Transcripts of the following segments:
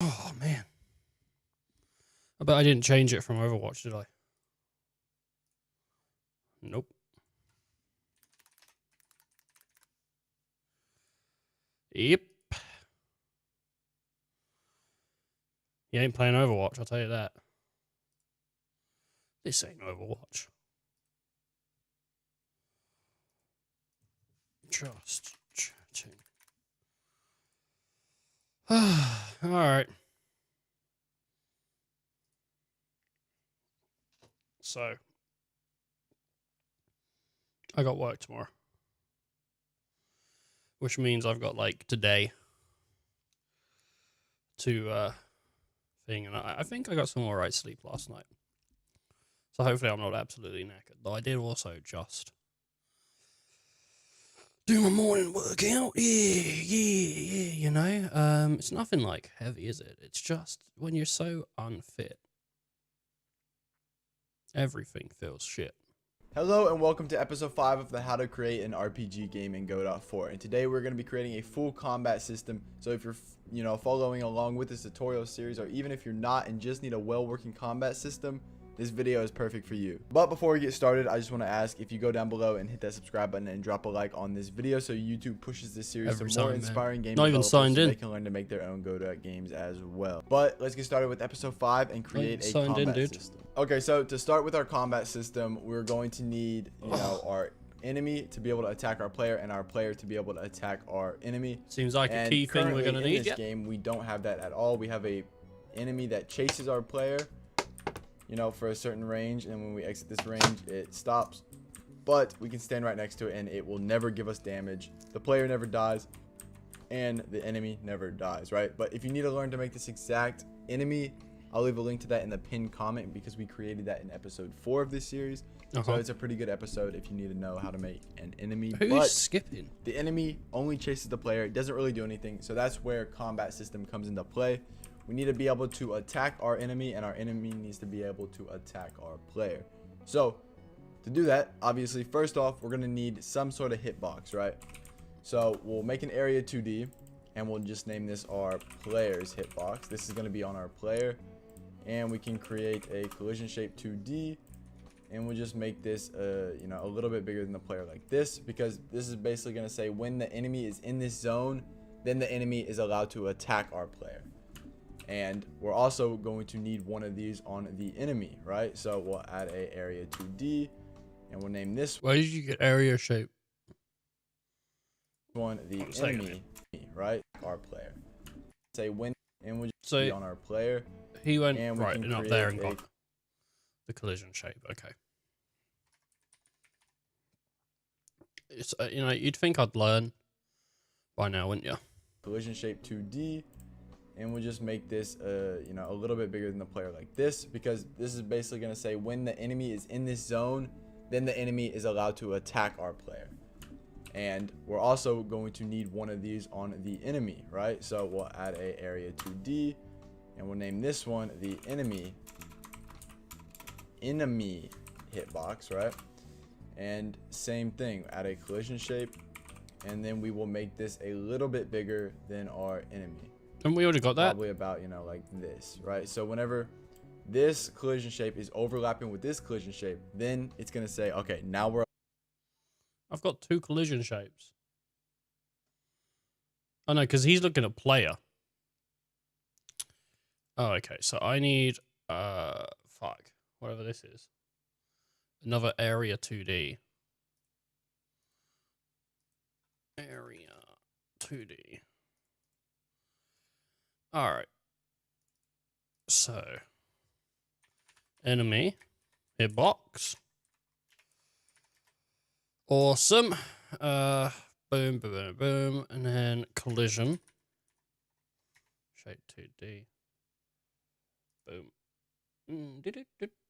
Oh, man. I bet I didn't change it from Overwatch, did I? Nope. Yep. You ain't playing Overwatch, I'll tell you that. This ain't Overwatch. Just chatting. Alright. So, I got work tomorrow. Which means I've got, like, today to, thing. And I think I got some alright sleep last night. So hopefully I'm not absolutely knackered. Though I did also just do my morning workout. Yeah, you know. It's nothing, like, heavy, is it? It's just when you're so unfit, everything feels shit. Hello and welcome to episode 5 of the How to Create an RPG Game in Godot 4. And today we're going to be creating a full combat system. So if you're following along with this tutorial series, or even if you're not and just need a well-working combat system, this video is perfect for you. But before we get started, I just want to ask if you go down below and hit that subscribe button and drop a like on this video so YouTube pushes this series to more inspiring game developers so they can learn to make their own Godot games as well. But let's get started with episode 5 and create a combat system. Okay, so to start with our combat system, we're going to need, our enemy to be able to attack our player and our player to be able to attack our enemy. Seems like a key thing we're gonna need. In this game, we don't have that at all. We have a enemy that chases our player, for a certain range, and when we exit this range, it stops. But we can stand right next to it, and it will never give us damage. The player never dies, and the enemy never dies, right? But if you need to learn to make this exact enemy, I'll leave a link to that in the pinned comment because we created that in episode 4 of this series. So it's a pretty good episode if you need to know how to make an enemy. Who's skipping? The enemy only chases the player. It doesn't really do anything. So that's where combat system comes into play. We need to be able to attack our enemy, and our enemy needs to be able to attack our player. So to do that, obviously, first off, we're going to need some sort of hitbox, right? So we'll make an area 2D, and we'll just name this our player's hitbox. This is going to be on our player. And we can create a collision shape 2D, and we'll just make this a little bit bigger than the player, like this, because this is basically going to say when the enemy is in this zone, then the enemy is allowed to attack our player. And we're also going to need one of these on the enemy, right? So we'll add a area 2D, and we'll name this Where did you get area shape? one the enemy, right? Our player. Say when, and we'll just be on our player. He went right and up there and got the collision shape. Okay. It's you'd think I'd learn by now, wouldn't you? Collision shape 2D, and we'll just make this a little bit bigger than the player, like this, because this is basically going to say when the enemy is in this zone, then the enemy is allowed to attack our player. And we're also going to need one of these on the enemy, right? So we'll add a area 2D, and we'll name this one the enemy hitbox, right? And same thing, add a collision shape, and then we will make this a little bit bigger than our enemy. And we already got that. Probably about, like this, right? So whenever this collision shape is overlapping with this collision shape, then it's going to say, okay, now we're... I've got 2 collision shapes. Oh, no, because he's looking at player. Oh, okay. So I need, whatever this is. Another area 2D. Area 2D. Alright. So. Enemy. Hitbox. Awesome. Boom, boom, boom, boom. And then collision. Shape 2D. Boom.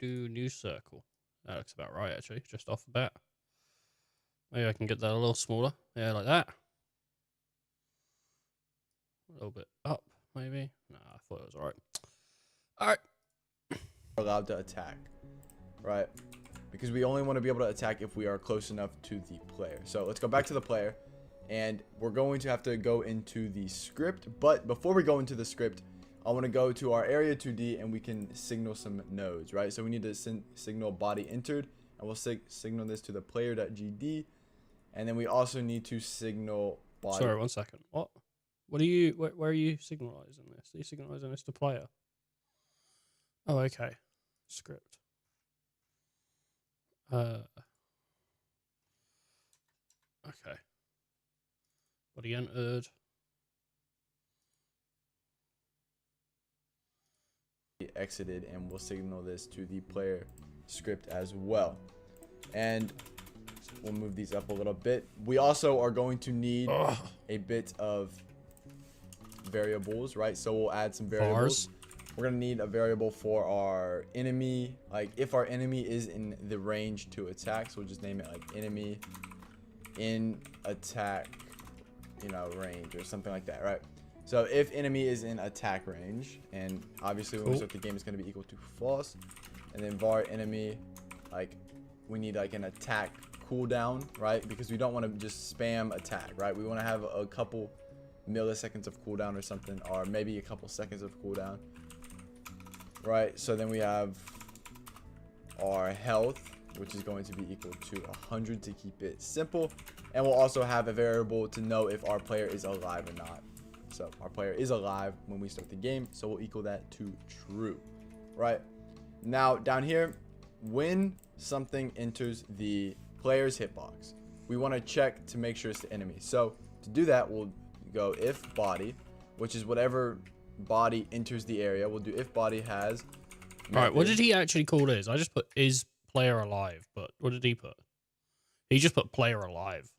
New circle. That looks about right, actually, just off the bat. Maybe I can get that a little smaller. Yeah, like that. A little bit up, maybe. Nah, I thought it was alright. Alright. Allowed to attack, right? Because we only want to be able to attack if we are close enough to the player. So let's go back to the player, and we're going to have to go into the script. But before we go into the script, I want to go to our area 2D and we can signal some nodes, right? So we need to signal body entered, and we'll signal this to the player.gd, and then we also need to signal body. Sorry, 1 second. What? What are you? Where are you signalizing this? Are you signalizing this to player? Oh, okay. Script. Okay. Body entered. Exited, and we'll signal this to the player script as well. And we'll move these up a little bit. We also are going to need a bit of variables, right? So we'll add some variables. We're gonna need a variable for our enemy, like if our enemy is in the range to attack, so we'll just name it like enemy in attack, you know, range or something like that, right? So if enemy is in attack range, and obviously when we start the game, it's going to be equal to false, and then var enemy, like we need like an attack cooldown, right? Because we don't want to just spam attack, right? We want to have a couple milliseconds of cooldown or something, or maybe a couple seconds of cooldown, right? So then we have our health, which is going to be equal to 100 to keep it simple, and we'll also have a variable to know if our player is alive or not. So our player is alive when we start the game, so we'll equal that to true, right? Now down here, when something enters the player's hitbox, we want to check to make sure it's the enemy. So to do that, we'll go if body, which is whatever body enters the area. We'll do if body has method. All right, what did he actually call this? I just put is player alive, but what did he put? He just put player alive.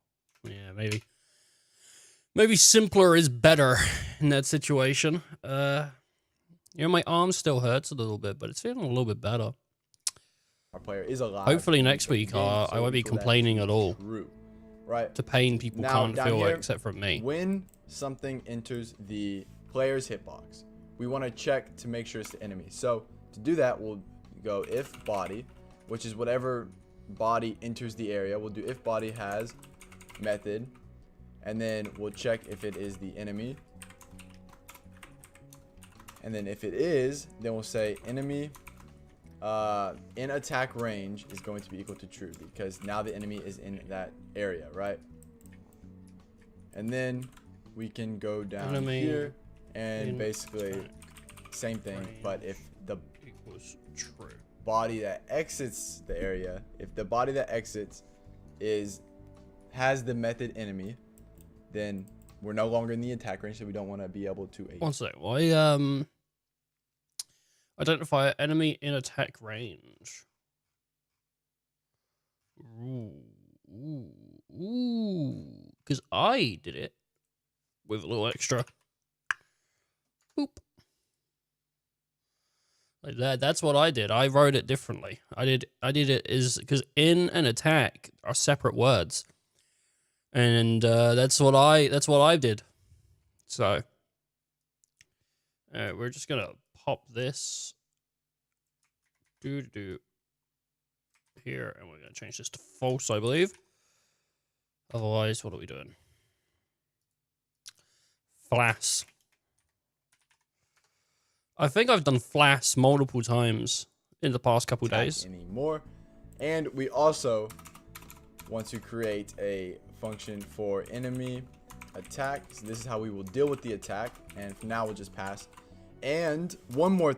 Yeah, maybe simpler is better in that situation. You know, my arm still hurts a little bit, but it's feeling a little bit better. Our player is alive. Hopefully next week I won't be complaining at all. True. Right. To pain people now, can't feel here, except from me. When something enters the player's hitbox, we want to check to make sure it's the enemy. So to do that, we'll go if body, which is whatever body enters the area. We'll do if body has method, and then we'll check if it is the enemy. And then if it is, then we'll say enemy in attack range is going to be equal to true, because now the enemy is in that area, right? And then we can go down enemy here and basically same thing, but if the equals true body that exits the area, if the body that exits has the method enemy, then we're no longer in the attack range, so we don't want to be able to. One sec. Why identify enemy in attack range. Ooh. Because I did it with a little extra. Boop. Like that. That's what I did. I wrote it differently. I did it is because in and attack are separate words. And that's what I did. So we're just gonna pop this here, and we're gonna change this to false, I believe. Otherwise, what are we doing? Flash. I think I've done flash multiple times in the past couple days. Anymore, and we also want to create a function for enemy attack. So this is how we will deal with the attack, and for now we'll just pass. And one more.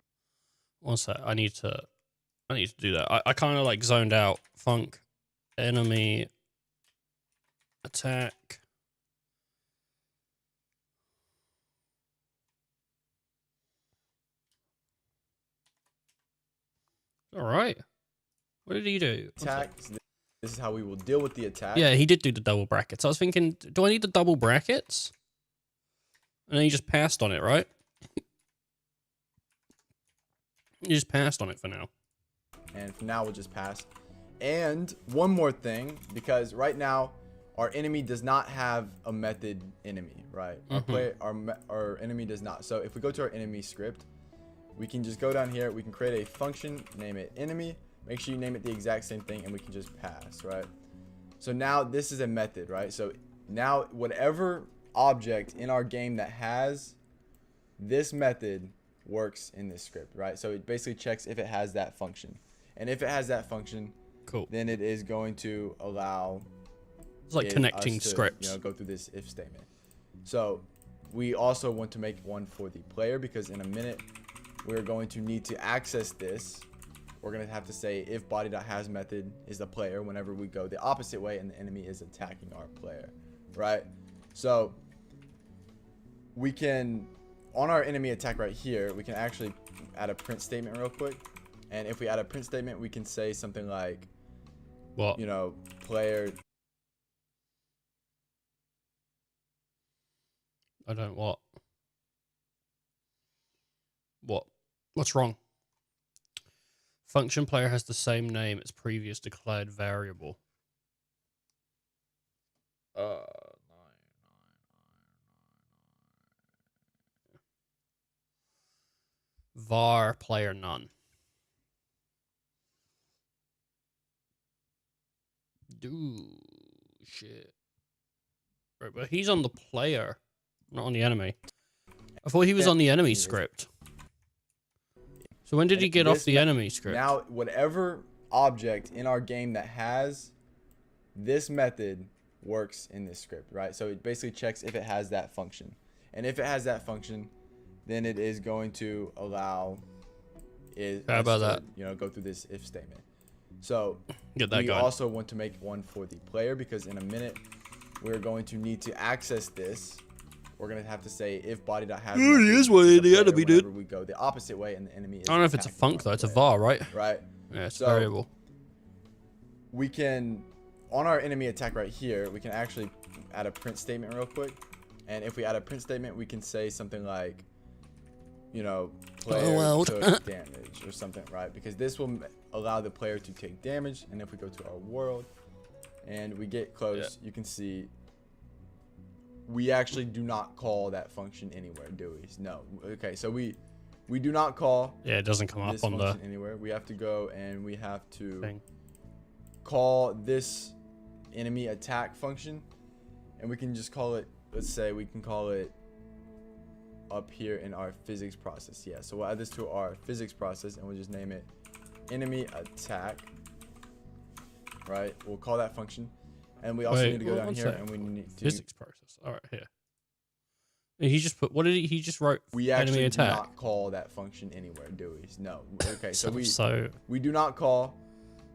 One sec. I need to do that. I kind of like zoned out. Func enemy attack. All right. What did he do? Attack. So this is how we will deal with the attack. Yeah, he did do the double brackets. I was thinking, do I need the double brackets? And then he just passed on it, right? He just passed on it for now. And for now, we'll just pass. And one more thing, because right now, our enemy does not have a method enemy, right? Our enemy does not. So if we go to our enemy script, we can just go down here. We can create a function, name it enemy. Make sure you name it the exact same thing, and we can just pass, right? So now this is a method, right? So now whatever object in our game that has this method works in this script, right? So it basically checks if it has that function. And if it has that function, Cool. then it is going to allow It's like connecting us to, scripts. go through this if statement. So we also want to make one for the player, because in a minute we're going to need to access this. We're going to have to say if body.has method is the player whenever we go the opposite way and the enemy is attacking our player, right? So we can, on our enemy attack right here, we can actually add a print statement real quick. And if we add a print statement, we can say something like, What? Player. I don't what? What? What's wrong? Function player has the same name as previous declared variable. Var player none. Dude, shit. Right, but he's on the player, not on the enemy. I thought he was on the enemy script. So when did he get off the enemy script? Now, whatever object in our game that has this method works in this script, right? So it basically checks if it has that function. And if it has that function, then it is going to allow it How about that? Go through this if statement. So Get that we going. also want to make one for the player, because in a minute we're going to need to access this. We're going to have to say if body.has It is what the enemy did. we go the opposite way and the enemy is I don't know if it's a attacking func our though, it's a player, var, right? right? Yeah, it's So- a variable. We can, on our enemy attack right here, we can actually add a print statement real quick. And if we add a print statement, we can say something like, player took damage or something, right? Because this will allow the player to take damage. And if we go to our world and we get close, you can see we actually do not call that function anywhere, do we? No. Okay, so we do not call Yeah, it doesn't come up this on the function anywhere. We have to go and we have to thing. call this enemy attack function, and we can just call it, let's say we can call it up here in our physics process. Yeah, so we'll add this to our physics process and we'll just name it enemy attack, right? We'll call that function, and we also need to go down here and we need to physics process. All right, here. And he just put, what did he just wrote? we enemy actually do attack. not call that function anywhere, do we? No. Okay, so so we do not call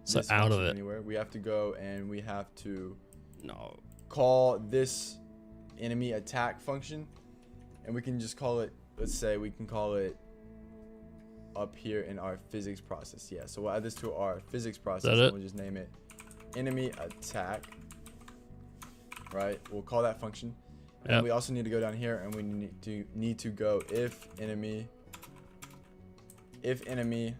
So this out of function it. anywhere. We have to go and we have to no. call this enemy attack function, and we can just call it, let's say we can call it up here in our physics process. Yeah, so we'll add this to our physics process and we'll just name it enemy attack, right? We'll call that function, and we also need to go down here and we need to go if enemy in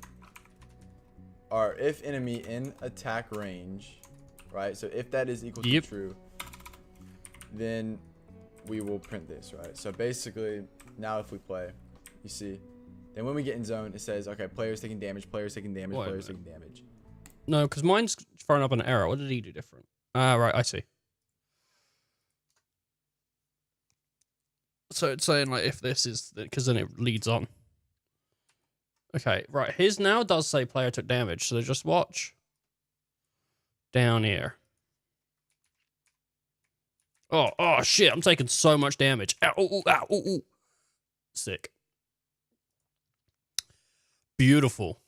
attack range, right? So if that is equal to true, then we will print this, right? So basically, now if we play, you see, then when we get in zone, it says, okay, players taking damage, players taking damage, players taking damage. No, because mine's throwing up an error. What did he do different? Ah, right, I see. So it's saying like if this is, because then it leads on. Okay, right. His now does say player took damage, so just watch down here. Oh shit! I'm taking so much damage. Ow, ooh, ow, ooh, ooh. Sick. Beautiful.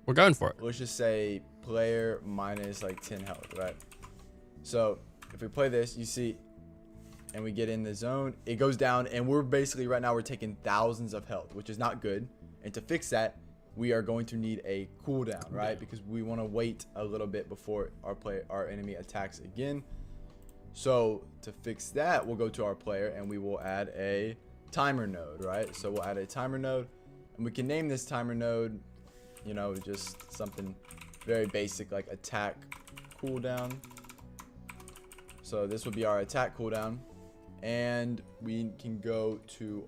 We're going for it. Let's just say player minus like 10 health, right? So if we play this, you see, and we get in the zone, it goes down, and we're basically right now we're taking thousands of health, which is not good. And to fix that, we are going to need a cooldown, right? Because we want to wait a little bit before our enemy attacks again. So to fix that, we'll go to our player and we will add a timer node, right? So we'll add a timer node, and we can name this timer node, just something very basic like attack cooldown. So this would be our attack cooldown, and we can go to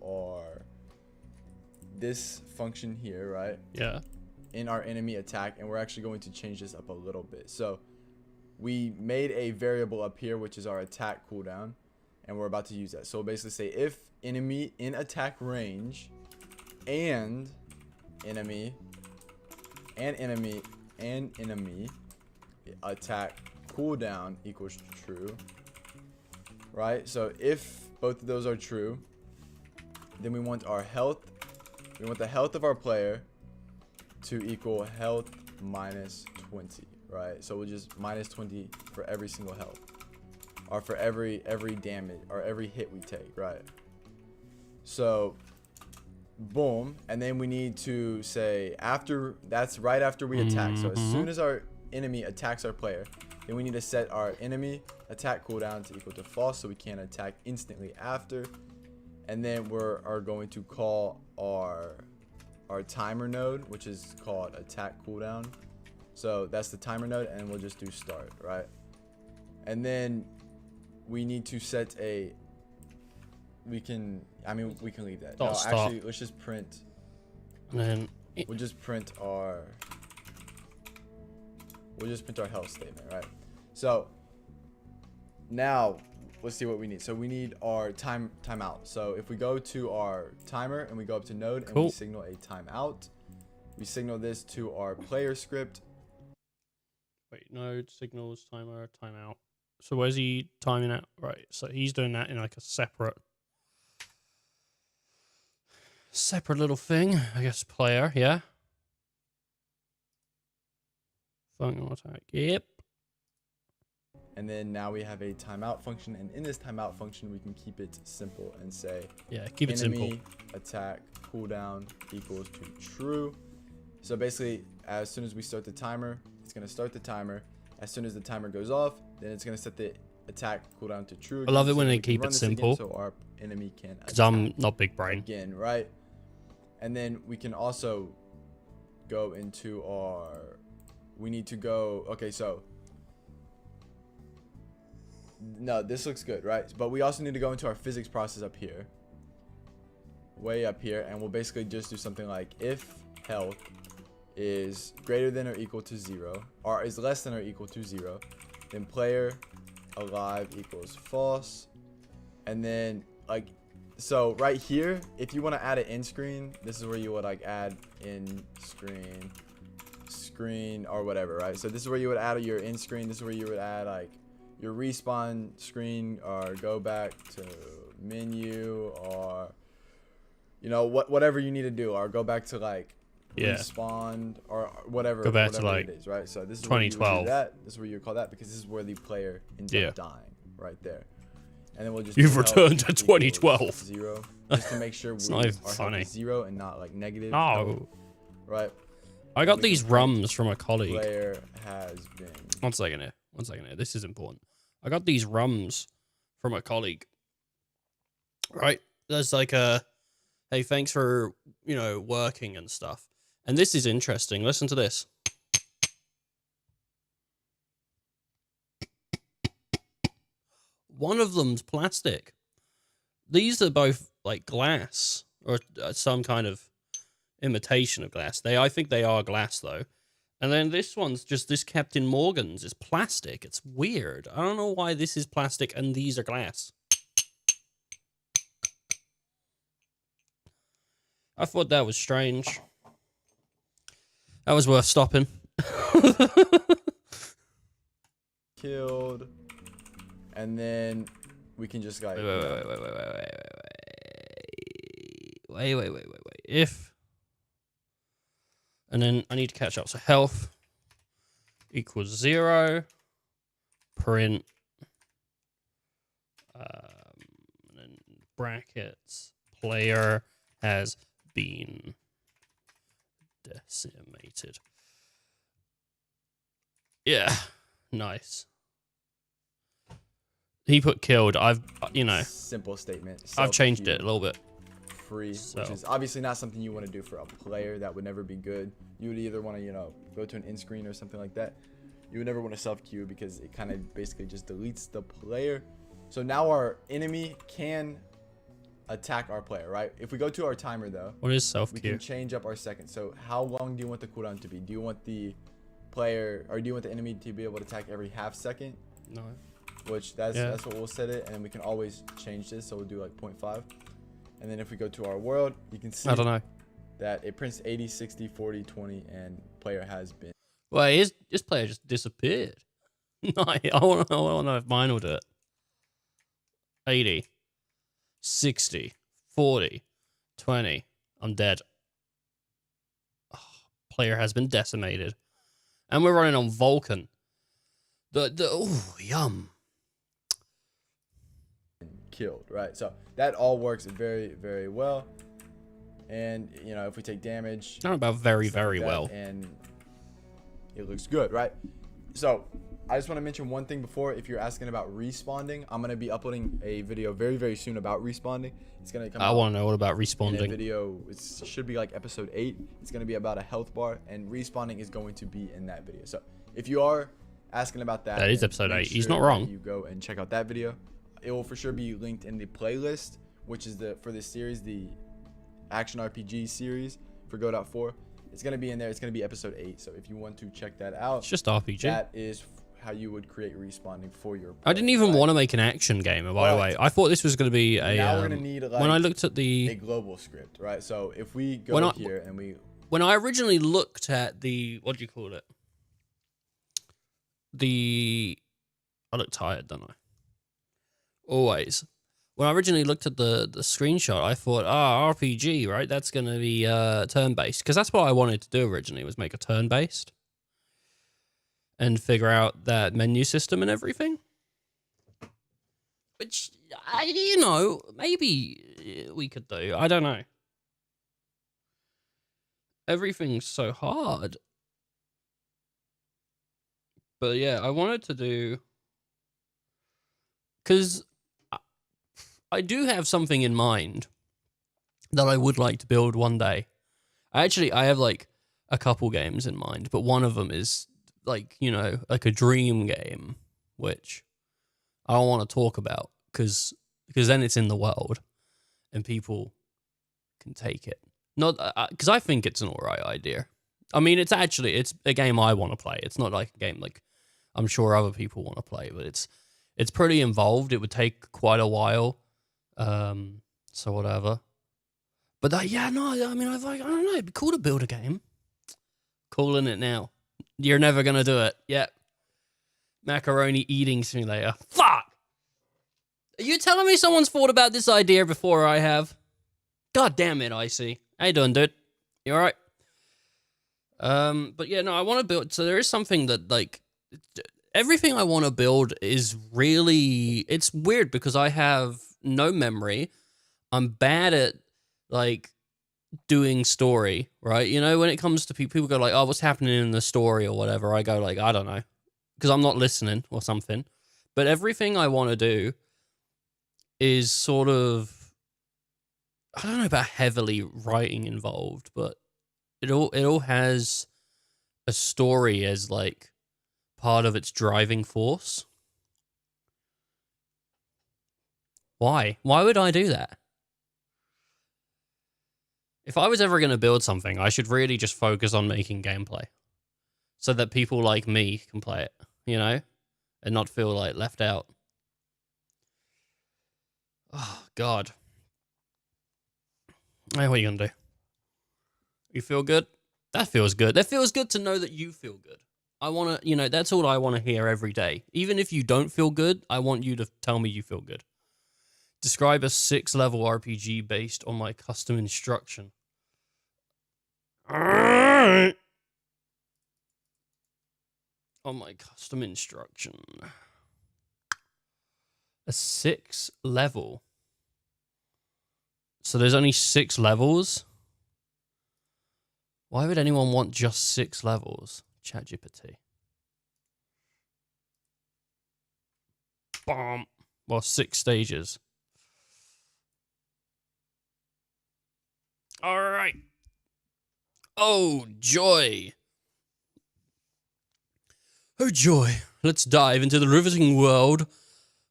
this function here, right? Yeah. In our enemy attack, and we're actually going to change this up a little bit. So we made a variable up here, which is our attack cooldown, and we're about to use that. So we'll basically say if enemy in attack range, and enemy attack cooldown equals true, right? So if both of those are true, then we want our health, we want the health of our player to equal health minus 20, right? So we'll just minus 20 for every single health, or for every damage or every hit we take, right? So boom, and then we need to say after, that's right after we attack. So as soon as our enemy attacks our player, then we need to set our enemy attack cooldown to equal to false, so we can't attack instantly after. And then are going to call our timer node, which is called attack cooldown. So that's the timer node, and we'll just do start, right? And then we need to set a, we can leave that. No, actually, let's just print. And then we'll just print our health statement, right? So now let's see what we need. So we need our timeout. So if we go to our timer and we go up to node and we signal a timeout, we signal this to our player script. Wait, node signals timer timeout. So where's he timing out? Right. So he's doing that in like a separate little thing. I guess player, yeah. Functional attack. Yep. And then now we have a timeout function, and in this timeout function we can keep it simple and say, yeah, keep it simple. Enemy attack cooldown equals to true. So basically, as soon as we start the timer, it's going to start the timer. As soon as the timer goes off, then it's going to set the attack cooldown to true again. I love it when so they keep it simple, again, so our enemy can because I'm not big brain again, right? And then we can also go into our, we need to go, okay, so no, this looks good, right? But we also need to go into our physics process up here, way up here, and we'll basically just do something like if health is greater than or equal to 0, or is less than or equal to 0, then player alive equals false. And then like, so right here, if you want to add an in screen, this is where you would like add in screen or whatever, right? So this is where you would add your in screen. This is where you would add like your respawn screen, or go back to menu, or you know, whatever you need to do, or go back to like respawn or whatever. Go back whatever to like it is, right? So this is 2012. This is where you call that, because this is where the player ends up dying, right there. And then we'll just you've returned to 2012. 0, just to make sure we are funny 0 and not like negative. Oh, right. I got these rums from a colleague. Player has been. One second here. This is important. I got these rums from a colleague. Right? There's like a, hey, thanks for, working and stuff. And this is interesting. Listen to this. One of them's plastic. These are both like glass, or some kind of imitation of glass. I think they are glass though. And then this one's just this Captain Morgan's is plastic. It's weird. I don't know why this is plastic and these are glass. I thought that was strange. That was worth stopping. Killed. And then we can just like wait. If, and then I need to catch up. So health equals 0. Print. And then brackets. Player has been decimated. Yeah, nice. He put killed. simple statement. I've changed it a little bit. Free, which is obviously not something you want to do for a player. That would never be good. You would either want to, go to an in screen or something like that. You would never want to self queue, because it kind of basically just deletes the player. So now our enemy can attack our player, right? If we go to our timer though, what is self queue? We can queue? change up our seconds. So how long do you want the cooldown to be? Do you want the player, or do you want the enemy to be able to attack every half second? No. Which that's what we'll set it, and we can always change this. So we'll do like 0.5. And then if we go to our world, you can see. I don't know. that it prints 80, 60, 40, 20, and player has been. Well, his player just disappeared. No, I want to know if mine will do it. 80, 60, 40, 20. I'm dead. Oh, player has been decimated. And we're running on Vulcan. Oh, yum. Killed, right? So that all works very, very well. And, you know, if we take damage. Not about very, very like well. And it looks good, right? So I just want to mention one thing before. If you're asking about respawning, I'm going to be uploading a video very, very soon about respawning. It's going to come out. I want to know what about In a respawning. video, it should be like episode 8. It's going to be about a health bar, and respawning is going to be in that video. So if you are asking about that, That is episode 8. He's not wrong. You go and check out that video. It will for sure be linked in the playlist, which is for this series, the action RPG series for Godot 4. It's going to be in there. It's going to be episode 8. So if you want to check that out, It's just RPG. that is how you would create respawning for your I didn't even want to make an action game, by the way. I thought this was going to be a... now we're going to need like when I looked at a the... global script, right? So if we go here and we... When I originally looked at the... What do you call it? I look tired, don't I? Always. When I originally looked at the screenshot, I thought, RPG, right? That's going to be turn-based. Because that's what I wanted to do originally, was make a turn-based. And figure out that menu system and everything. Which, you know, maybe we could do. I don't know. Everything's so hard. But yeah, I wanted to do... Because I do have something in mind that I would like to build one day. I have like a couple games in mind, but one of them is like, you know, like a dream game, which I don't want to talk about because then it's in the world and people can take it. Not because I think it's an alright idea. I mean, it's a game I want to play. It's not like a game like I'm sure other people want to play, but it's pretty involved. It would take quite a while. So whatever. But I don't know. It'd be cool to build a game. Calling it now. You're never gonna do it. Yep. Macaroni eating simulator. Fuck! Are you telling me someone's thought about this idea before I have? God damn it, Icy. How you doing, dude? You alright? But yeah, no, I want to build... So there is something that, like... Everything I want to build is really... It's weird because I have no memory. I'm bad at, like... doing story, right? You know, when it comes to people go like, oh, what's happening in the story or whatever, I go like, I don't know, because I'm not listening or something. But everything I want to do is sort of, I don't know about heavily writing involved, but it all has a story as like part of its driving force. Why would I do that? If I was ever going to build something, I should really just focus on making gameplay so that people like me can play it, you know, and not feel like left out. Oh, God. Hey, what are you going to do? You feel good? That feels good. That feels good to know that you feel good. I want to, you know, that's all I want to hear every day. Even if you don't feel good, I want you to tell me you feel good. Describe a 6-level RPG based on my custom instruction. Alright. On my custom instruction. A 6 level. So there's only 6 levels? Why would anyone want just 6 levels? ChatGPT. Bomb. Well, 6 stages. All right. Oh, joy. Oh, joy. Let's dive into the riveting world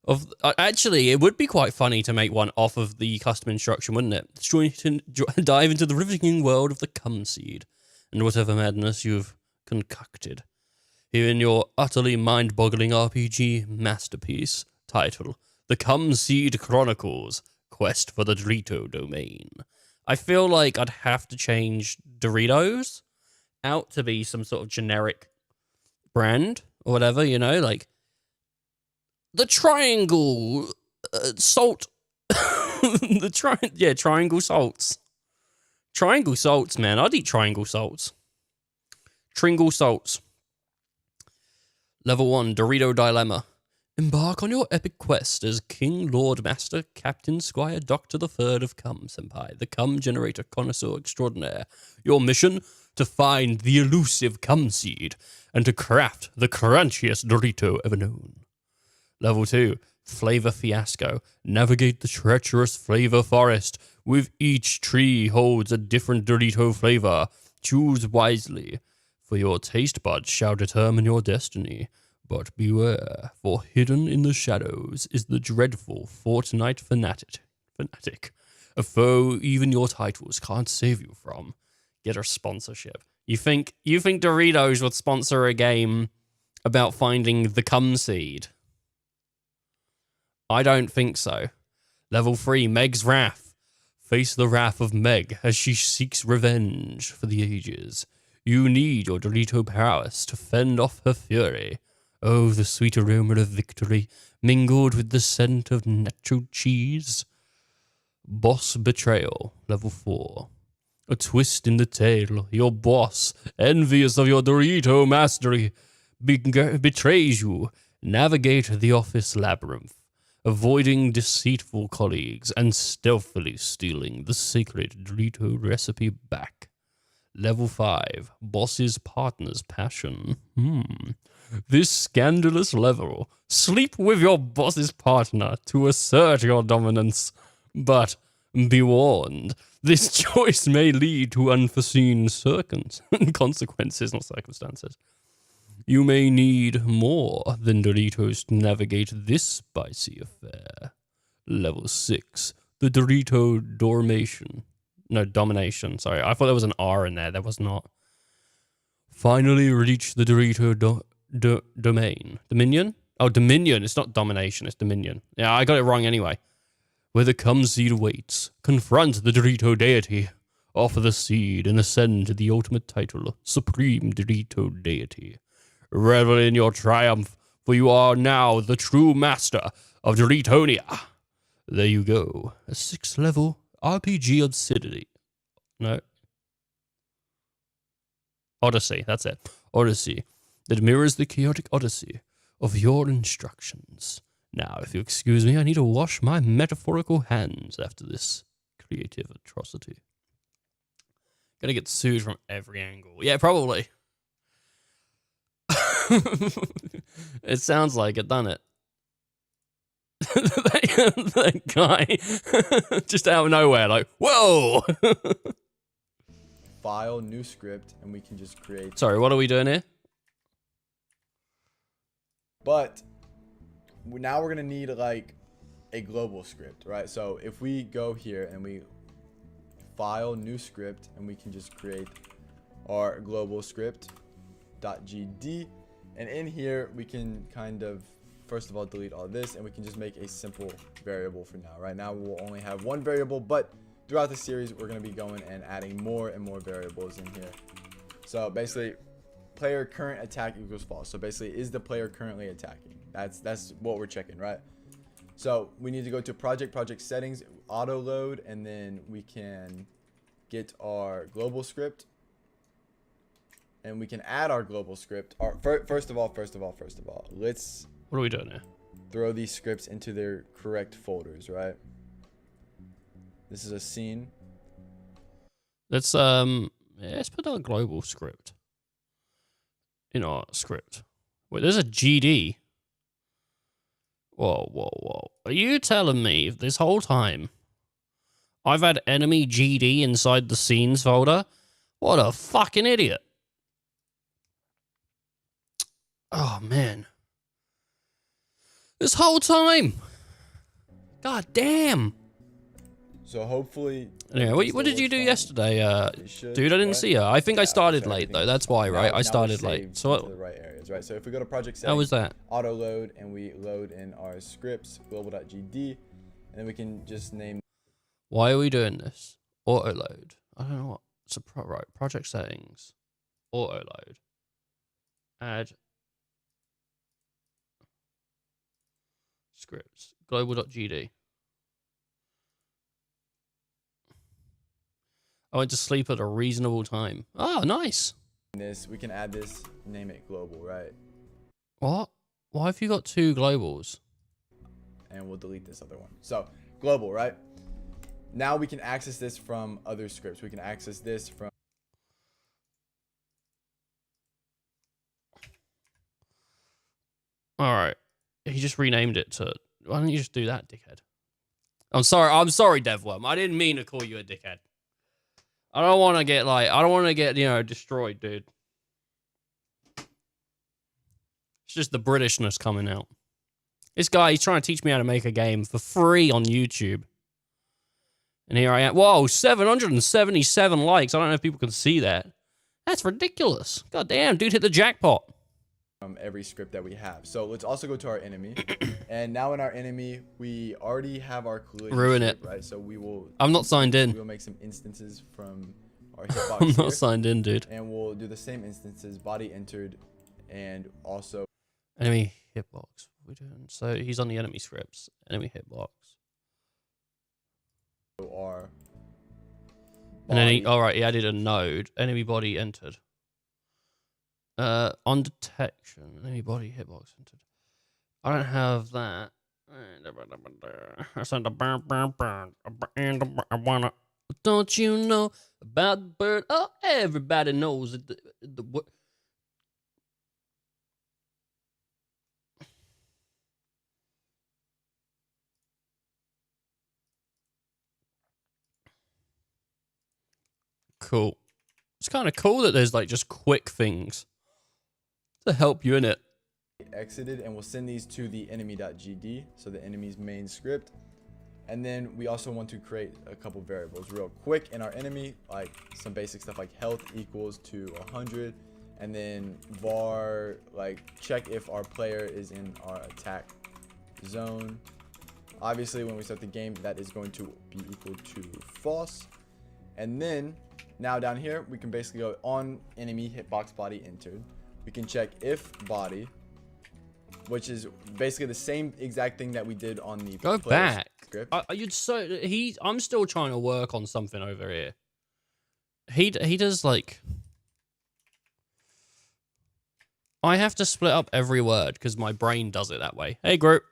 of... actually, it would be quite funny to make one off of the custom instruction, wouldn't it? Dive into the riveting world of the cum seed and whatever madness you've concocted. Here in your utterly mind-boggling RPG masterpiece titled The Cum Seed Chronicles, Quest for the Drito Domain. I feel like I'd have to change Doritos out to be some sort of generic brand or whatever, you know, like the triangle salt. Triangle salts. Triangle salts, man. I'd eat triangle salts. Tringle salts. Level 1, Dorito Dilemma. Embark on your epic quest as King, Lord, Master, Captain, Squire, Doctor the Third of Cum Senpai, the cum generator connoisseur extraordinaire. Your mission? To find the elusive cum seed and to craft the crunchiest Dorito ever known. Level 2, Flavor Fiasco. Navigate the treacherous flavor forest. With each tree holds a different Dorito flavor. Choose wisely, for your taste buds shall determine your destiny. But beware, for hidden in the shadows is the dreadful Fortnite fanatic. A foe even your titles can't save you from. Get a sponsorship. You think Doritos would sponsor a game about finding the cum seed? I don't think so. Level 3, Meg's Wrath. Face the wrath of Meg as she seeks revenge for the ages. You need your Dorito prowess to fend off her fury. Oh, the sweet aroma of victory, mingled with the scent of natural cheese. Boss Betrayal, Level 4. A twist in the tale. Your boss, envious of your Dorito mastery, betrays you. Navigate the office labyrinth, avoiding deceitful colleagues and stealthily stealing the sacred Dorito recipe back. Level 5, Boss's Partner's Passion. This scandalous level. Sleep with your boss's partner to assert your dominance. But be warned, this choice may lead to unforeseen consequences, not circumstances. You may need more than Doritos to navigate this spicy affair. Level 6, the Dorito Domination. Sorry, I thought there was an R in there. There was not. Finally reach the Dorito domain. Dominion? Oh, Dominion. It's not domination, it's Dominion. Yeah, I got it wrong anyway. Where the cum seed waits, confront the Dorito deity. Offer the seed and ascend to the ultimate title, Supreme Dorito Deity. Revel in your triumph, for you are now the true master of Doritonia. There you go. A 6th level RPG Obsidian. No. Odyssey, that's it. Odyssey. That mirrors the chaotic odyssey of your instructions. Now, if you excuse me, I need to wash my metaphorical hands after this creative atrocity. Gonna get sued from every angle. Yeah, probably. It sounds like it, doesn't it? that guy just out of nowhere, like, whoa! File, new script, and we can just create. Sorry, what are we doing here? But now we're gonna need like a global script, right? So if we go here and we file, new script, and we can just create our global script .gd, and in here we can kind of first of all delete all this, and we can just make a simple variable for now. Right now we'll only have one variable, but throughout the series we're going to be going and adding more and more variables in here. So basically, player current attack equals false. So basically, is the player currently attacking? That's what we're checking, right? So we need to go to project settings, auto load, and then we can get our global script, and we can add our global script. First of all, let's. What are we doing here? Throw these scripts into their correct folders, right? This is a scene. Let's put our global script in our script. Wait, there's a GD. Whoa. Are you telling me this whole time I've had enemy GD inside the scenes folder? What a fucking idiot. Oh, man. This whole time. God damn. So hopefully. Anyway, what did you do yesterday, dude? I didn't see you. I think I started late though. That's why, right? I started late. So what? The right areas, right? So if we go to project settings, how was that? Auto load, and we load in our scripts global.gd, and then we can just name. Why are we doing this? Auto load. I don't know what. So right. Project settings. Auto load. Add scripts. Global.gd. I went to sleep at a reasonable time. Oh, nice. This, we can add this, name it global, right? What? Why have you got 2 globals? And we'll delete this other one. So global, right? Now we can access this from other scripts. We can access this from. All right. He just renamed it to. Why don't you just do that, dickhead? I'm sorry, DevWorm. I didn't mean to call you a dickhead. I don't want to get destroyed, dude. It's just the Britishness coming out. This guy, he's trying to teach me how to make a game for free on YouTube. And here I am. Whoa, 777 likes. I don't know if people can see that. That's ridiculous. God damn, dude hit the jackpot. From every script that we have. So let's also go to our enemy. And now in our enemy, we already have our collision Ruin script, it. right? So we will. I'm not signed in. We'll make some instances from our hitbox I'm here, not signed in, dude. and we'll do the same instances, body entered, and also Enemy hitbox. What are we doing? So he's on the enemy scripts. Enemy hitbox. our. And then he, body. all right, he added a node. Enemy body entered. On detection, enemy body hitbox entered. I don't have that. I wanna. Don't you know about the bird? Oh, everybody knows it. What? Cool. It's kind of cool that there's like just quick things to help you in it. Exited, and we'll send these to the enemy.gd, so the enemy's main script. And then we also want to create a couple variables real quick in our enemy, like some basic stuff like health equals to 100, and then var, like check if our player is in our attack zone. Obviously when we start the game, that is going to be equal to false. And then now down here we can basically go on enemy hitbox body entered. We can check if body, which is basically the same exact thing that we did on the Go back. script. I'm still trying to work on something over here. He does like. I have to split up every word because my brain does it that way. Hey, group.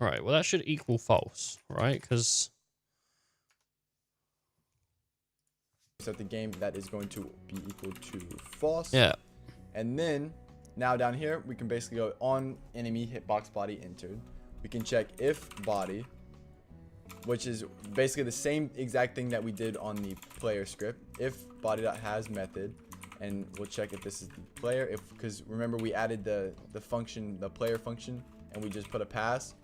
All right. Well, that should equal false, right? Because. Start the game, that is going to be equal to false. Yeah. And then now down here we can basically go on enemy hitbox body entered. We can check if body, which is basically the same exact thing that we did on the player script. If body.has method, and we'll check if this is the player. If, because remember we added the function, the player function, and we just put a pass.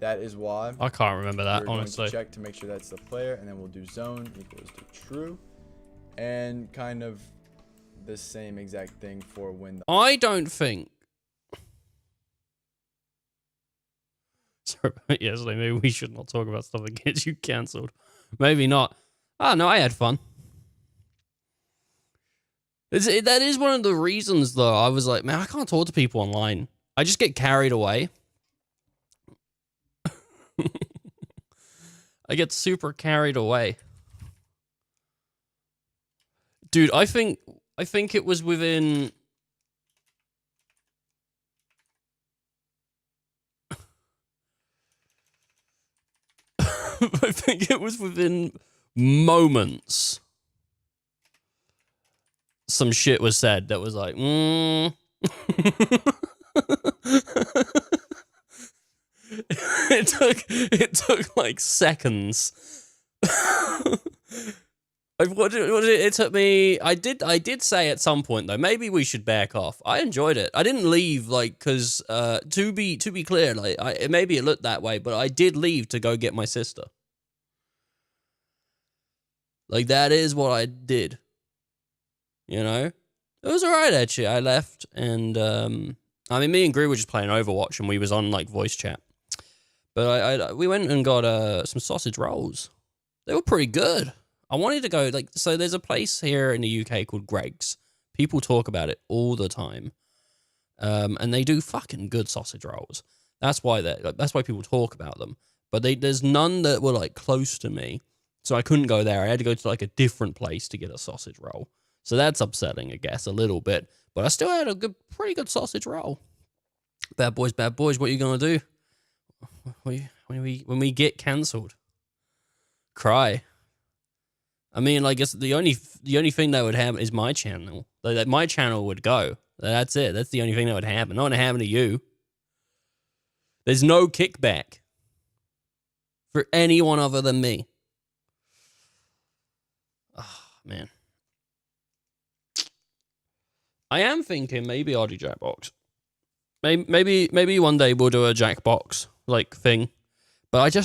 That is why I can't remember that, we're honestly. going to check to make sure that's the player, and then we'll do zone equals to true, and kind of the same exact thing for when the I don't think. Sorry about yesterday. Maybe we should not talk about stuff that gets you cancelled. Maybe not. Oh, no, I had fun. That is one of the reasons, though. I was like, man, I can't talk to people online. I just get carried away. I get super carried away. Dude, I think it was within I think it was within moments some shit was said that was like, It took like seconds. It took me. I did say at some point though, maybe we should back off. I enjoyed it. I didn't leave like because to be clear, like maybe it looked that way, but I did leave to go get my sister. Like that is what I did. You know, it was alright actually. I left and I mean, me and Gru were just playing Overwatch and we was on like voice chat. But we went and got some sausage rolls. They were pretty good. I wanted to go, like, so there's a place here in the UK called Greg's. People talk about it all the time. And they do fucking good sausage rolls. That's why people talk about them. But there's none that were, like, close to me. So I couldn't go there. I had to go to, like, a different place to get a sausage roll. So that's upsetting, I guess, a little bit. But I still had a pretty good sausage roll. Bad boys, what are you going to do? When we get cancelled? Cry. I mean, I guess the only thing that would happen is my channel. Like, my channel would go. That's it. That's the only thing that would happen. Not going to happen to you. There's no kickback for anyone other than me. Oh, man. I am thinking maybe I'll do Jackbox. Maybe one day we'll do a Jackbox like thing. But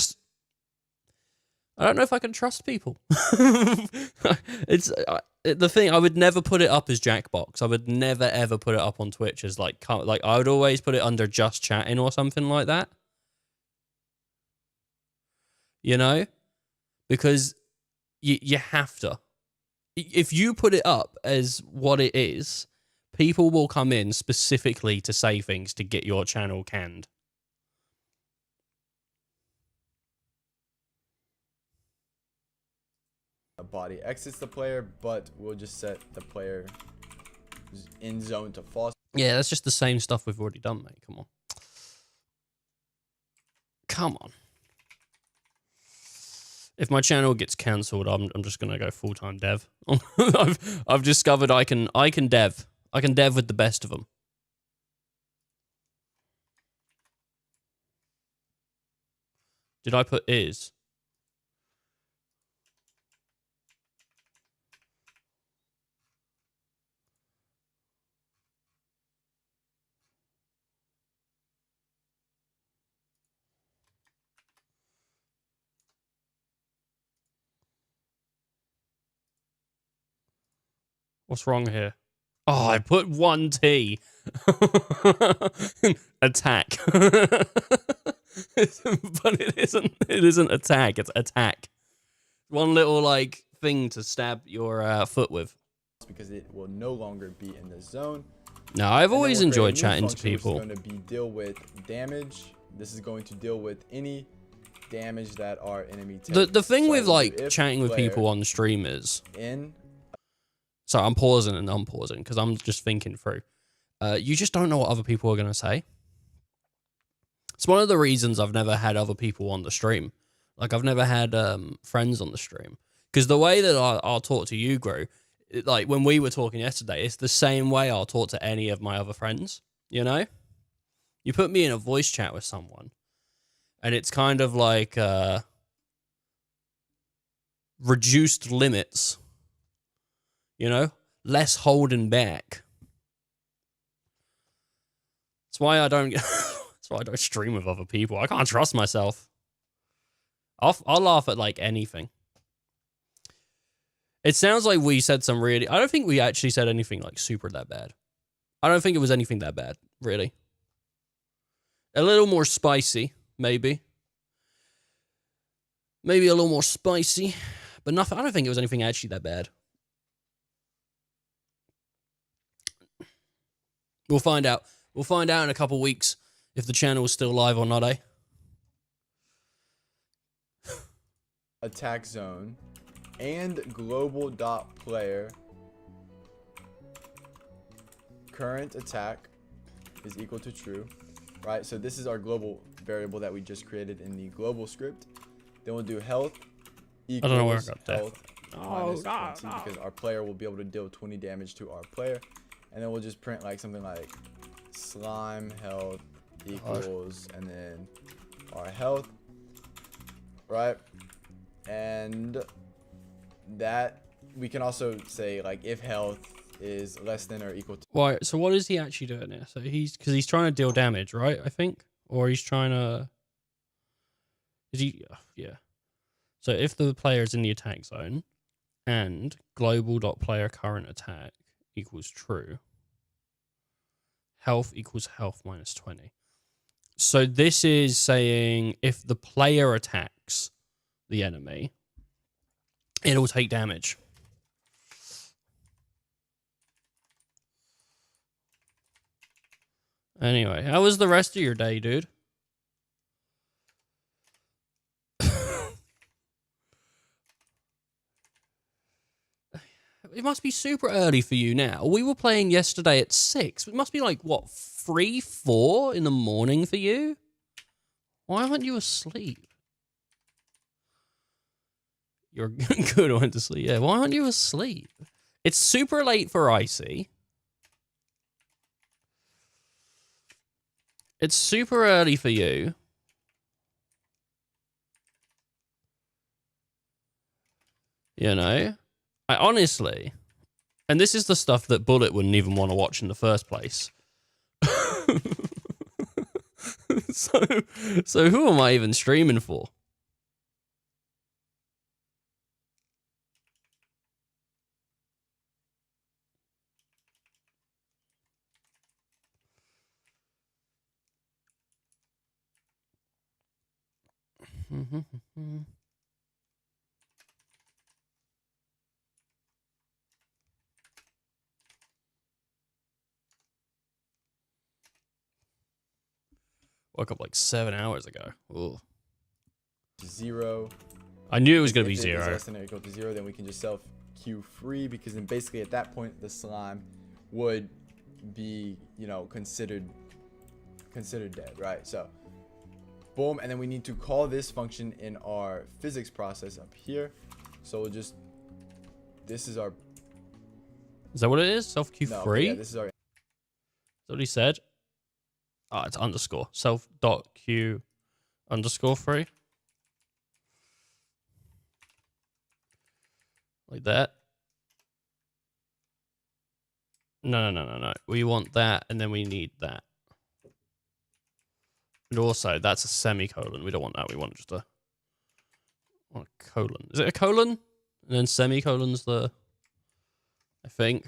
I don't know if I can trust people. It's the thing. I would never put it up as Jackbox. I would never ever put it up on Twitch as like I would always put it under just chatting or something like that. You know, because you have to. If you put it up as what it is, people will come in specifically to say things to get your channel canned. A body exits the player, but we'll just set the player in zone to false. Yeah, that's just the same stuff we've already done, mate. Come on. Come on. If my channel gets cancelled, I'm just gonna go full-time dev. I've discovered I can dev. I can dev with the best of them. Did I put is? What's wrong here? Oh, I put 1T. Attack. But it isn't attack, it's attack. One little like thing to stab your foot with. Because it will no longer be in the zone. No, I've always enjoyed chatting to people. It's going to be deal with damage. This is going to deal with any damage that our enemy takes. The thing with like chatting with people on the stream is so I'm pausing and unpausing because I'm just thinking through. You just don't know what other people are going to say. It's one of the reasons I've never had other people on the stream. Like, I've never had friends on the stream. Because the way that I'll talk to you, Gru, like, when we were talking yesterday, it's the same way I'll talk to any of my other friends, you know? You put me in a voice chat with someone, and it's kind of like reduced limits, you know? Less holding back. That's why I don't... That's why I don't stream with other people. I can't trust myself. I'll laugh at, like, anything. It sounds like we said some really... I don't think we actually said anything, like, super that bad. I don't think it was anything that bad, really. A little more spicy, maybe. Maybe a little more spicy. But nothing. I don't think it was anything actually that bad. We'll find out. We'll find out in a couple weeks if the channel is still live or not, eh? Attack zone and global dot player current attack is equal to true, right? So this is our global variable that we just created in the global script. Then we'll do health equals I don't know where I got health minus God, 20 because our player will be able to deal 20 damage to our player. And then we'll just print like something like slime health equals and then our health, right? And that we can also say like if health is less than or equal to. Why? So what is he actually doing here? So because he's trying to deal damage, right? I think, or he's trying to. Is he? Yeah. So if the player is in the attack zone, and global.player current attack equals true, health equals health minus 20. So this is saying if the player attacks the enemy, it'll take damage. Anyway, how was the rest of your day, dude? It must be super early for you now. We were playing yesterday at 6. It must be like, what, 3, 4 in the morning for you? Why aren't you asleep? You're good, I went to sleep. Yeah, why aren't you asleep? It's super late for Icy. It's super early for you. You know? I honestly... And this is the stuff that Bullet wouldn't even want to watch in the first place. So who am I even streaming for? Woke up like 7 hours ago. Ooh. 0. I knew it was going to be If it is 0. less than or equal to 0, then we can just self queue free, because then basically at that point the slime would be, you know, considered dead, right? So boom, and then we need to call this function in our physics process up here. So we'll just, this is our, Is that what it is? Self queue no, free? yeah, this is our, Is that what he said? Oh, it's underscore. Self dot queue underscore free. Like that. No. We want that, and then we need that. And also, that's a semicolon. We don't want that. We want just a colon. Is it a colon? And then semicolon's the... I think.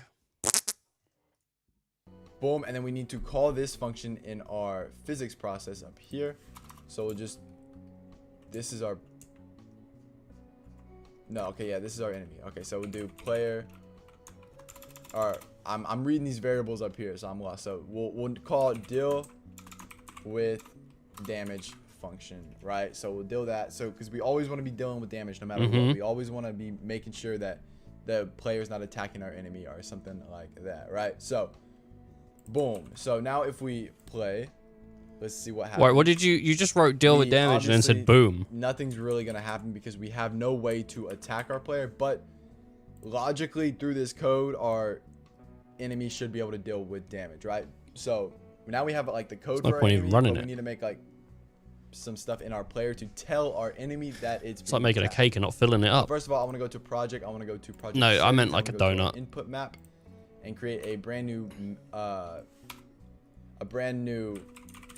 boom, and then we need to call this function in our physics process up here. So we'll just, this is our, no, okay, yeah, this is our enemy. Okay, so we'll do player, or I'm reading these variables up here, so I'm lost. So we'll call deal with damage function, right? So we'll deal that. So because we always want to be dealing with damage no matter what. We always want to be making sure that the player's not attacking our enemy or something like that, right? So boom. So now if we play, let's see what happens. Wait, what did you just wrote deal with damage and then said boom. Nothing's really gonna happen because we have no way to attack our player, but logically through this code our enemy should be able to deal with damage, right? So now we have like the code for our enemy, but we need to make like some stuff in our player to tell our enemy that it's like making a cake and not filling it up. First of all, I want to go to project. I want to go to project. No, I meant like a donut. Input map, and create a brand new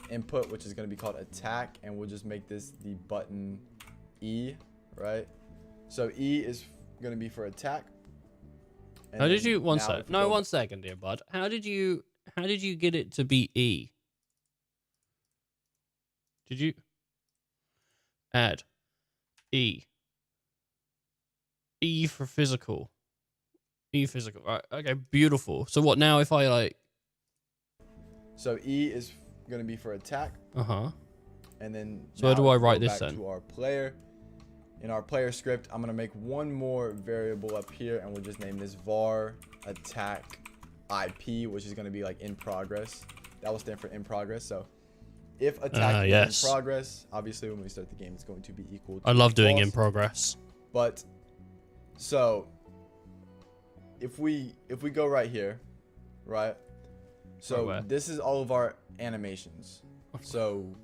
input, which is going to be called attack, and we'll just make this the button E, right? So E is going to be for attack. And how did you one second, dear bud. How did you get it to be E? Did you add E for physical? E physical. Right, okay, beautiful. So what now if I like, so E is going to be for attack. And then so how do I write this then? To our player. In our player script, I'm going to make one more variable up here, and we'll just name this var attack IP, which is going to be like in progress. That will stand for in progress. So if attack is in progress, obviously when we start the game, it's going to be equal to I love doing false. In progress. But so if we go right here, right? So this is all of our animations. So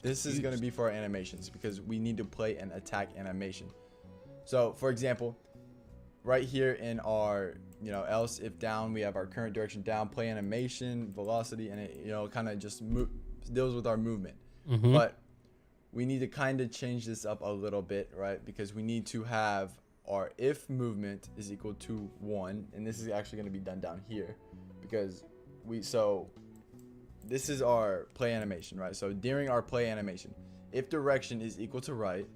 this is going to be for our animations because we need to play an attack animation. So for example, right here in our, you know, else if down, we have our current direction down, play animation, velocity, and it, you know, kind of just deals with our movement. But we need to kind of change this up a little bit, right? Because we need to have our if movement is equal to 1, and this is actually going to be done down here because this is our play animation, right? So during our play animation, if direction is equal to right,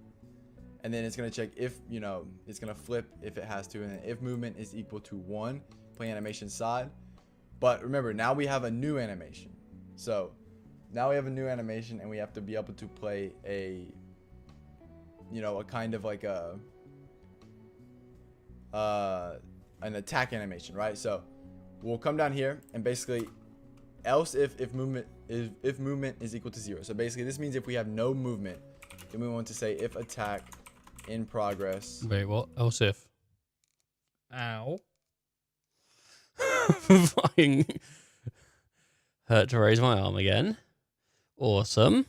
and then it's going to check if, you know, it's going to flip if it has to, and then if movement is equal to 1, play animation side. But remember, now we have a new animation. So now we have a new animation, and we have to be able to play a, you know, a kind of like a an attack animation, right? So we'll come down here and basically else if movement is equal to 0. So basically this means if we have no movement, then we want to say if attack in progress. Wait, what? Else if? Ow. Fucking hurt to raise my arm again. Awesome.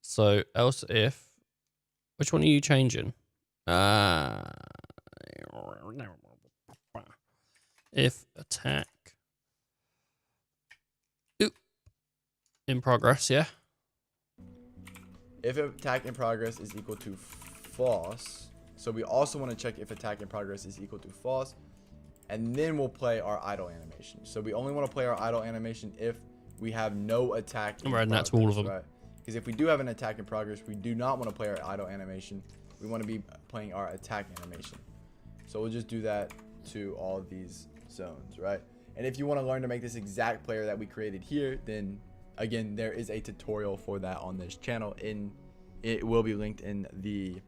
So else if, which one are you changing? If attack in progress, yeah. If attack in progress is equal to false, so we also want to check if attack in progress is equal to false, and then we'll play our idle animation. So we only want to play our idle animation if we have no attack in progress, that's all of them. right? Because if we do have an attack in progress, we do not want to play our idle animation. We want to be playing our attack animation. So we'll just do that to all of these zones, right? And if you want to learn to make this exact player that we created here, then again, there is a tutorial for that on this channel. It will be linked in the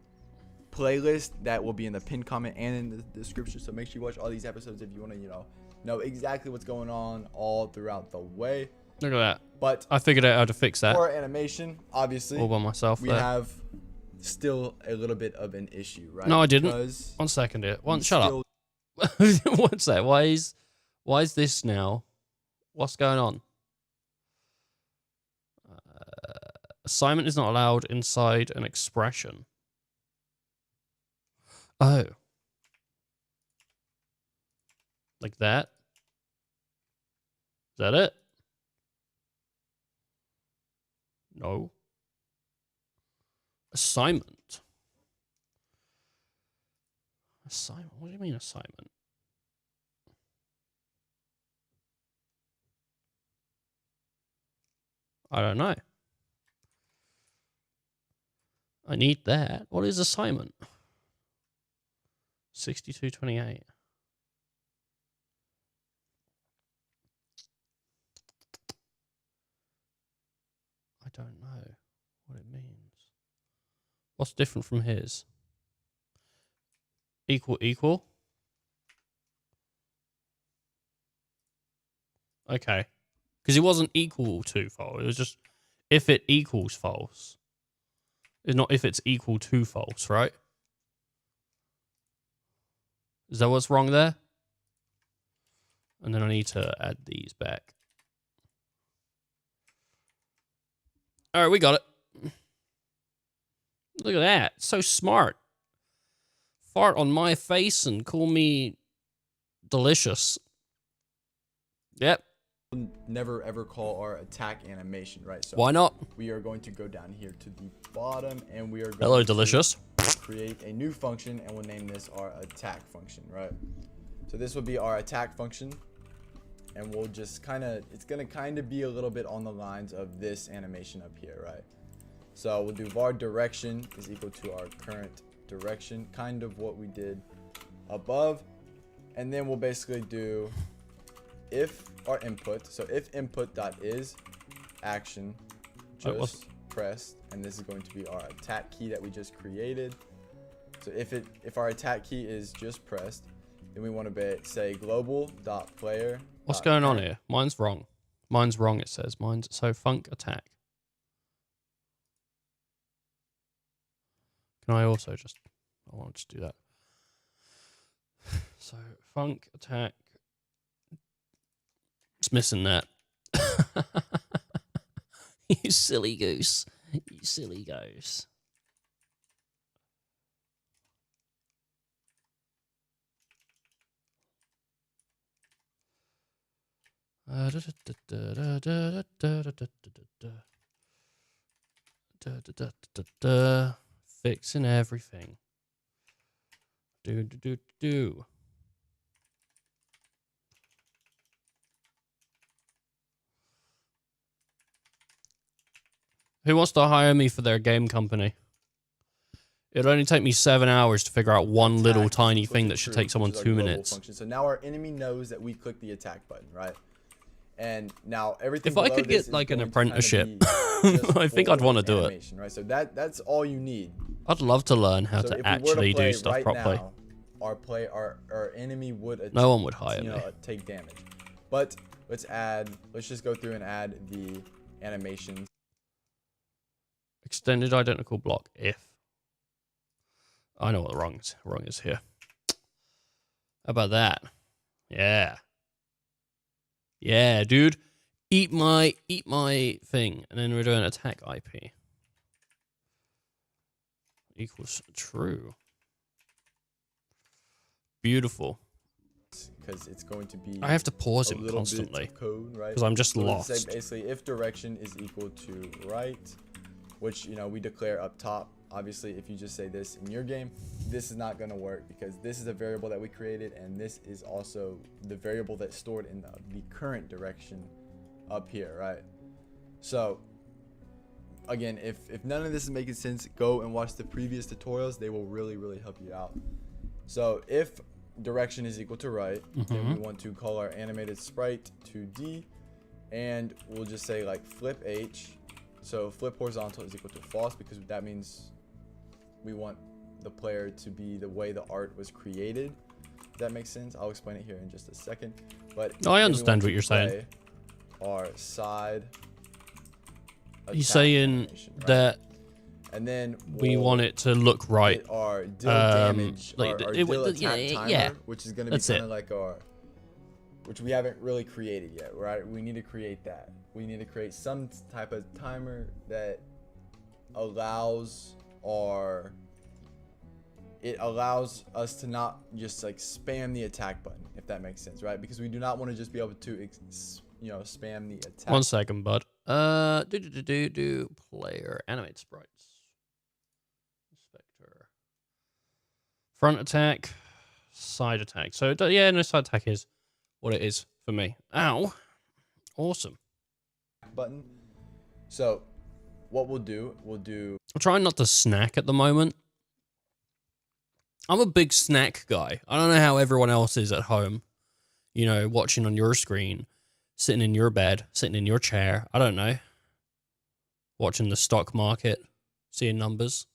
playlist that will be in the pinned comment and in the description. So make sure you watch all these episodes if you want to, you know exactly what's going on all throughout the way. Look at that. But I figured out how to fix that. for animation, obviously, All by myself. we there. have still a little bit of an issue, right? No, I didn't. Because 1 second here. we Shut still- up. What's that? Why is this now? What's going on? Assignment is not allowed inside an expression. Oh. Like that? Is that it? No. Assignment. Assignment? What do you mean assignment? I don't know. I need that. What is assignment? 6228. I don't know what it means. What's different from his? Equal? Okay. Because it wasn't equal to false. It was just if it equals false. It's not if it's equal to false, right? Is that what's wrong there? And then I need to add these back. All right, we got it. Look at that. So smart. Fart on my face and call me delicious. Yep. never ever call our attack animation, right? So Why not? we are going to go down here to the bottom, and we are going Hello, to delicious. create a new function, and we'll name this our attack function, right? So this will be our attack function, and we'll just it's gonna kind of be a little bit on the lines of this animation up here, right? So we'll do var direction is equal to our current direction, kind of what we did above, and then we'll basically do if our input, so if input dot is action just pressed, and this is going to be our attack key that we just created. So if our attack key is just pressed, then we want to say global dot player. What's going on here? Mine's wrong. Mine's wrong, it says. Mine's so func attack. Can I also just, I want to just do that. So func attack. It's missing that. You silly goose. You silly goose. Fixing everything. Do. Who wants to hire me for their game company? It'll only take me 7 hours to figure out one little attack tiny equal thing to that should true, take someone which is our 2 global minutes. function. So now our enemy knows that we click the attack button, right? And now everything. If I below could this get is like an going to kind of apprenticeship, be just I think I'd for want to do it. animation, right? So that's all you need. I'd love to learn how So to if we were actually play do stuff right properly. now, our enemy would No one would hire me. take damage. But let's just go through and add the animations. Extended identical block if. I know what the wrong is here. How about that? Yeah. Yeah, dude. Eat my thing. And then we're doing attack IP. Equals true. Beautiful. Because it's going to be I have to pause a him little constantly. bit of code, right? Because I'm just So lost. let's say basically if direction is equal to right, which, you know, we declare up top. Obviously, if you just say this in your game, this is not going to work because this is a variable that we created, and this is also the variable that's stored in the current direction up here, right? So again, if none of this is making sense, go and watch the previous tutorials. They will really help you out. So if direction is equal to right, then we want to call our animated sprite to D, and we'll just say like flip H. So flip horizontal is equal to false because that means we want the player to be the way the art was created. If that makes sense. I'll explain it here in just a second. But I understand what you're saying. Our side. He's saying right? that and then we want it to look right. Our deal damage, like our it deal would- attack timer, yeah. which is going to be kind of like our, which we haven't really created yet, right? We need to create that. We need to create some type of timer that allows us to not just like spam the attack button, if that makes sense, right? Because we do not want to just be able to spam the attack. 1 second, bud. Player animate sprites. Inspector. Front attack, side attack. So yeah, no, side attack is what it is for me. Ow. Awesome. Button. So what we'll do, I'm trying not to snack at the moment. I'm a big snack guy. I don't know how everyone else is at home, you know, watching on your screen, sitting in your bed, sitting in your chair. I don't know. Watching the stock market, seeing numbers.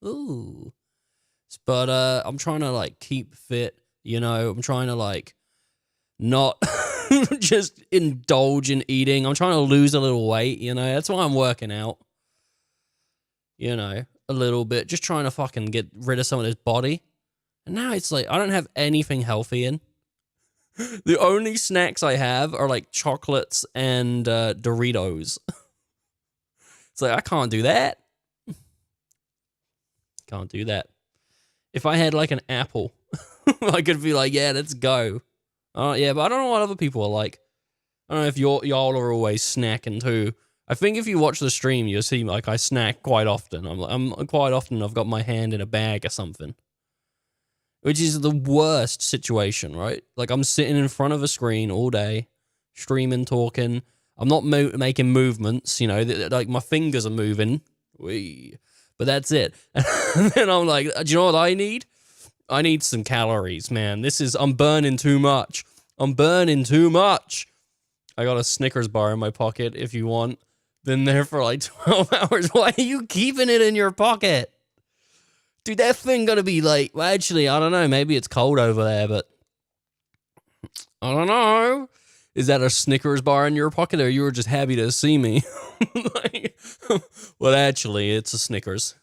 Ooh. But I'm trying to like keep fit, you know. I'm trying to like not just indulge in eating. I'm trying to lose a little weight, you know. That's why I'm working out. You know, a little bit. Just trying to fucking get rid of some of this body. And now it's like, I don't have anything healthy in. The only snacks I have are like chocolates and Doritos. It's like, I can't do that. Can't do that. If I had like an apple, I could be like, yeah, let's go. Yeah, but I don't know what other people are like. I don't know if y'all are always snacking too. I think if you watch the stream, you'll see like I snack quite often. I'm quite often I've got my hand in a bag or something, which is the worst situation, right? Like I'm sitting in front of a screen all day, streaming, talking. I'm not making movements, you know. Like my fingers are moving, but that's it. And then I'm like, do you know what I need? I need some calories, man. I'm burning too much. I'm burning too much. I got a Snickers bar in my pocket if you want. Been there for like 12 hours. Why are you keeping it in your pocket? Dude, that thing gonna be like, well, actually, I don't know. Maybe it's cold over there, but I don't know. Is that a Snickers bar in your pocket, or you were just happy to see me? Like, well, actually, it's a Snickers.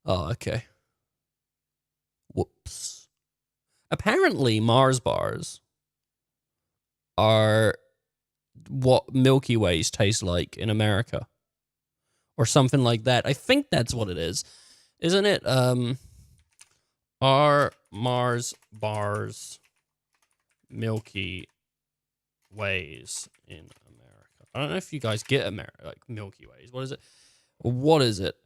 Oh, okay. Whoops. Apparently, Mars bars are what Milky Ways taste like in America. Or something like that. I think that's what it is. Isn't it? Are Mars bars Milky Ways in America? I don't know if you guys get America, like Milky Ways. What is it? What is it?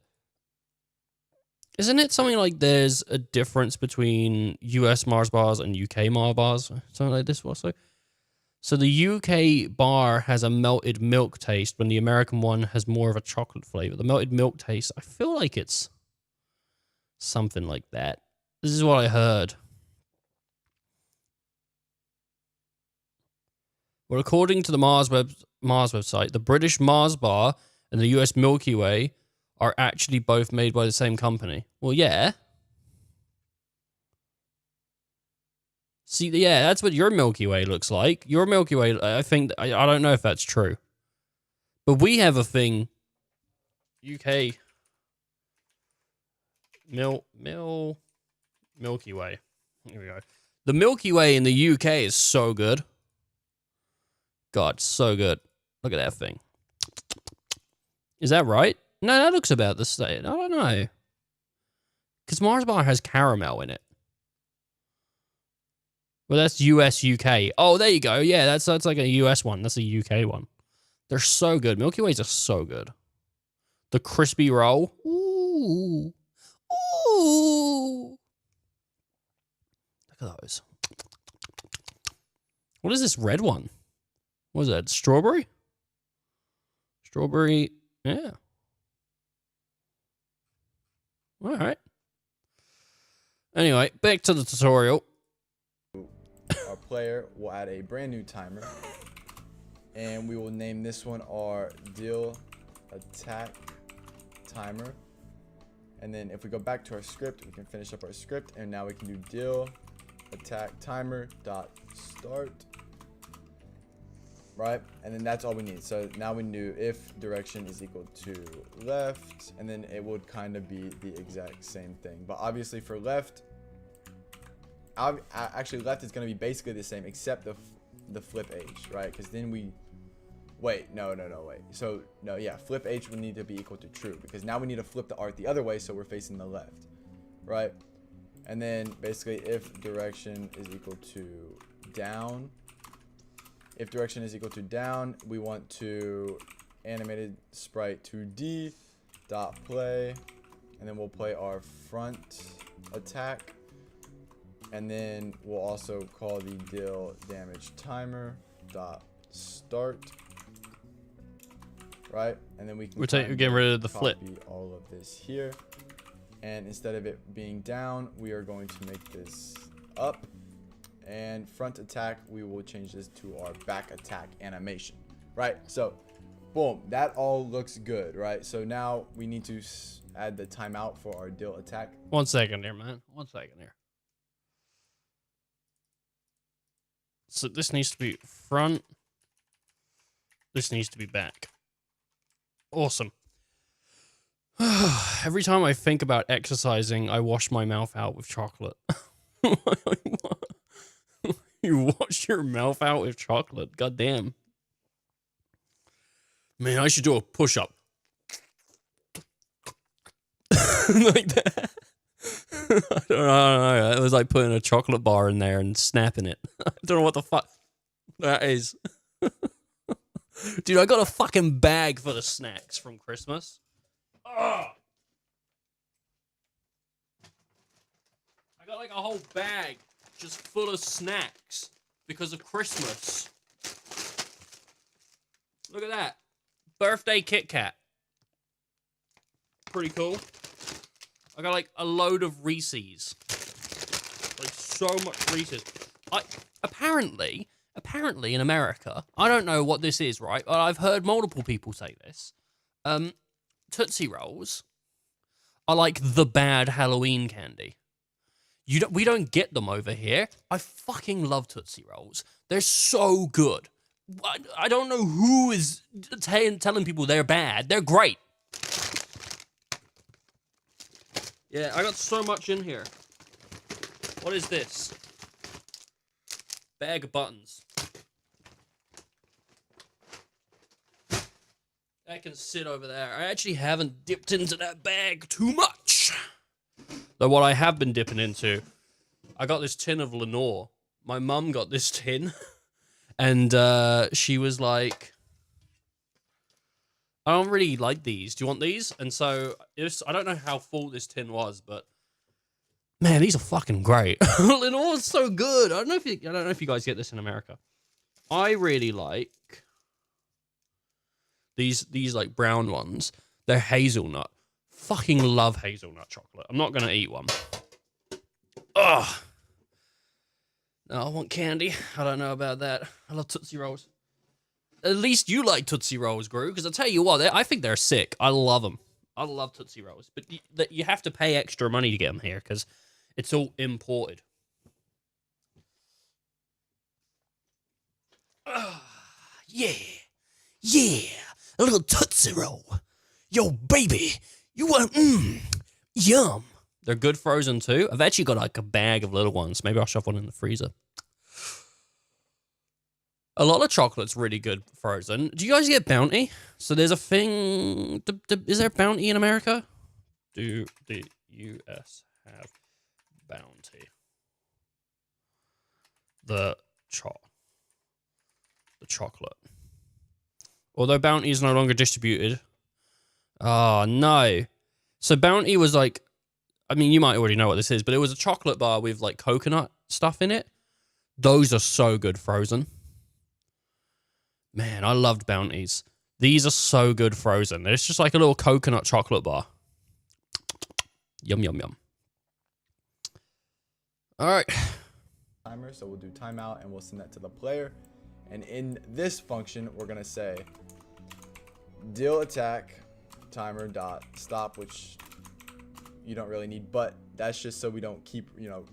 Isn't it something like there's a difference between US Mars bars and UK Mars bars? Something like this also. So the UK bar has a melted milk taste when the American one has more of a chocolate flavor. The melted milk taste, I feel like it's something like that. This is what I heard. Well, according to the Mars website, the British Mars bar and the US Milky Way are actually both made by the same company. Well, yeah. See, yeah, that's what your Milky Way looks like. Your Milky Way, I think, I don't know if that's true. But we have a thing, UK Milky Way. Here we go. The Milky Way in the UK is so good. God, so good. Look at that thing. Is that right? No, that looks about the same. I don't know. Because Mars bar has caramel in it. Well, that's US, UK. Oh, there you go. Yeah, that's like a US one. That's a UK one. They're so good. Milky Ways are so good. The crispy roll. Ooh. Ooh. Look at those. What is this red one? What is that? Strawberry? Strawberry. Yeah. All right. Anyway, back to the tutorial. Our player will add a brand new timer, and we will name this one our deal attack timer. And then if we go back to our script, we can finish up our script, and now we can do deal attack timer dot start, right? And then that's all we need. So now we do if direction is equal to left, and then it would kind of be the exact same thing, but obviously for left, actually left is going to be basically the same except the flip H, right? Because then we wait. So no, yeah, flip H would need to be equal to true, because now we need to flip the art the other way, so we're facing the left, right? And then basically if direction is equal to down, if direction is equal to down, we want to animated sprite 2D dot play, and then we'll play our front attack. And then we'll also call the deal damage timer dot start, right? And then we can Get rid of the flip. All of this here, and instead of it being down, we are going to make this up. And front attack, we will change this to our back attack animation, right? So, boom, that all looks good, right? So now we need to add the timeout for our deal attack. 1 second here, man. 1 second here. So this needs to be front. This needs to be back. Awesome. Every time I think about exercising, I wash my mouth out with chocolate. You wash your mouth out with chocolate. God damn. Man, I should do a push-up. Like that. I don't know. It was like putting a chocolate bar in there and snapping it. I don't know what the fuck that is. Dude, I got a fucking bag full of snacks from Christmas. Ugh. I got like a whole bag just full of snacks because of Christmas. Look at that. Birthday Kit Kat. Pretty cool. I got like a load of Reese's. Like so much Reese's. Apparently in America, I don't know what this is, right? But I've heard multiple people say this. Tootsie Rolls are like the bad Halloween candy. We don't get them over here. I fucking love Tootsie Rolls. They're so good. I don't know who is telling people they're bad. They're great. Yeah, I got so much in here. What is this? Bag of buttons. That can sit over there. I actually haven't dipped into that bag too much. Though what I have been dipping into, I got this tin of Lenore. My mum got this tin, and she was like, I don't really like these. Do you want these? And so, I don't know how full this tin was, but man, these are fucking great. Lenore's so good. I don't know if you guys get this in America. I really like these like brown ones. They're hazelnut. Fucking love hazelnut chocolate. I'm not gonna eat one. Ugh. No, I want candy. I don't know about that. I love Tootsie Rolls. At least you like Tootsie Rolls, Gru, because I tell you what, I think they're sick. I love them. I love Tootsie Rolls. But you have to pay extra money to get them here, because it's all imported. Yeah. Yeah. A little Tootsie Roll. Yo, baby. You want, yum. They're good frozen, too. I've actually got, like, a bag of little ones. Maybe I'll shove one in the freezer. A lot of chocolate's really good frozen. Do you guys get Bounty? So there's a thing... is there Bounty in America? Do the US have Bounty? The chocolate. Although Bounty is no longer distributed. Oh, no. So Bounty was like... I mean, you might already know what this is, but it was a chocolate bar with, like, coconut stuff in it. Those are so good frozen. Man, I loved Bounties. These are so good frozen. It's just like a little coconut chocolate bar. Yum, yum, yum. All right. Timer, so we'll do timeout, and we'll send that to the player. And in this function, we're going to say deal attack timer dot stop, which... you don't really need, but that's just so we don't keep, you know,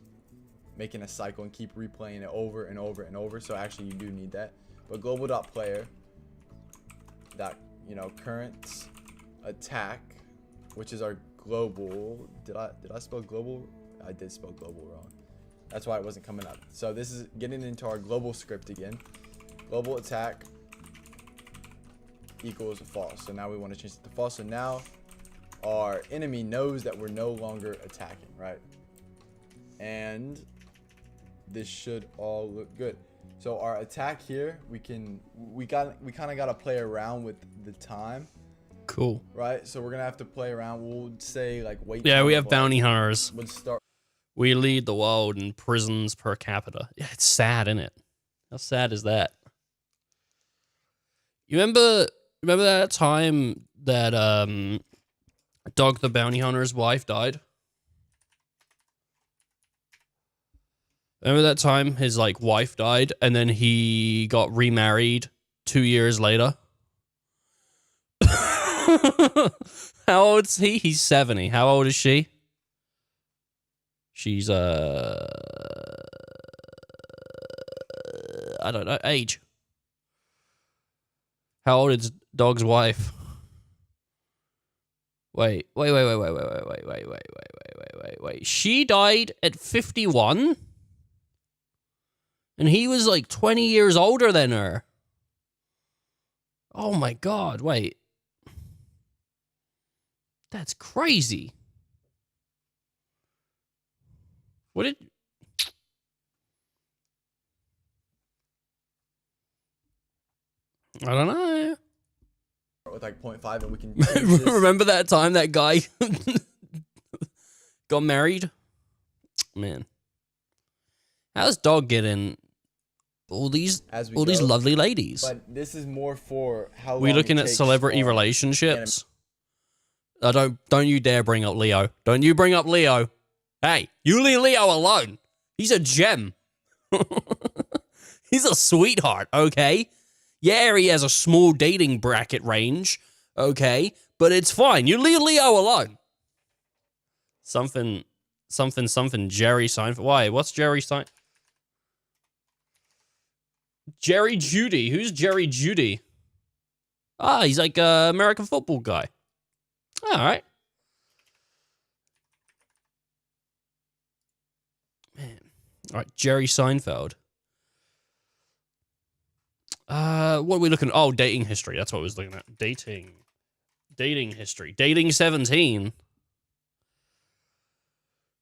making a cycle and keep replaying it over and over and over. So actually you do need that. But global.player dot, you know, current attack, which is our global. Did I spell global? I did spell global wrong. That's why it wasn't coming up. So this is getting into our global script again. Global attack equals false. So now we want to change it to false. So now our enemy knows that we're no longer attacking, right? And this should all look good. So our attack here, we kind of got to play around with the time. Cool. Right? So we're going to have to play around. We'll say like wait. Yeah, we have bounty hunters. Would start. We lead the world in prisons per capita. Yeah, it's sad, isn't it? How sad is that? You remember that time that Dog the Bounty Hunter's wife died? Remember that time his like wife died and then he got remarried 2 years later? How old is he? He's 70. How old is she? She's I don't know, age. How old is Dog's wife? Wait. She died at 51? And he was like 20 years older than her. Oh my God, wait. That's crazy. What did... I don't know. With like 0.5 and we can remember that time that guy got married? Man. How's Dog getting all these lovely ladies? But this is more for how we looking at celebrity relationships? Don't you dare bring up Leo. Don't you bring up Leo. Hey, you leave Leo alone. He's a gem. He's a sweetheart, okay? Yeah, he has a small dating bracket range, okay? But it's fine. You leave Leo alone. Something, Jerry Seinfeld. Why? What's Jerry Seinfeld? Jerry Judy. Who's Jerry Judy? Ah, he's like a American football guy. All right. Man. All right, Jerry Seinfeld. What are we looking at? Oh, dating history. That's what I was looking at. Dating history. Dating 17.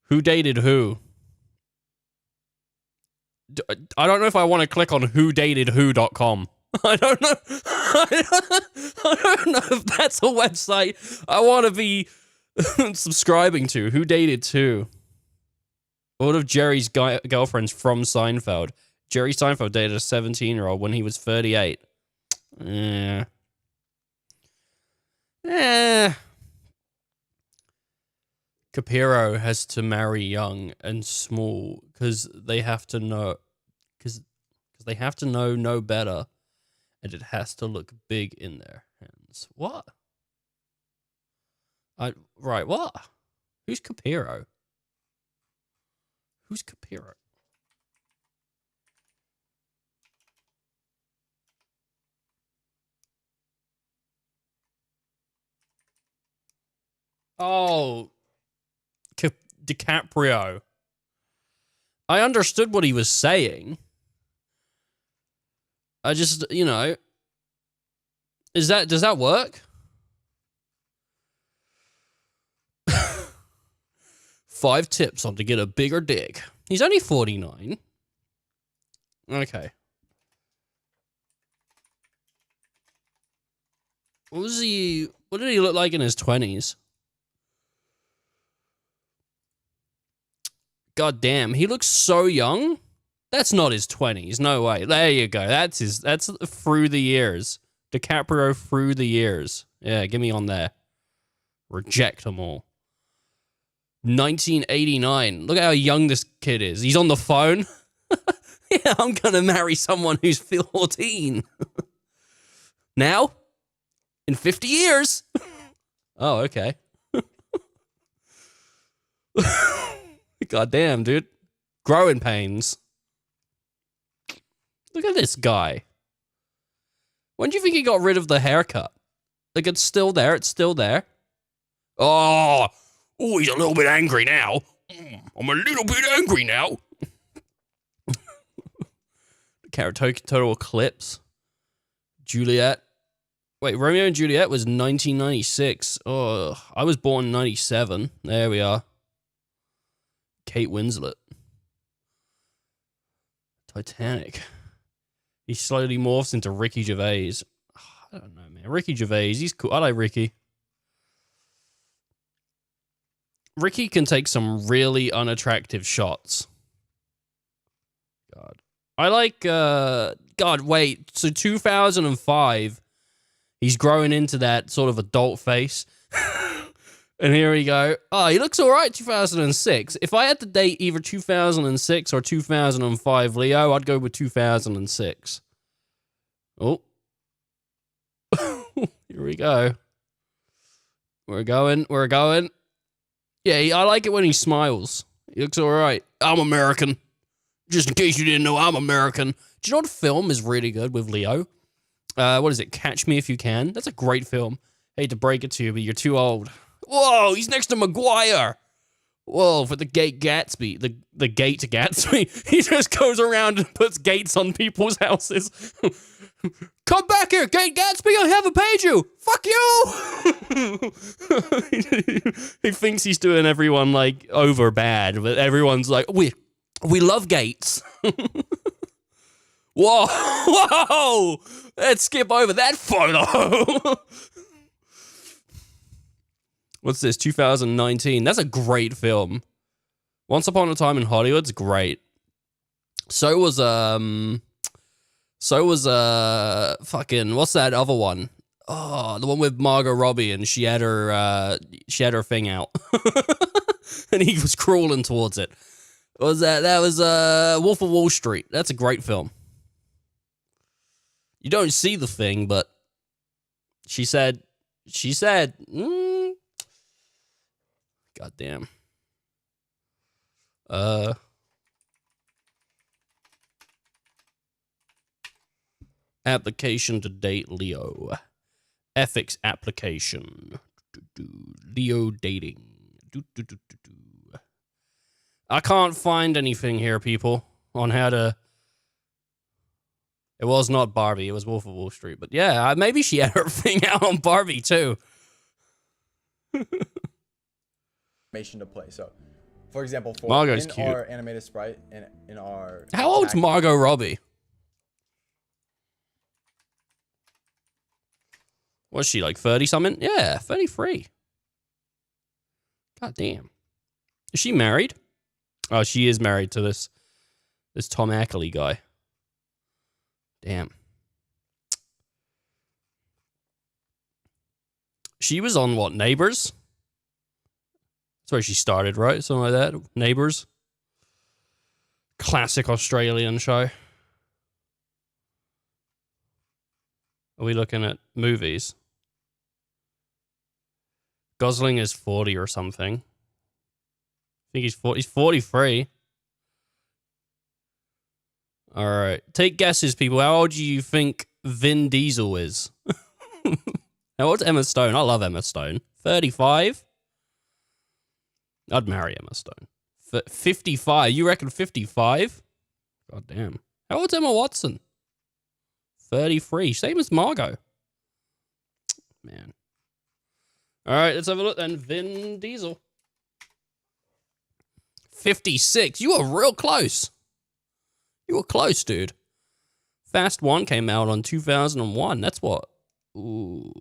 Who dated who? I don't know if I want to click on whodatedwho.com. I don't know. I don't know if that's a website I want to be subscribing to. Who dated who? All of Jerry's girlfriends from Seinfeld. Jerry Seinfeld dated a 17-year-old when he was 38. Eh. Capiro has to marry young and small because they have to know they have to know no better, and it has to look big in their hands. What? Right, what? Who's Capiro? Who's Capiro? Oh, DiCaprio. I understood what he was saying. I just, does that work? Five tips on to get a bigger dick. He's only 49. Okay. What did he look like in his 20s? God damn, he looks so young. That's not his 20s. No way. There you go. That's through the years. DiCaprio through the years. Yeah, give me on there. Reject them all. 1989. Look at how young this kid is. He's on the phone. Yeah, I'm going to marry someone who's 14. Now? In 50 years? Oh, okay. God damn, dude. Growing pains. Look at this guy. When do you think he got rid of the haircut? Like, it's still there. It's still there. Oh, he's a little bit angry now. I'm a little bit angry now. Total Eclipse. Juliet. Wait, Romeo and Juliet was 1996. Oh, I was born in 97. There we are. Kate Winslet. Titanic. He slowly morphs into Ricky Gervais. I don't know, man. Ricky Gervais, he's cool. I like Ricky. Ricky can take some really unattractive shots. God. I like, God, wait. So 2005, he's growing into that sort of adult face. And here we go. Oh, he looks all right, 2006. If I had to date either 2006 or 2005 Leo, I'd go with 2006. Oh. Here we go. We're going. Yeah, I like it when he smiles. He looks all right. I'm American. Just in case you didn't know, I'm American. Do you know what film is really good with Leo? What is it? Catch Me If You Can. That's a great film. Hate to break it to you, but you're too old. Whoa, he's next to Maguire. Whoa, for the Gate Gatsby. The Gate Gatsby. He just goes around and puts gates on people's houses. Come back here, Gate Gatsby, I haven't paid you. Fuck you. He thinks he's doing everyone, like, over bad, but everyone's like, we love gates. Whoa. Let's skip over that photo. What's this? 2019. That's a great film. Once Upon a Time in Hollywood's great. So was fucking, what's that other one? Oh, the one with Margot Robbie and she had her thing out. And he was crawling towards it. What was that? That was Wolf of Wall Street. That's a great film. You don't see the thing, but she said, God damn. Application to date Leo. Ethics application. Leo dating. I can't find anything here, people, on how to... It was not Barbie, it was Wolf of Wall Street. But yeah, maybe she had her thing out on Barbie, too. To play. So, for example, Margot's cute. Our animated sprite, in our... How old's Margot Robbie? Was she like 30-something? Yeah, 33. God damn. Is she married? Oh, she is married to this Tom Ackley guy. Damn. She was on what? Neighbours? That's where she started, right? Something like that. Neighbours. Classic Australian show. Are we looking at movies? Gosling is 40 or something. I think he's 40. He's 43. All right. Take guesses, people. How old do you think Vin Diesel is? How old's Emma Stone? I love Emma Stone. 35? I'd marry Emma Stone. 55. You reckon 55? God damn. How old's Emma Watson? 33. Same as Margot. Man. All right, let's have a look then. Vin Diesel. 56. You were real close. You were close, dude. Fast 1 came out on 2001. That's what? Ooh.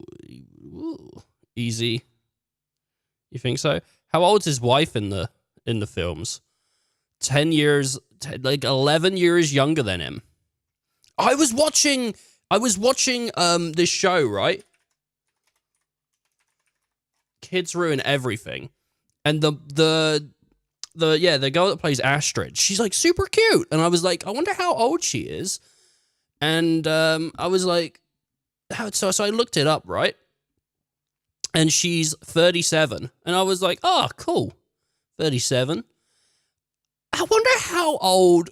Easy. You think so? How old's his wife in the films? 10 years, like 11 years younger than him. I was watching this show, right? Kids Ruin Everything. And the girl that plays Astrid, she's like super cute. And I was like, I wonder how old she is. And I was like, so I looked it up, right? And she's 37. And I was like, oh, cool. 37. I wonder how old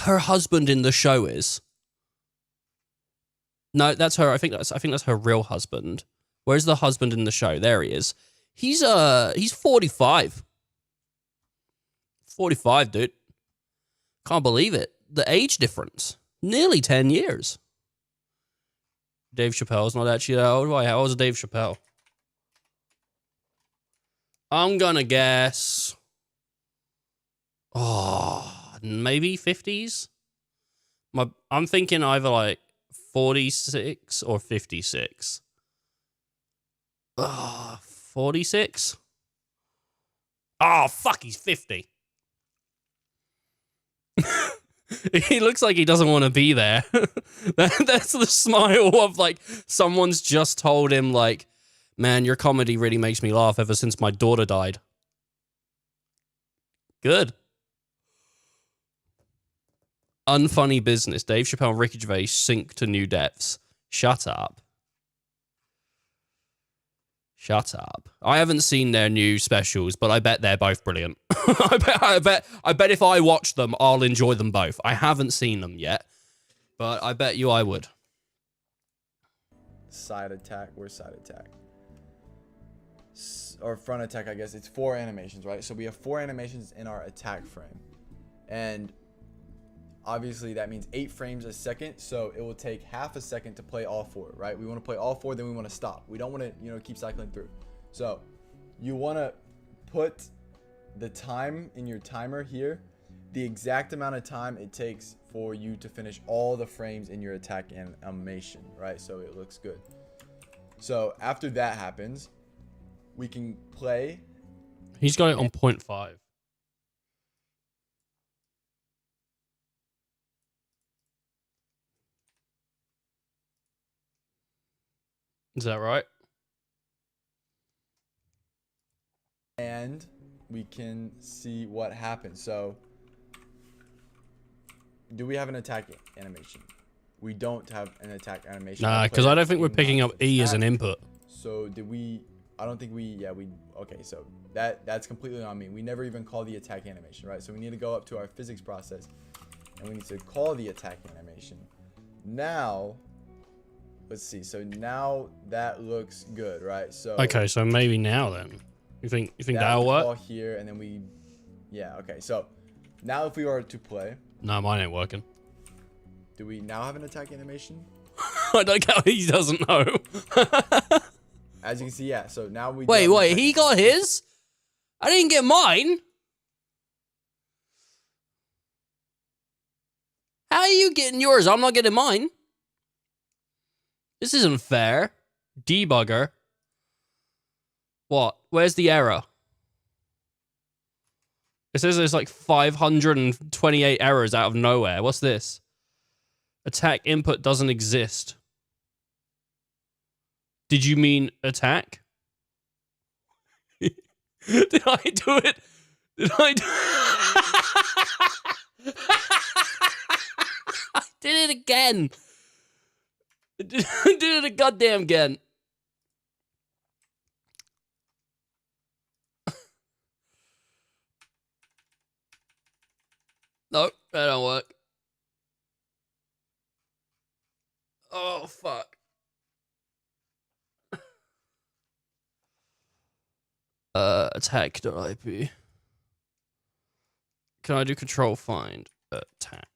her husband in the show is. No, that's her. I think that's her real husband. Where's the husband in the show? There he is. He's 45. 45, dude. Can't believe it. The age difference. Nearly 10 years. Dave Chappelle's not actually that old. Why? How old is Dave Chappelle? I'm gonna guess. Oh, maybe 50s? I'm thinking either like 46 or 56. 46? Oh, fuck, he's 50. He looks like he doesn't want to be there. That's the smile of like someone's just told him like, man, your comedy really makes me laugh ever since my daughter died. Good. Unfunny business. Dave Chappelle and Ricky Gervais sink to new depths. Shut up. Shut up. I haven't seen their new specials, but I bet they're both brilliant. I bet if I watch them, I'll enjoy them both. I haven't seen them yet, but I bet you I would. Side attack. Where's side attack? Or front attack, I guess. It's 4 animations, right? So we have 4 animations in our attack frame. And obviously that means 8 frames a second. So it will take half a second to play all 4, right? We want to play all 4, then we want to stop. We don't want to, keep cycling through. So you want to put the time in your timer here, the exact amount of time it takes for you to finish all the frames in your attack animation, right? So it looks good. So after that happens, we can play. He's got it on 0.5. Is that right? And we can see what happens. So, do we have an attack animation? We don't have an attack animation. Nah, because I don't think we're picking up E as an input. So did we? I don't think we. Yeah, we. Okay, so that's completely on me. We never even call the attack animation, right? So we need to go up to our physics process, and we need to call the attack animation. Now, let's see. So now that looks good, right? So okay, so maybe now then. You think that'll work? Call here, and then we. Yeah. Okay. So now if we were to play. No, mine ain't working. Do we now have an attack animation? I don't get how he doesn't know. As you can see, yeah. So now we. Wait, he got his? I didn't get mine. How are you getting yours? I'm not getting mine. This isn't fair. Debugger. What? Where's the error? It says there's like 528 errors out of nowhere. What's this? Attack input doesn't exist. Did you mean attack? Did I do it? Did I do I did it again. I did it a goddamn again. Nope, that don't work. Oh, fuck. Attack.ip. Can I do control find attack?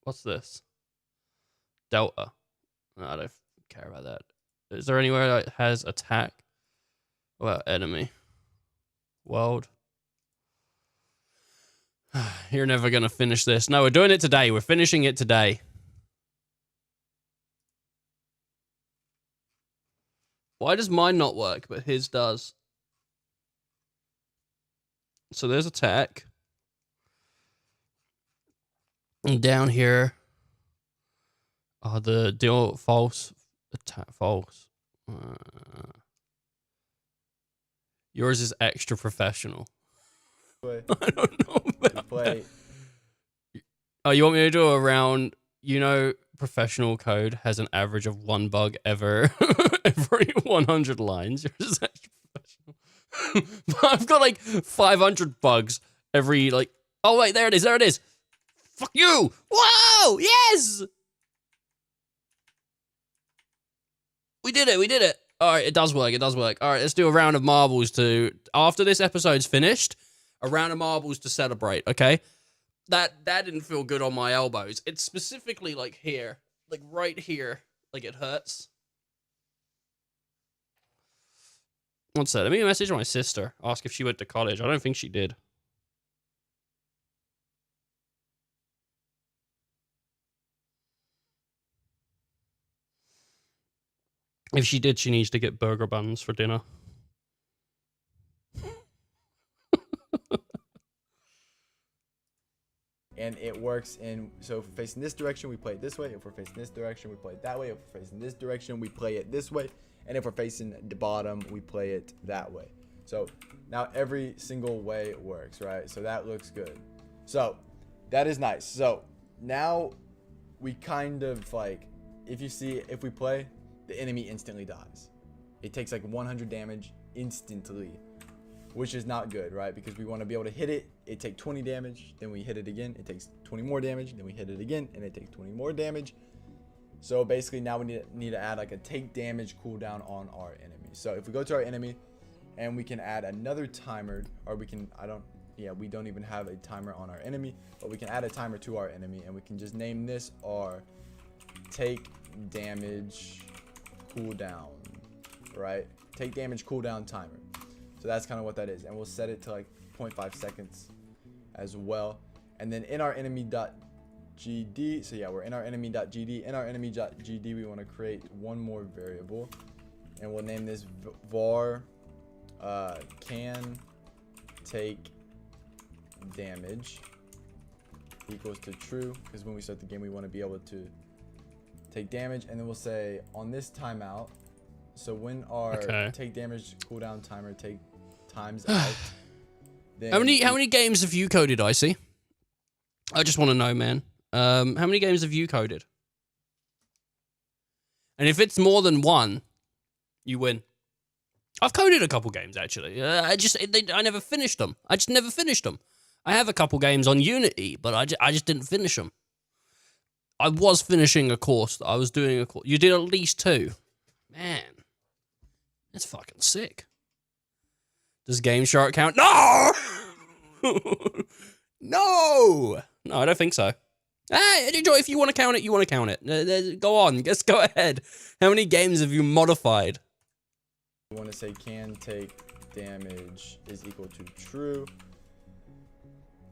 What's this? Delta. No, I don't care about that. Is there anywhere that has attack? Well, enemy. World. You're never going to finish this. No, we're doing it today. We're finishing it today. Why does mine not work, but his does? So there's attack. And down here are the deal false. Attack false. Yours is extra professional. I don't know. Play. Oh, you want me to do a round? You know, professional code has an average of 1 bug every 100 lines. Yours is extra professional. But I've got like 500 bugs every like. Oh wait, there it is. There it is. Fuck you! Whoa! Yes! We did it. We did it. All right, it does work. It does work. All right, let's do a round of marbles to after this episode's finished. A round of marbles to celebrate. Okay. That didn't feel good on my elbows. It's specifically like here, like right here, like it hurts. One sec. Let me message my sister. Ask if she went to college. I don't think she did. If she did, she needs to get burger buns for dinner. And it works in, so if we're facing this direction, we play it this way. If we're facing this direction, we play it that way. If we're facing this direction, we play it this way. And if we're facing the bottom, we play it that way. So now every single way works, right? So that looks good. So that is nice. So now we kind of like, if you see, if we play, the enemy instantly dies. It takes like 100 damage instantly, which is not good, right? Because we want to be able to hit it. It takes 20 damage, then we hit it again. It takes 20 more damage, then we hit it again, and it takes 20 more damage. So basically now we need to add like a take damage cooldown on our enemy. So if we go to our enemy and we can add another timer, or we can, we don't even have a timer on our enemy, but we can add a timer to our enemy, and we can just name this our take damage cooldown, right? Take damage cooldown timer. So that's kind of what that is, and we'll set it to like 0.5 seconds as well. And then in our enemy.gd, so yeah, we're in our enemy.gd. In our enemy.gd, we want to create one more variable, and we'll name this var can take damage equals to true, because when we start the game, we want to be able to take damage. And then we'll say on this timeout, so when our take damage cooldown timer times out, then how many games have you coded, Icy? I just want to know, man. How many games have you coded? And if it's more than one, you win. I've coded a couple games actually. I never finished them. I just never finished them. I have a couple games on Unity, but I just didn't finish them. I was finishing a course. I was doing a course. You did at least 2. Man, that's fucking sick. Does Game Shark count? No! No! No, I don't think so. Hey, if you want to count it, you want to count it. Go on, just go ahead. How many games have you modified? We want to say can take damage is equal to true.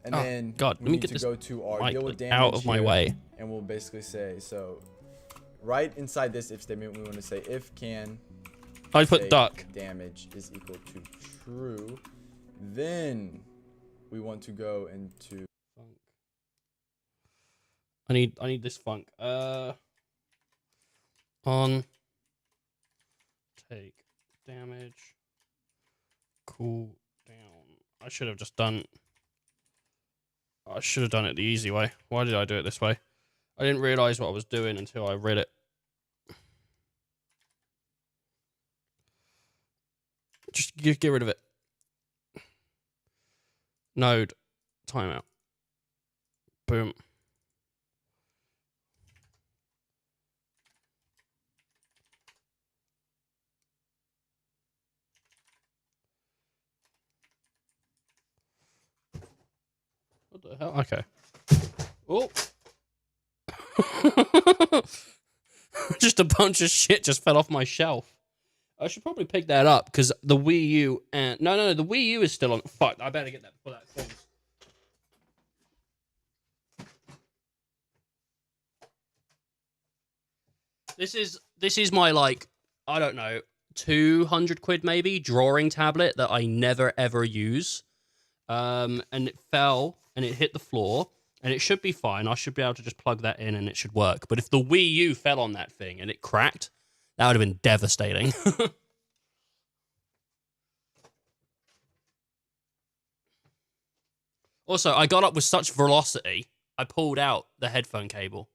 And then God, we let me need get to this go to our deal with damage out of my way. And we'll basically say, so right inside this if statement, we want to say if can I put duck damage is equal to true. Then we want to go into I need this funk. On. Take damage. Cool down. I should have just done. I should have done it the easy way. Why did I do it this way? I didn't realize what I was doing until I read it. Just get rid of it. Node. Timeout. Boom. What the hell? Okay. Oh. Just a bunch of shit just fell off my shelf. I should probably pick that up because the Wii U and no, the Wii U is still on. Fuck! I better get that before that falls. This is my like I don't know 200 quid maybe drawing tablet that I never ever use. And it fell and it hit the floor and it should be fine. I should be able to just plug that in and it should work. But if the Wii U fell on that thing and it cracked, that would have been devastating. Also, I got up with such velocity, I pulled out the headphone cable.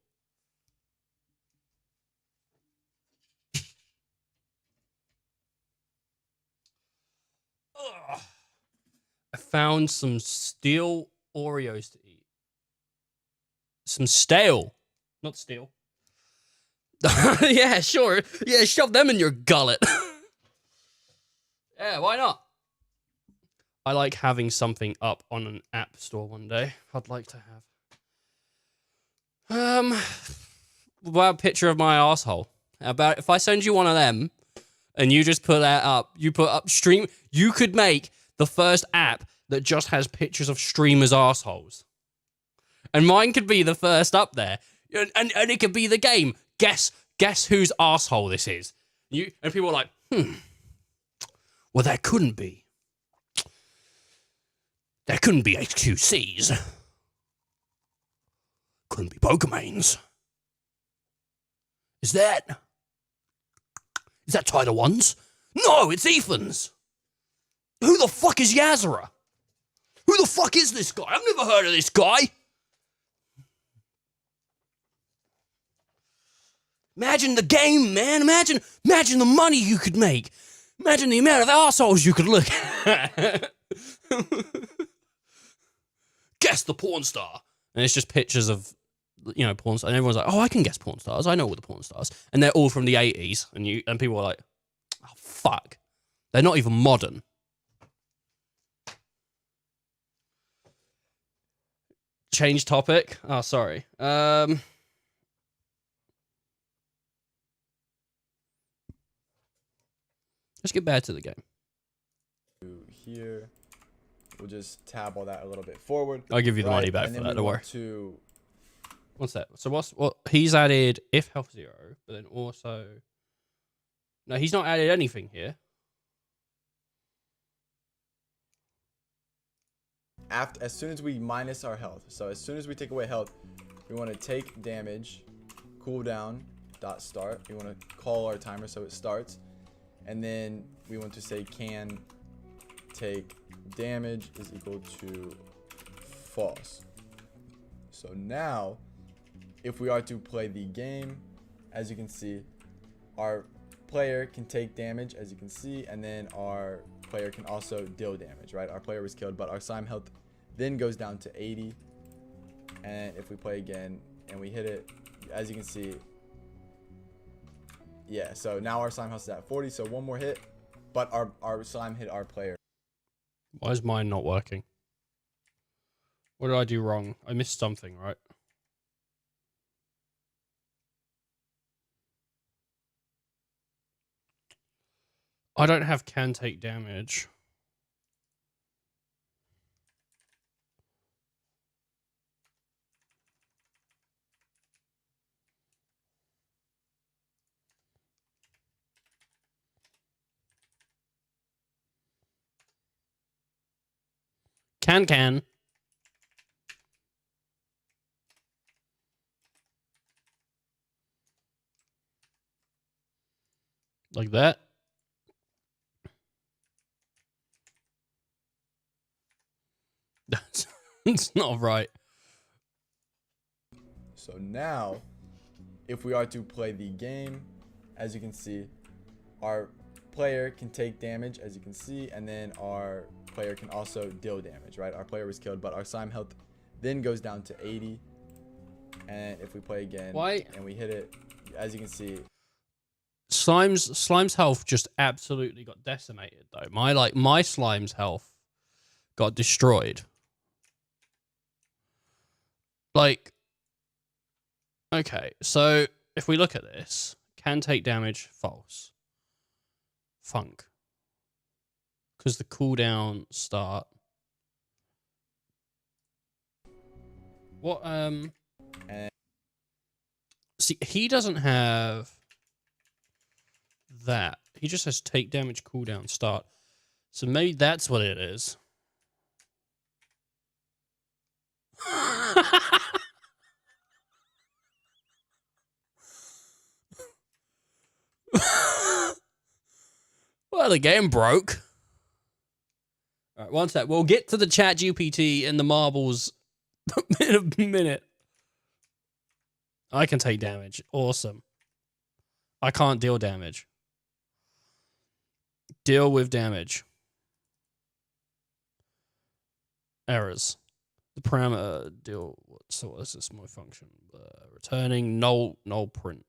Ugh. I found some steel Oreos to eat. Some stale, not steel. Yeah, sure. Yeah, shove them in your gullet. Yeah, why not? I like having something up on an app store one day. I'd like to have. What about a picture of my asshole? How about if I send you one of them and you just put that up, you put up stream, you could make the first app that just has pictures of streamers' assholes. And mine could be the first up there. And it could be the game. Guess whose asshole this is. And people are like, well, that couldn't be. That couldn't be HQC's. Couldn't be Pokemane's. Is that Title One's? No, it's Ethan's. Who the fuck is Yazura? Who the fuck is this guy? I've never heard of this guy. Imagine the game, man. Imagine the money you could make. Imagine the amount of assholes you could look at. Guess the porn star. And it's just pictures of, porn stars. And everyone's like, oh, I can guess porn stars. I know all the porn stars. And they're all from the 80s. And people are like, oh, fuck. They're not even modern. Change topic. Oh, sorry. Let's get back to the game. Here. We'll just tab all that a little bit forward. I'll give you the money back for that, don't worry. What's that? So he's added if health 0, but then also... No, he's not added anything here. As soon as we minus our health, so as soon as we take away health, we want to take damage, cooldown, dot start. We want to call our timer so it starts. And then we want to say can take damage is equal to false. So now, if we are to play the game, as you can see, our player can take damage, as you can see, and then our player can also deal damage, right? Our player was killed, but our Sim health then goes down to 80. And if we play again and we hit it, as you can see, yeah, so now our Slime House is at 40, so one more hit, but our slime hit our player. Why is mine not working? What did I do wrong? I missed something, right? I don't have can take damage. Can. Like that. It's not right. So now, if we are to play the game, as you can see, our player can take damage, as you can see, and then our player can also deal damage, right? Our player was killed, but our slime health then goes down to 80. And if we play again and we hit it, as you can see, Slime's health just absolutely got decimated though. My Slime's health got destroyed. Like, okay, so if we look at this, can take damage, false. Funk. Because the cooldown start. What, and see, he doesn't have that. He just has take damage, cooldown, start. So maybe that's what it is. Well, the game broke. All right, one sec. We'll get to the chat GPT and the marbles in a minute. I can take damage. Awesome. I can't deal damage. Deal with damage. Errors. The parameter deal. So what is this? My function. Returning null print.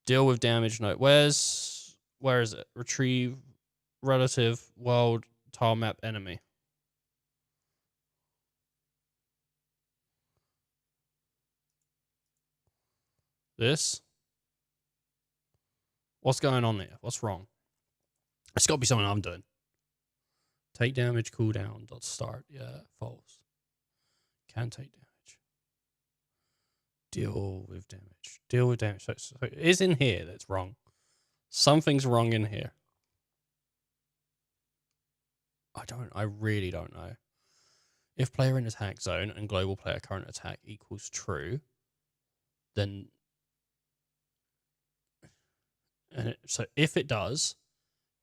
Deal with damage note. Where is it? Retrieve relative world tile map enemy. This? What's going on there? What's wrong? It's got to be something I'm doing. Take damage, cooldown, dot start. Yeah, false. Can take damage. Deal with damage. Deal with damage. So it is in here that's wrong. Something's wrong in here. I really don't know. If player in attack zone and global player current attack equals true, then... so if it does,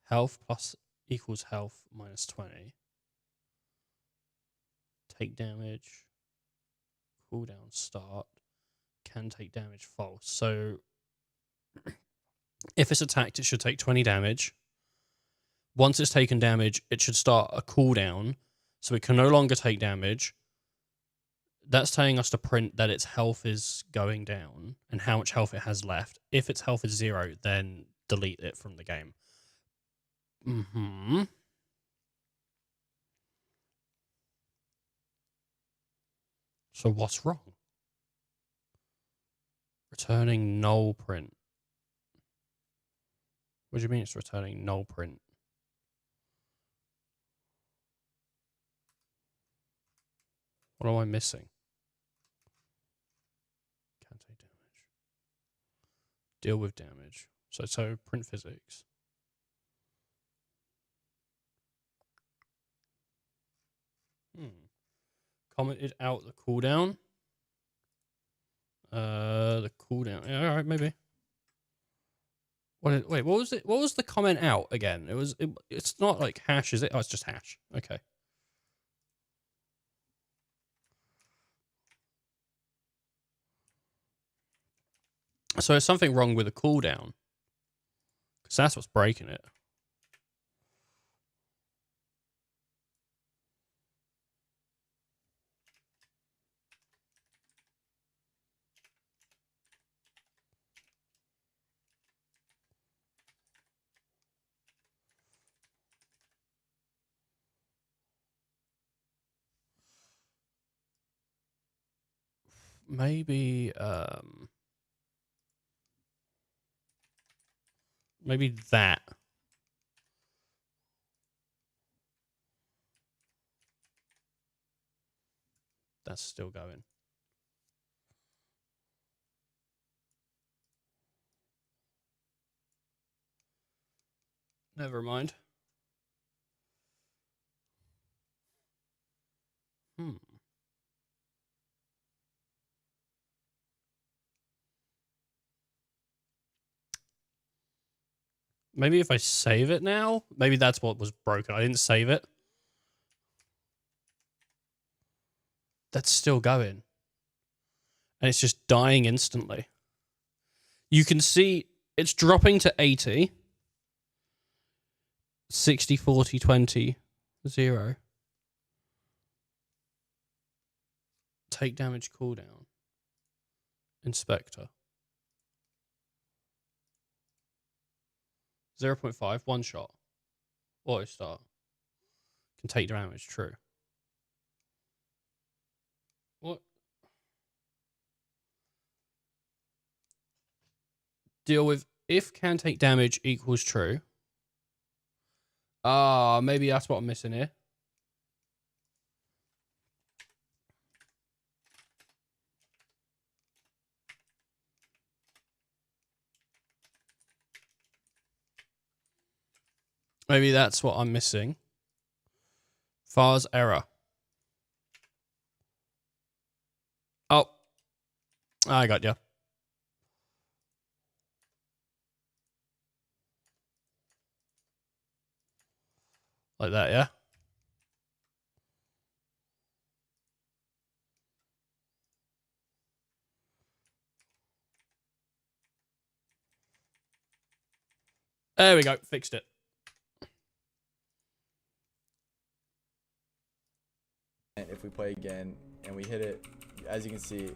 health plus equals health minus 20. Take damage. Cooldown start. Can take damage false. So if it's attacked, it should take 20 damage. Once it's taken damage, it should start a cooldown. So it can no longer take damage. That's telling us to print that its health is going down and how much health it has left. If its health is 0, then delete it from the game. So what's wrong? Returning null print. What do you mean it's returning null print? What am I missing? Can't take damage. Deal with damage. So print physics. Commented out the cooldown. The cooldown. Yeah, all right, maybe. Wait, what was it? What was the comment out again? It's not like hash, is it? Oh, it's just hash. Okay. So there's something wrong with the cooldown. Because that's what's breaking it. Maybe that. That's still going. Never mind. Maybe if I save it now, maybe that's what was broken. I didn't save it. That's still going. And it's just dying instantly. You can see it's dropping to 80. 60, 40, 20, 0. Take damage cooldown. Inspector. 0.5, one shot. Auto start. Can take damage, true. What? Deal with if can take damage equals true. Ah, maybe that's what I'm missing here. Maybe that's what I'm missing. Far's error. Oh. I got you. Like that, yeah? There we go. Fixed it. And if we play again and we hit it, as you can see.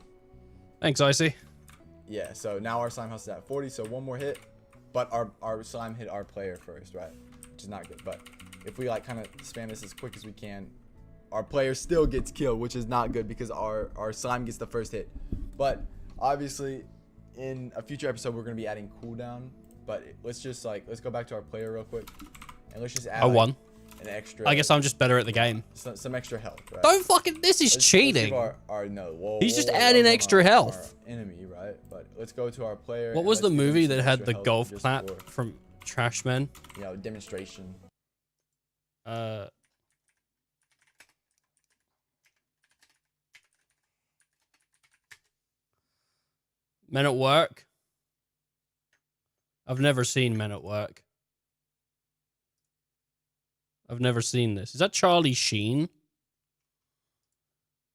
Thanks, Icy. Yeah, so now our slime house is at 40, so one more hit. But our slime hit our player first, right? Which is not good. But if we like kind of spam this as quick as we can, our player still gets killed, which is not good because our slime gets the first hit. But obviously, in a future episode, we're going to be adding cooldown. But let's go back to our player real quick. And let's just add won. An extra. I guess I'm just better at the game. Some extra health, right? Don't fucking. This is cheating. He's just adding extra health. Our enemy, right? But let's go to our player. What was the movie that had the golf clap from Trashmen? You know, demonstration. Men at Work. I've never seen Men at Work. I've never seen this. Is that Charlie Sheen?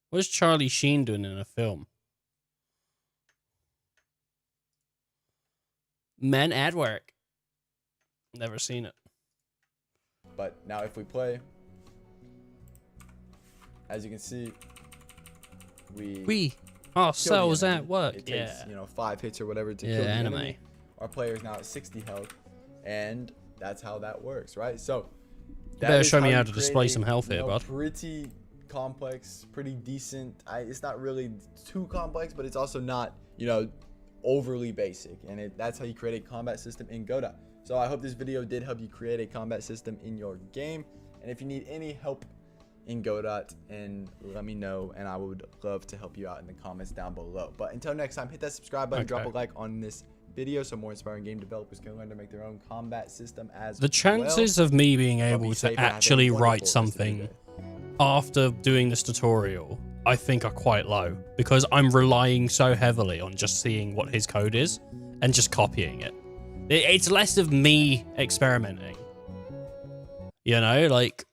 What is Charlie Sheen doing in a film? Men at Work. Never seen it. But now if we play, as you can see, we ourselves at work. It takes, yeah. you know, 5 hits or whatever to kill the anime. enemy. Our player is now at 60 health, and that's how that works, right? So you better show me how to display some health here, bud. Pretty complex, pretty decent. It's not really too complex, but it's also not, you know, overly basic. And that's how you create a combat system in Godot. So I hope this video did help you create a combat system in your game. And if you need any help in Godot, and let me know, and I would love to help you out in the comments down below. But until next time, hit that subscribe button, drop a like on this video so more inspiring game developers can learn to make their own combat system as the chances of me being able to actually write something after doing this tutorial, I think, are quite low, because I'm relying so heavily on just seeing what his code is and just copying it. It's less of me experimenting, you know, like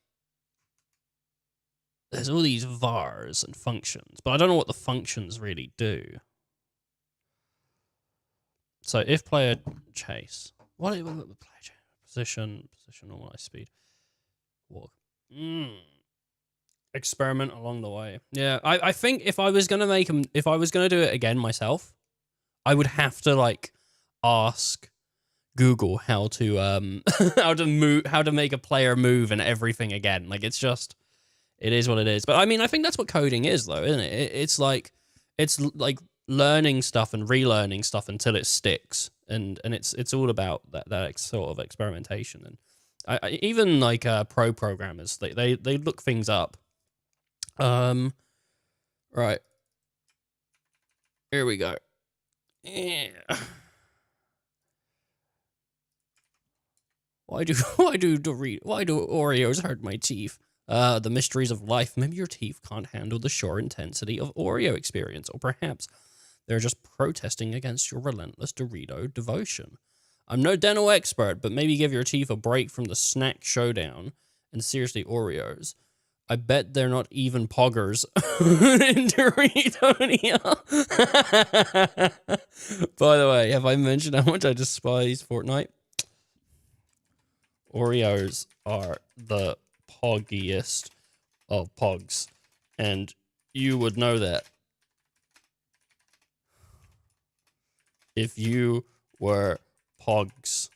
there's all these vars and functions, but I don't know what the functions really do. So if player chase, what is player chase? Position, normalize speed, walk, experiment along the way. Yeah, I think if I was gonna make him, if I was gonna do it again myself, I would have to like ask Google how to how to make a player move and everything again. Like, it's just, it is what it is. But I mean, I think that's what coding is, though, isn't it? It's like learning stuff and relearning stuff until it sticks, and it's all about that sort of experimentation. And I even like pro programmers, they look things up. Right, here we go. Yeah. Why do Oreos hurt my teeth? The mysteries of life. Maybe your teeth can't handle the sure intensity of Oreo experience, or perhaps they're just protesting against your relentless Dorito devotion. I'm no dental expert, but maybe give your teeth a break from the snack showdown. And seriously, Oreos. I bet they're not even poggers in Doritonia. By the way, have I mentioned how much I despise Fortnite? Oreos are the poggiest of pogs, and you would know that if you were pogs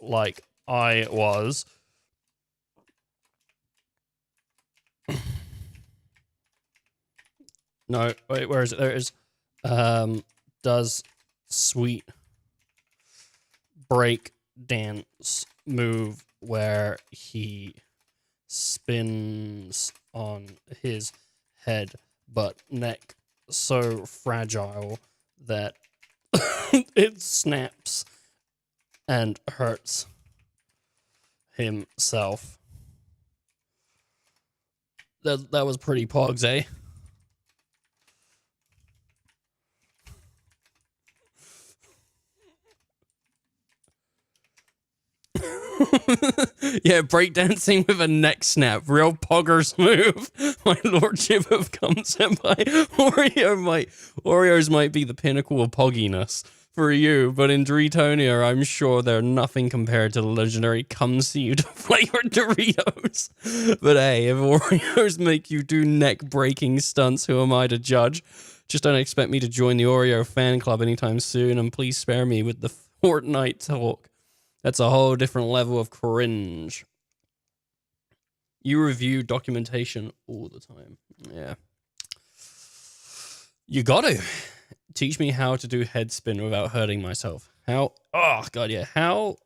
like I was. No, wait, where is it? There it is. Does sweet break dance move where he spins on his head, but neck so fragile that it snaps and hurts himself. That was pretty pogs, eh? Yeah, breakdancing with a neck snap. Real poggers move. My lordship of cum senpai. Oreos might be the pinnacle of pogginess for you, but in Doritonia, I'm sure they're nothing compared to the legendary cum seed flavored Doritos. But hey, if Oreos make you do neck-breaking stunts, who am I to judge? Just don't expect me to join the Oreo fan club anytime soon, and please spare me with the Fortnite talk. That's a whole different level of cringe. You review documentation all the time. Yeah. You gotta. Teach me how to do head spin without hurting myself. How? Oh, God, yeah. How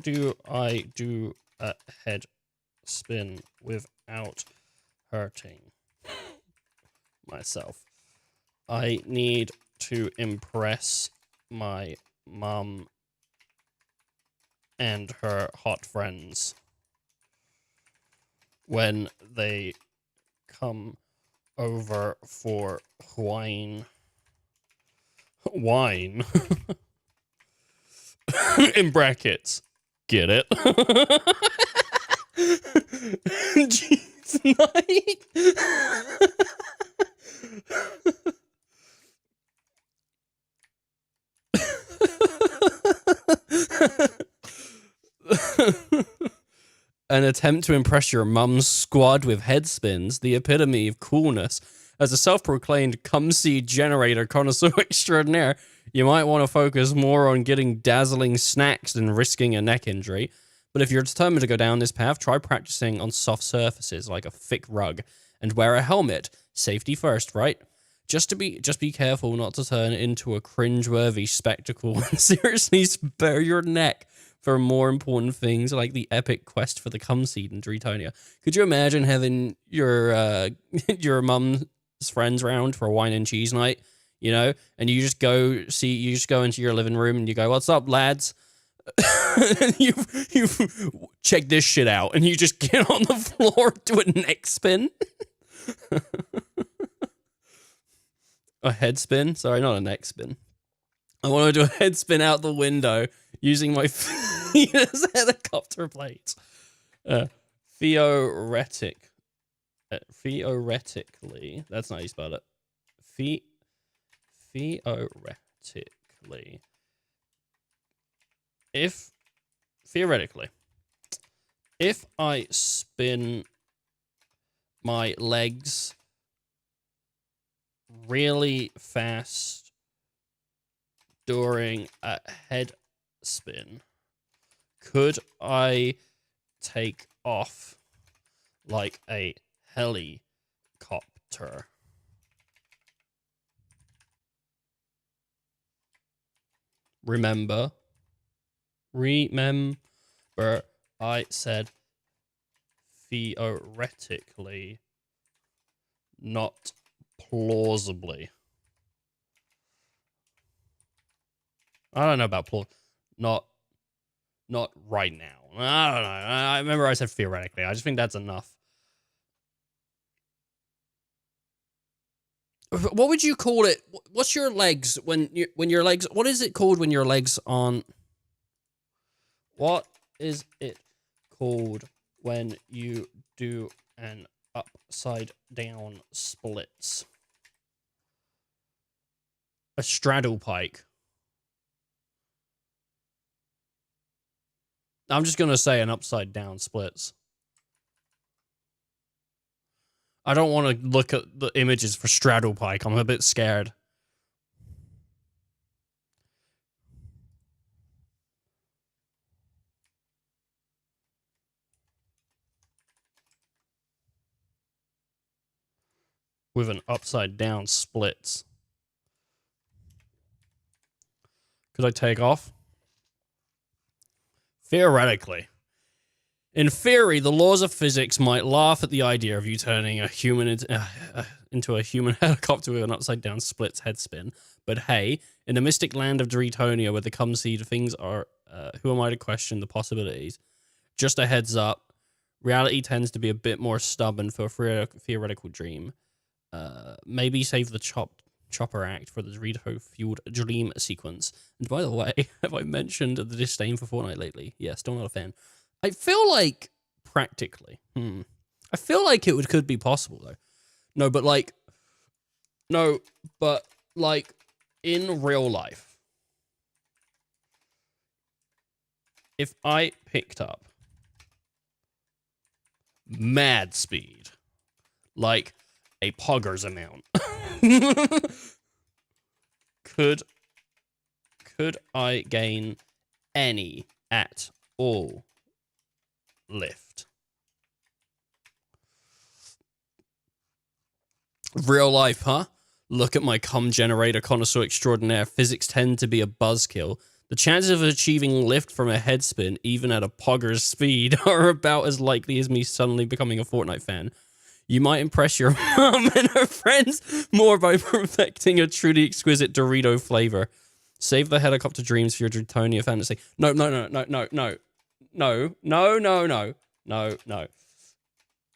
do I do a head spin without hurting myself? I need to impress my mum and her hot friends when they come over for wine. Wine. In brackets. Get it? Jeez, night. An attempt to impress your mum's squad with head spins, the epitome of coolness. As a self-proclaimed cum seed generator connoisseur extraordinaire, you might want to focus more on getting dazzling snacks than risking a neck injury. But if you're determined to go down this path, try practicing on soft surfaces like a thick rug and wear a helmet. Safety first, right? Just be careful not to turn it into a cringeworthy spectacle and seriously spare your neck for more important things like the epic quest for the cum seed in Doritonia. Could you imagine having your your mum's friends round for a wine and cheese night, you know, and you just go into your living room and you go, "What's up, lads?" you check this shit out, and you just get on the floor, do a neck spin. A head spin? Sorry, not a neck spin. I want to do a head spin out the window using my feet as helicopter plates. Theoretically, that's not how you spell it. Theoretically, if I spin my legs really fast during a head spin, could I take off like a helicopter? Remember, I said theoretically, not plausibly. I don't know about not right now. I don't know. I remember I said theoretically. I just think that's enough. What would you call it? What's your legs when your legs? What is it called when your legs on? What is it called when you do an upside down splits? A straddle pike. I'm just gonna say an upside down splits. I don't want to look at the images for straddle pike. I'm a bit scared. With an upside down splits. Could I take off? Theoretically. In theory, the laws of physics might laugh at the idea of you turning a human into a human helicopter with an upside-down splits head spin. But hey, in the mystic land of Doritonia where the cum seed things are, who am I to question the possibilities? Just a heads up, reality tends to be a bit more stubborn for a theoretical dream. Maybe save the chopper act for the Dorito-fueled dream sequence. And by the way, have I mentioned the disdain for Fortnite lately? Yeah, still not a fan. I feel like, practically, I feel like it could be possible, though. No, but in real life, if I picked up mad speed, like a Pogger's amount, could I gain any at all lift? Real life, huh? Look at my cum generator connoisseur extraordinaire. Physics tend to be a buzzkill. The chances of achieving lift from a head spin, even at a Pogger's speed, are about as likely as me suddenly becoming a Fortnite fan. You might impress your mom and her friends more by perfecting a truly exquisite Dorito flavor. Save the helicopter dreams for your Dritonia fantasy. No.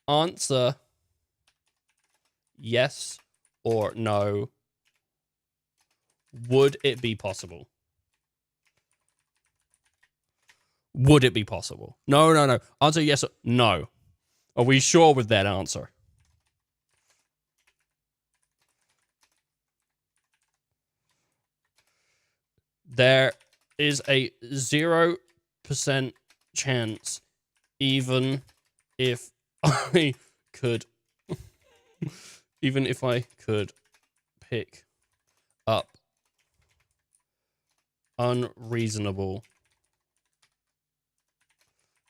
Answer yes or no. Would it be possible? Would it be possible? No. Answer yes or no. Are we sure with that answer? There is a 0% chance, even if I could, pick up unreasonable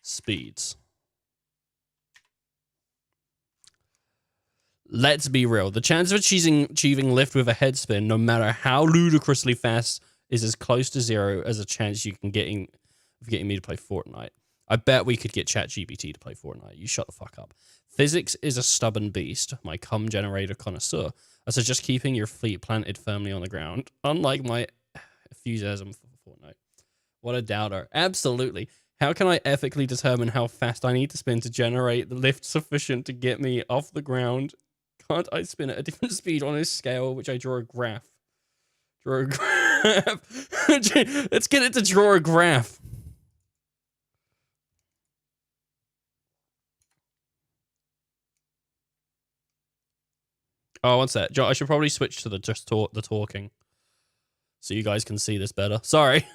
speeds. Let's be real. The chance of achieving lift with a head spin, no matter how ludicrously fast, is as close to zero as a chance you can getting me to play Fortnite. I bet we could get ChatGPT to play Fortnite. You shut the fuck up. Physics is a stubborn beast, my cum generator connoisseur. I suggest keeping your feet planted firmly on the ground, unlike my enthusiasm for Fortnite. What a doubter. Absolutely. How can I ethically determine how fast I need to spin to generate the lift sufficient to get me off the ground? Can't I spin at a different speed on a scale, which I draw a graph? Draw a graph. Let's get it to draw a graph. Oh, what's that? I should probably switch to the the talking, so you guys can see this better. Sorry,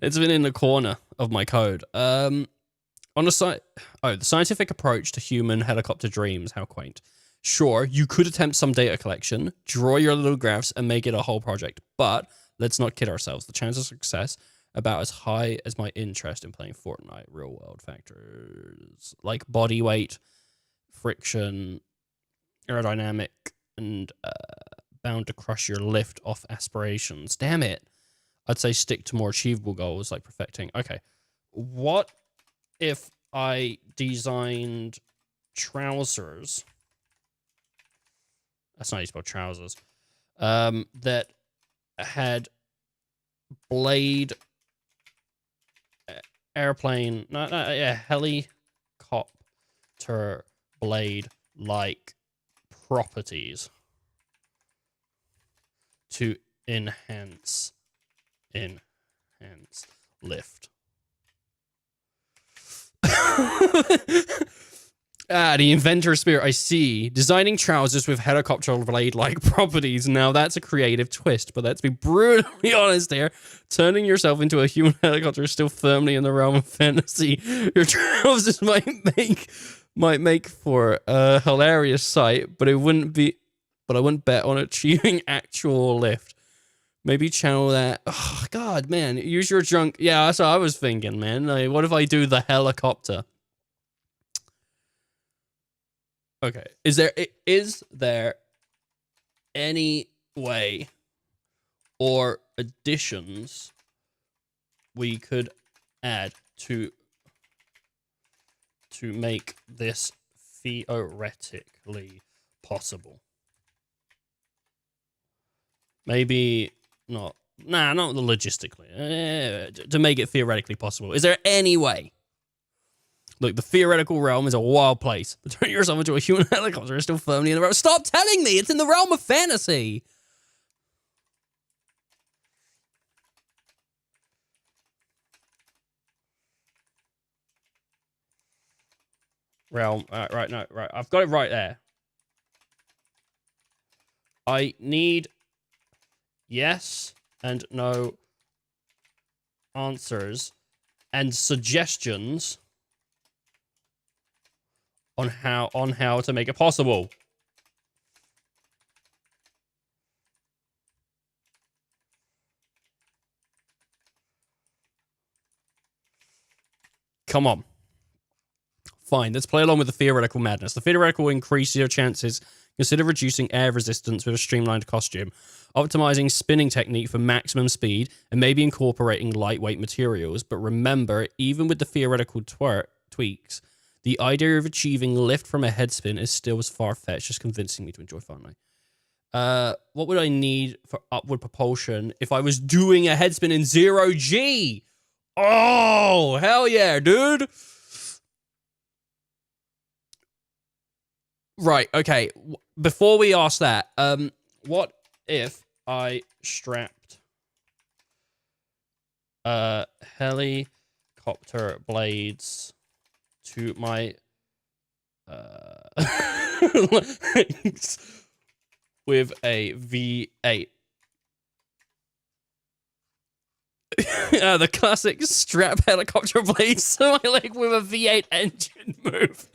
it's been in the corner of my code. On the site, the scientific approach to human helicopter dreams. How quaint. Sure, you could attempt some data collection, draw your little graphs, and make it a whole project. But let's not kid ourselves. The chance of success about as high as my interest in playing Fortnite. Real world factors like body weight, friction, aerodynamic, and bound to crush your lift off aspirations. Damn it. I'd say stick to more achievable goals like perfecting. Okay. What if I designed trousers? That's not how you spell trousers. That had blade airplane, helicopter blade like properties. to enhance lift. The inventor spirit, I see. Designing trousers with helicopter blade-like properties. Now that's a creative twist, but let's be brutally honest here. Turning yourself into a human helicopter is still firmly in the realm of fantasy. Your trousers might make for a hilarious sight, but I wouldn't bet on achieving actual lift. Maybe channel that. Oh, God, man. Use your junk. Yeah, that's what I was thinking, man. Like, what if I do the helicopter? Okay. Is there any way or additions we could add to make this theoretically possible? Maybe not. Nah, not logistically. To make it theoretically possible. Is there any way? Look, the theoretical realm is a wild place. But turning yourself into a human helicopter is still firmly in the realm. Stop telling me! It's in the realm of fantasy! Realm. Right, no, right. I've got it right there. I need yes and no answers and suggestions on how to make it possible. Come on. Fine, let's play along with the theoretical madness. The theoretical will increase your chances. Consider reducing air resistance with a streamlined costume, optimizing spinning technique for maximum speed, and maybe incorporating lightweight materials. But remember, even with the theoretical tweaks, the idea of achieving lift from a headspin is still as far-fetched as convincing me to enjoy finally. What would I need for upward propulsion if I was doing a headspin in 0G? Oh, hell yeah, dude. Right, okay. Before we ask that, what if I strapped helicopter blades to my legs with a V8? The classic strap helicopter blades to my leg with a V8 engine move.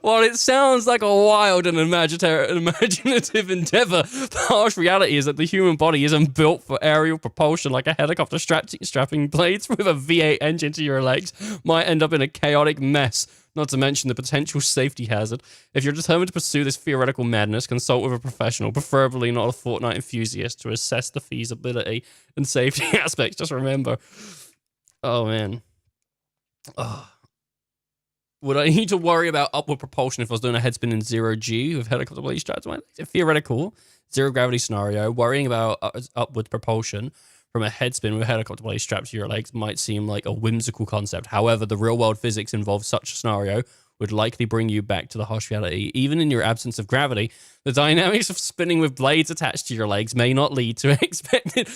While it sounds like a wild and imaginative endeavor, the harsh reality is that the human body isn't built for aerial propulsion like a helicopter. Strapping blades with a V8 engine to your legs might end up in a chaotic mess. Not to mention the potential safety hazard. If you're determined to pursue this theoretical madness, consult with a professional, preferably not a Fortnite enthusiast, to assess the feasibility and safety aspects. Just remember. Oh, man. Oh. Would I need to worry about upward propulsion if I was doing a headspin in 0G with helicopter blade strapped to my legs? A theoretical, zero gravity scenario, worrying about upward propulsion from a headspin with a helicopter blade strapped to your legs might seem like a whimsical concept. However, the real-world physics involved such a scenario would likely bring you back to the harsh reality. Even in your absence of gravity, the dynamics of spinning with blades attached to your legs may not lead to expected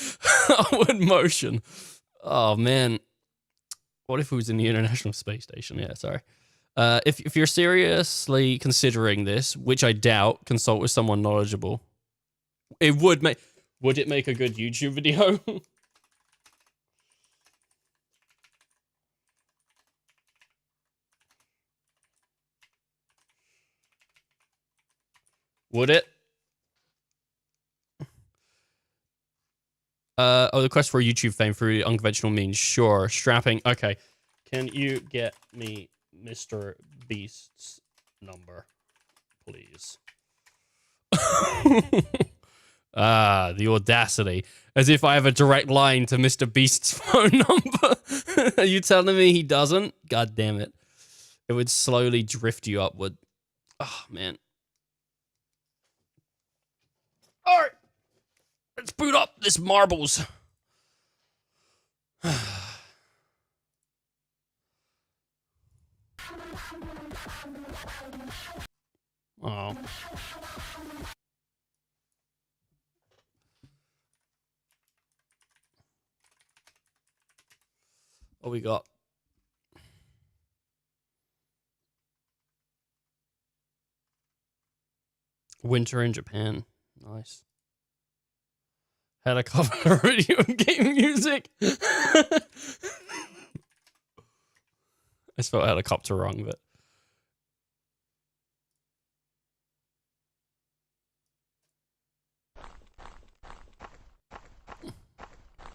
upward motion. Oh, man. What if it was in the International Space Station? Yeah, sorry. If you're seriously considering this, which I doubt, consult with someone knowledgeable. It would make... Would it make a good YouTube video? Would it? The quest for YouTube fame through unconventional means. Sure. Strapping. Okay. Can you get me Mr. Beast's number, please? The audacity. As if I have a direct line to Mr. Beast's phone number. Are you telling me he doesn't? God damn it. It would slowly drift you upward. Oh, man. Alright. Let's boot up this marbles. Oh. What we got? Winter in Japan. Nice. Helicopter video game music. I spelled helicopter wrong, but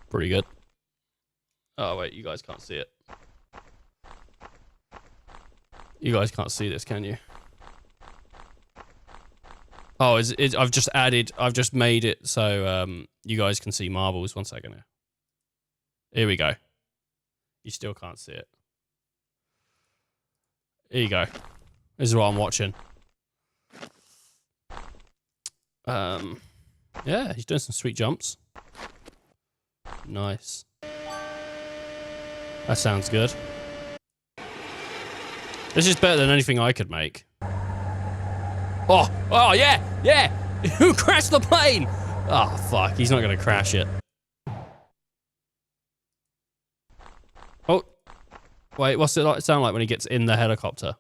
pretty good. Oh wait, you guys can't see it. You guys can't see this, can you? Oh, I've just made it so you guys can see marbles. 1 second here. Here we go. You still can't see it. Here you go. This is what I'm watching. Yeah, he's doing some sweet jumps. Nice. That sounds good. This is better than anything I could make. Oh, yeah! Who crashed the plane? Oh, fuck, he's not gonna crash it. Oh, wait, what's it sound like when he gets in the helicopter?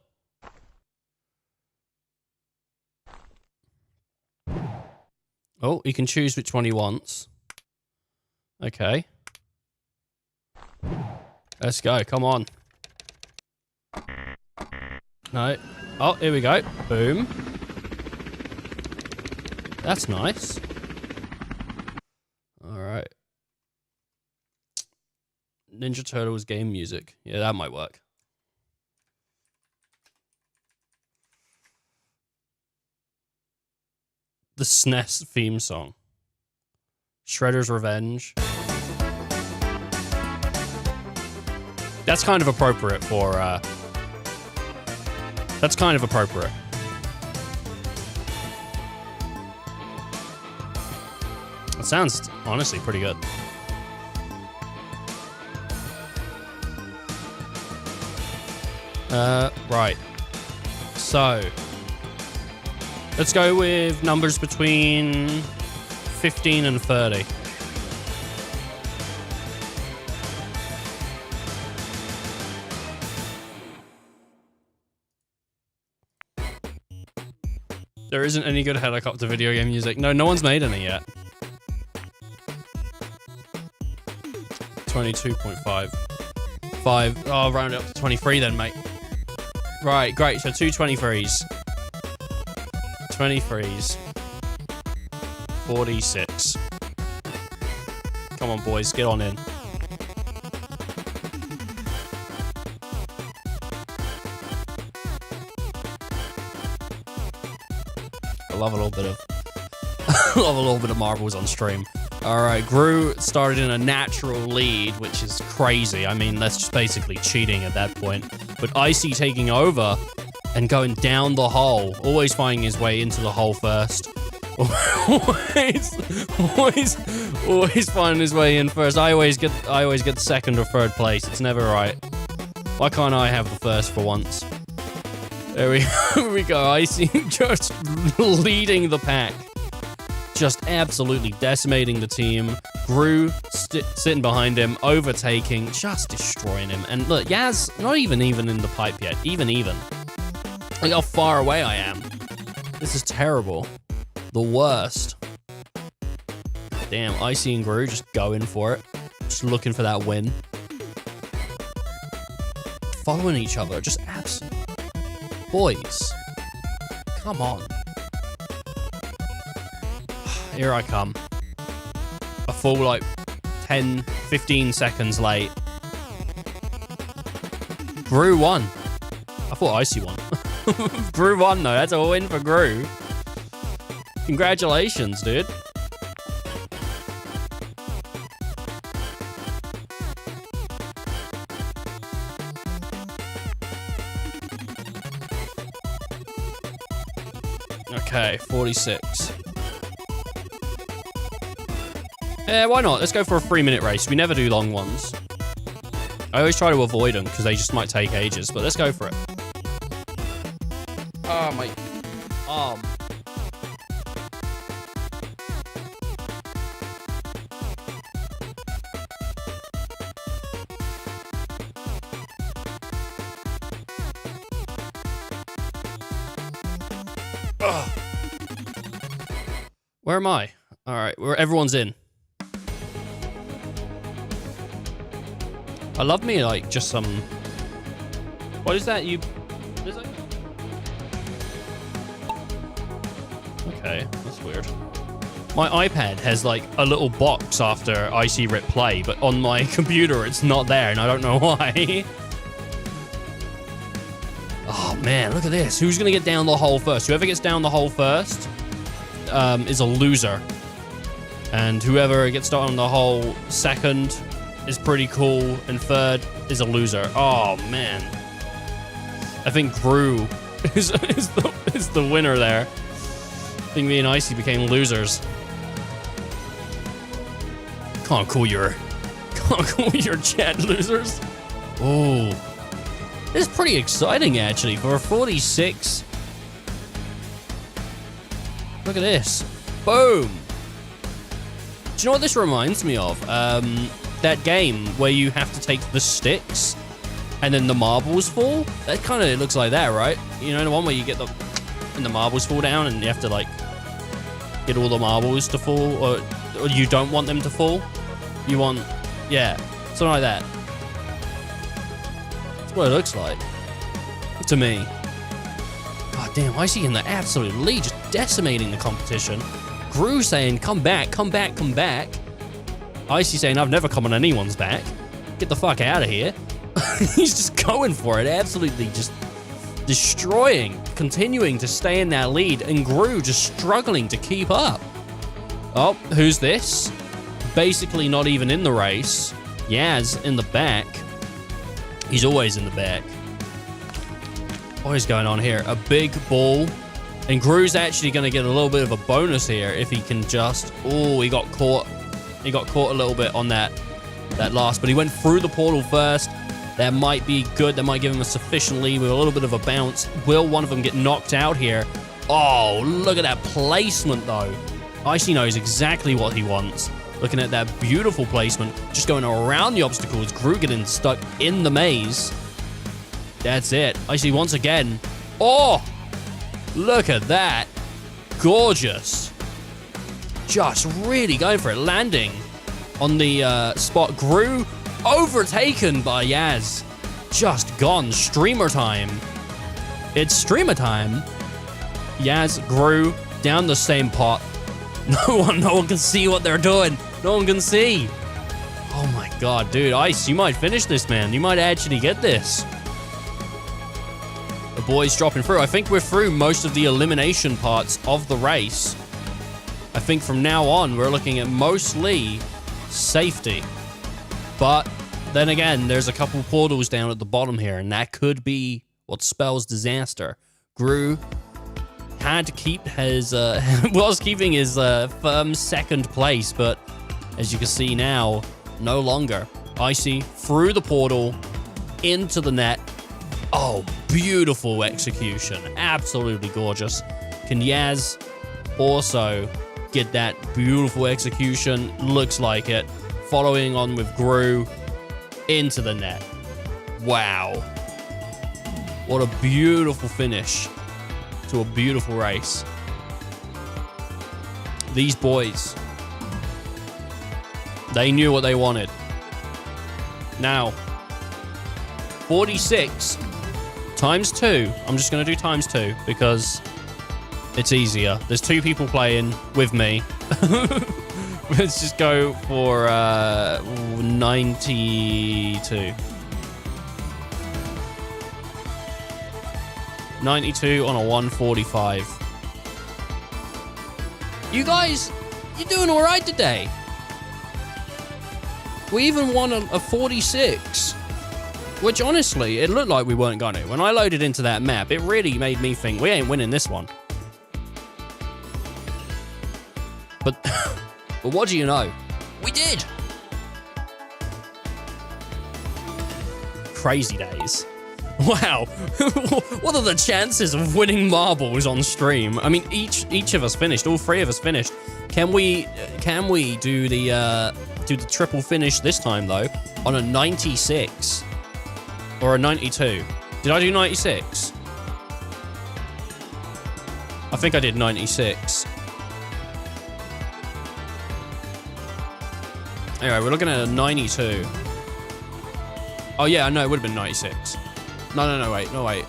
Oh, he can choose which one he wants. Okay. Let's go, come on. No. Oh, here we go. Boom. That's nice. Alright. Ninja Turtles game music. Yeah, that might work. The SNES theme song. Shredder's Revenge. That's kind of appropriate for, that's kind of appropriate. It sounds honestly pretty good. Right. So, let's go with numbers between 15 and 30. There isn't any good helicopter video game music. No one's made any yet. 22.5. 5. Oh, I'll round it up to 23 then, mate. Right, great. So 2 23s. 23s. 46. Come on, boys. Get on in. I love a little bit of love a little bit of marbles on stream. All right, Gru started in a natural lead, which is crazy. I mean, that's just basically cheating at that point. But Icy taking over and going down the hole, always finding his way into the hole first. always finding his way in first. I always get second or third place. It's never right. Why can't I have the first for once? There we go. Icy just leading the pack. Just absolutely decimating the team. Gru sitting behind him, overtaking, just destroying him. And look, Yaz, not even in the pipe yet. Even. Look how far away I am. This is terrible. The worst. Damn, Icy and Gru just going for it. Just looking for that win. Following each other, just absolute. Boys. Come on. Here I come. A full, like, 10, 15 seconds late. Gru won. I thought Icy won. Gru won, though. That's a win for Gru. Congratulations, dude. Okay, 46. Yeah, why not? Let's go for a 3-minute race. We never do long ones. I always try to avoid them because they just might take ages, but let's go for it. Oh, my arm. Ugh. Where am I? All right, everyone's in. I love me like just some. What is that? What is that? Okay, that's weird. My iPad has like a little box after Icy Rip Play, but on my computer it's not there, and I don't know why. Oh man, look at this. Who's gonna get down the hole first? Whoever gets down the hole first is a loser. And whoever gets down the hole second is pretty cool, and third is a loser. Oh man. I think Gru is the winner there. I think me and Icy became losers. Can't call your chat losers. Oh, this is pretty exciting actually for a 46. Look at this. Boom. Do you know what this reminds me of? That game where you have to take the sticks and then the marbles fall. That kind of looks like that, right? You know, the one where you get the marbles fall down and you have to like get all the marbles to fall, or you don't want them to fall. You want, yeah, something like that. That's what it looks like to me. God damn, Icy in the absolute lead, just decimating the competition. Gru saying, come back, come back, come back. Icy saying, I've never come on anyone's back. Get the fuck out of here. He's just going for it, absolutely just destroying, continuing to stay in that lead, and Gru just struggling to keep up. Oh, who's this? Basically not even in the race. Yaz in the back. He's always in the back. What is going on here? A big ball. And Gru's actually going to get a little bit of a bonus here if he can just... Oh, he got caught. He got caught a little bit on that last, but he went through the portal first. That might be good. That might give him a sufficient lead with a little bit of a bounce. Will one of them get knocked out here? Oh, look at that placement, though. Icy knows exactly what he wants. Looking at that beautiful placement. Just going around the obstacles. Gru getting stuck in the maze. That's it. Icy once again. Oh, look at that. Gorgeous. Just really going for it. Landing on the spot. Gru overtaken by Yaz. Just gone. Streamer time. It's streamer time. Yaz, Gru, down the same pot. No one can see what they're doing. No one can see. Oh my god, dude. Ice, you might finish this, man. You might actually get this. The boys dropping through. I think we're through most of the elimination parts of the race. I think from now on, we're looking at mostly safety. But then again, there's a couple portals down at the bottom here, and that could be what spells disaster. Gru had to keep his, was keeping his firm second place, but as you can see now, no longer. Icy through the portal, into the net. Oh, beautiful execution. Absolutely gorgeous. Can Yaz also get that beautiful execution? Looks like it. Following on with Gru into the net. Wow. What a beautiful finish to a beautiful race. These boys, they knew what they wanted. Now, 46 times 2. I'm just going to do times 2 because it's easier. There's 2 people playing with me. Let's just go for 92. 92 on a 145. You guys, you're doing all right today. We even won a 46. Which, honestly, it looked like we weren't going to. When I loaded into that map, it really made me think we ain't winning this one. But what do you know? We did! Crazy days. Wow. What are the chances of winning marbles on stream? I mean, each of us finished. All 3 of us finished. Can we do the triple finish this time, though, on a 96? Or a 92? Did I do 96? I think I did 96. Anyway, we're looking at a 92. Oh, yeah, no, it would have been 96. No, wait. No, it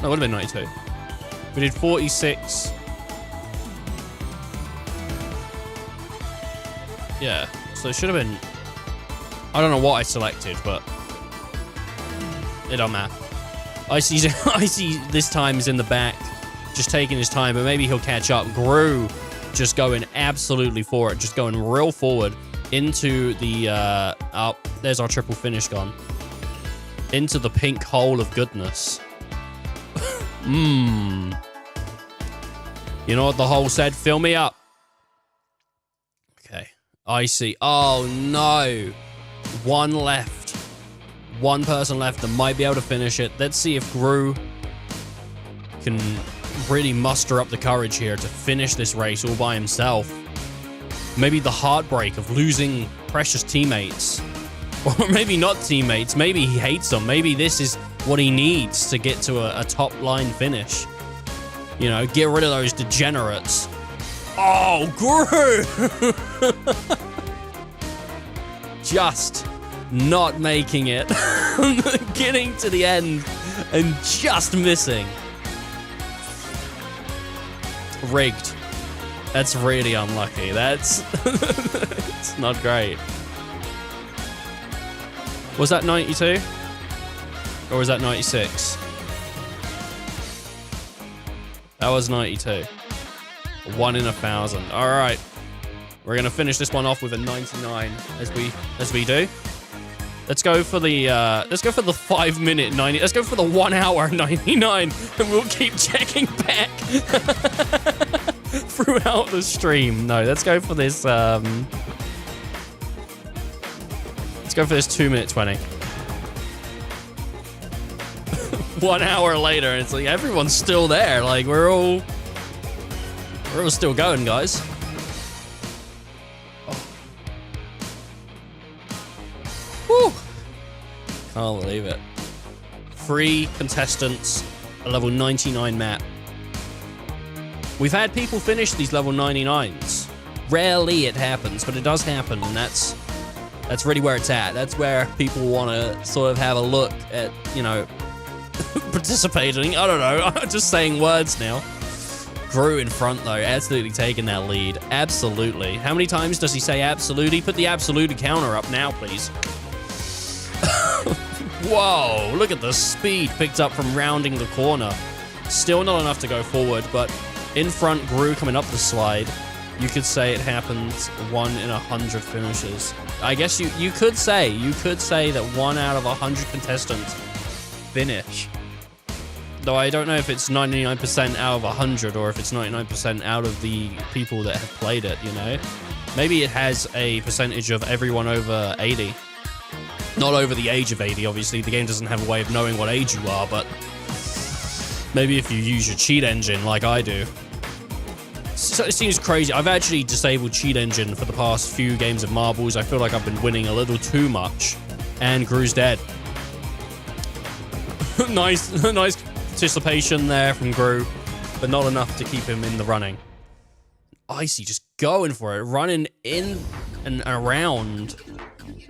would have been 92. We did 46. Yeah, so it should have been... I don't know what I selected, but... it don't matter. Icy this time is in the back, just taking his time, but maybe he'll catch up. Gru just going absolutely for it, just going real forward into the... oh, there's our triple finish gone. Into the pink hole of goodness. You know what the hole said? Fill me up. Okay. Icy. Oh, no. One left. One person left that might be able to finish it. Let's see if Gru can really muster up the courage here to finish this race all by himself. Maybe the heartbreak of losing precious teammates. Or maybe not teammates. Maybe he hates them. Maybe this is what he needs to get to a top line finish. You know, get rid of those degenerates. Oh, Gru! Just not making it. Getting to the end and just missing. Rigged. That's really unlucky. That's... it's not great. Was that 92? Or was that 96? That was 92. 1 in 1,000. All right. We're going to finish this one off with a 99 as we do. Let's go for the 5 minute 90. Let's go for the 1 hour 99 and we'll keep checking back throughout the stream. No, let's go for this 2 minute 20. 1 hour later, and it's like everyone's still there. Like we're all still going, guys. Woo! Can't believe it. 3 contestants, a level 99 map. We've had people finish these level 99s. Rarely it happens, but it does happen, and that's really where it's at. That's where people want to sort of have a look at, you know, participating. I don't know. I'm just saying words now. Gru in front, though. Absolutely taking that lead. Absolutely. How many times does he say absolutely? Put the absolutely counter up now, please. Whoa. Look at the speed picked up from rounding the corner. Still not enough to go forward, but in front, Gru coming up the slide. You could say it happens 1 in 100 finishes. I guess you could say that 1 out of 100 contestants finish. Though I don't know if it's 99% out of 100 or if it's 99% out of the people that have played it, you know? Maybe it has a percentage of everyone over 80. Not over the age of 80, obviously. The game doesn't have a way of knowing what age you are, but maybe if you use your cheat engine like I do. So it seems crazy. I've actually disabled cheat engine for the past few games of marbles. I feel like I've been winning a little too much. And Gru's dead. nice participation there from Gru, but not enough to keep him in the running. Icy just going for it, running in and around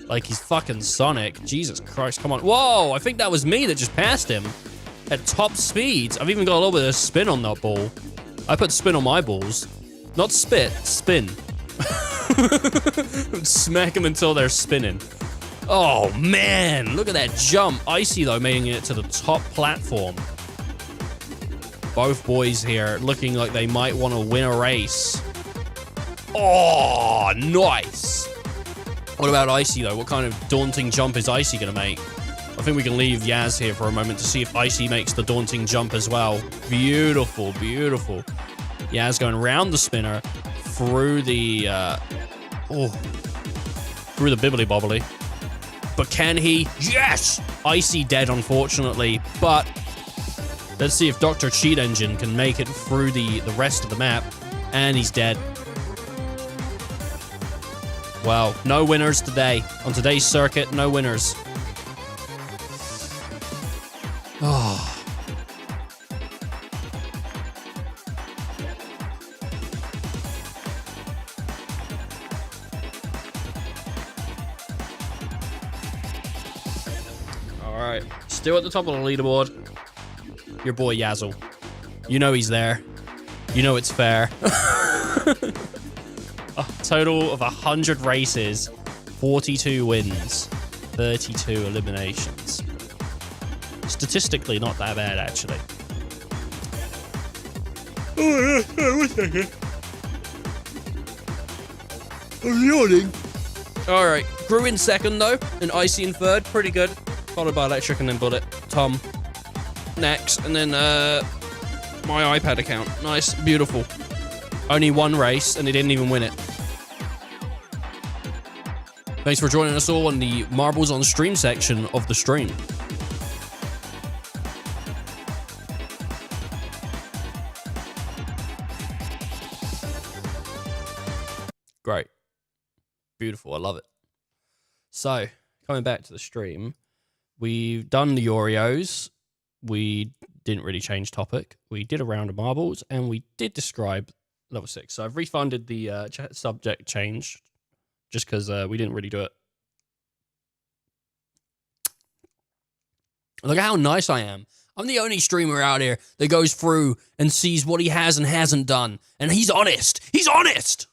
like he's fucking Sonic. Jesus Christ, come on. Whoa, I think that was me that just passed him at top speeds. I've even got a little bit of spin on that ball. I put spin on my balls. Not spit, spin. Smack them until they're spinning. Oh, man. Look at that jump. Icy, though, making it to the top platform. Both boys here looking like they might want to win a race. Oh, nice. What about Icy, though? What kind of daunting jump is Icy going to make? I think we can leave Yaz here for a moment to see if Icy makes the daunting jump as well. Beautiful, beautiful. Yaz going around the spinner through the, through the bibbly-bobbly. But can he? Yes! Icy dead, unfortunately, but let's see if Dr. Cheat Engine can make it through the rest of the map. And he's dead. Well, no winners today. On today's circuit, no winners. Oh. All right, still at the top of the leaderboard. Your boy Yazul. You know he's there. You know it's fair. A total of 100 races, 42 wins, 32 eliminations. Statistically, not that bad, actually. Oh, yeah, 1 second. I'm yawning. All right, Grew in second, though, and Icy in third. Pretty good. Followed by Electric and then Bullet. Tom next, and then my iPad account. Nice, beautiful. Only one race, and he didn't even win it. Thanks for joining us all on the Marbles on Stream section of the stream. Great. Beautiful. I love it. So, coming back to the stream, we've done the Oreos. We didn't really change topic. We did a round of marbles, and we did describe level 6. So I've refunded the subject change just because we didn't really do it. Look at how nice I am. I'm the only streamer out here that goes through and sees what he has and hasn't done. And he's honest. He's honest.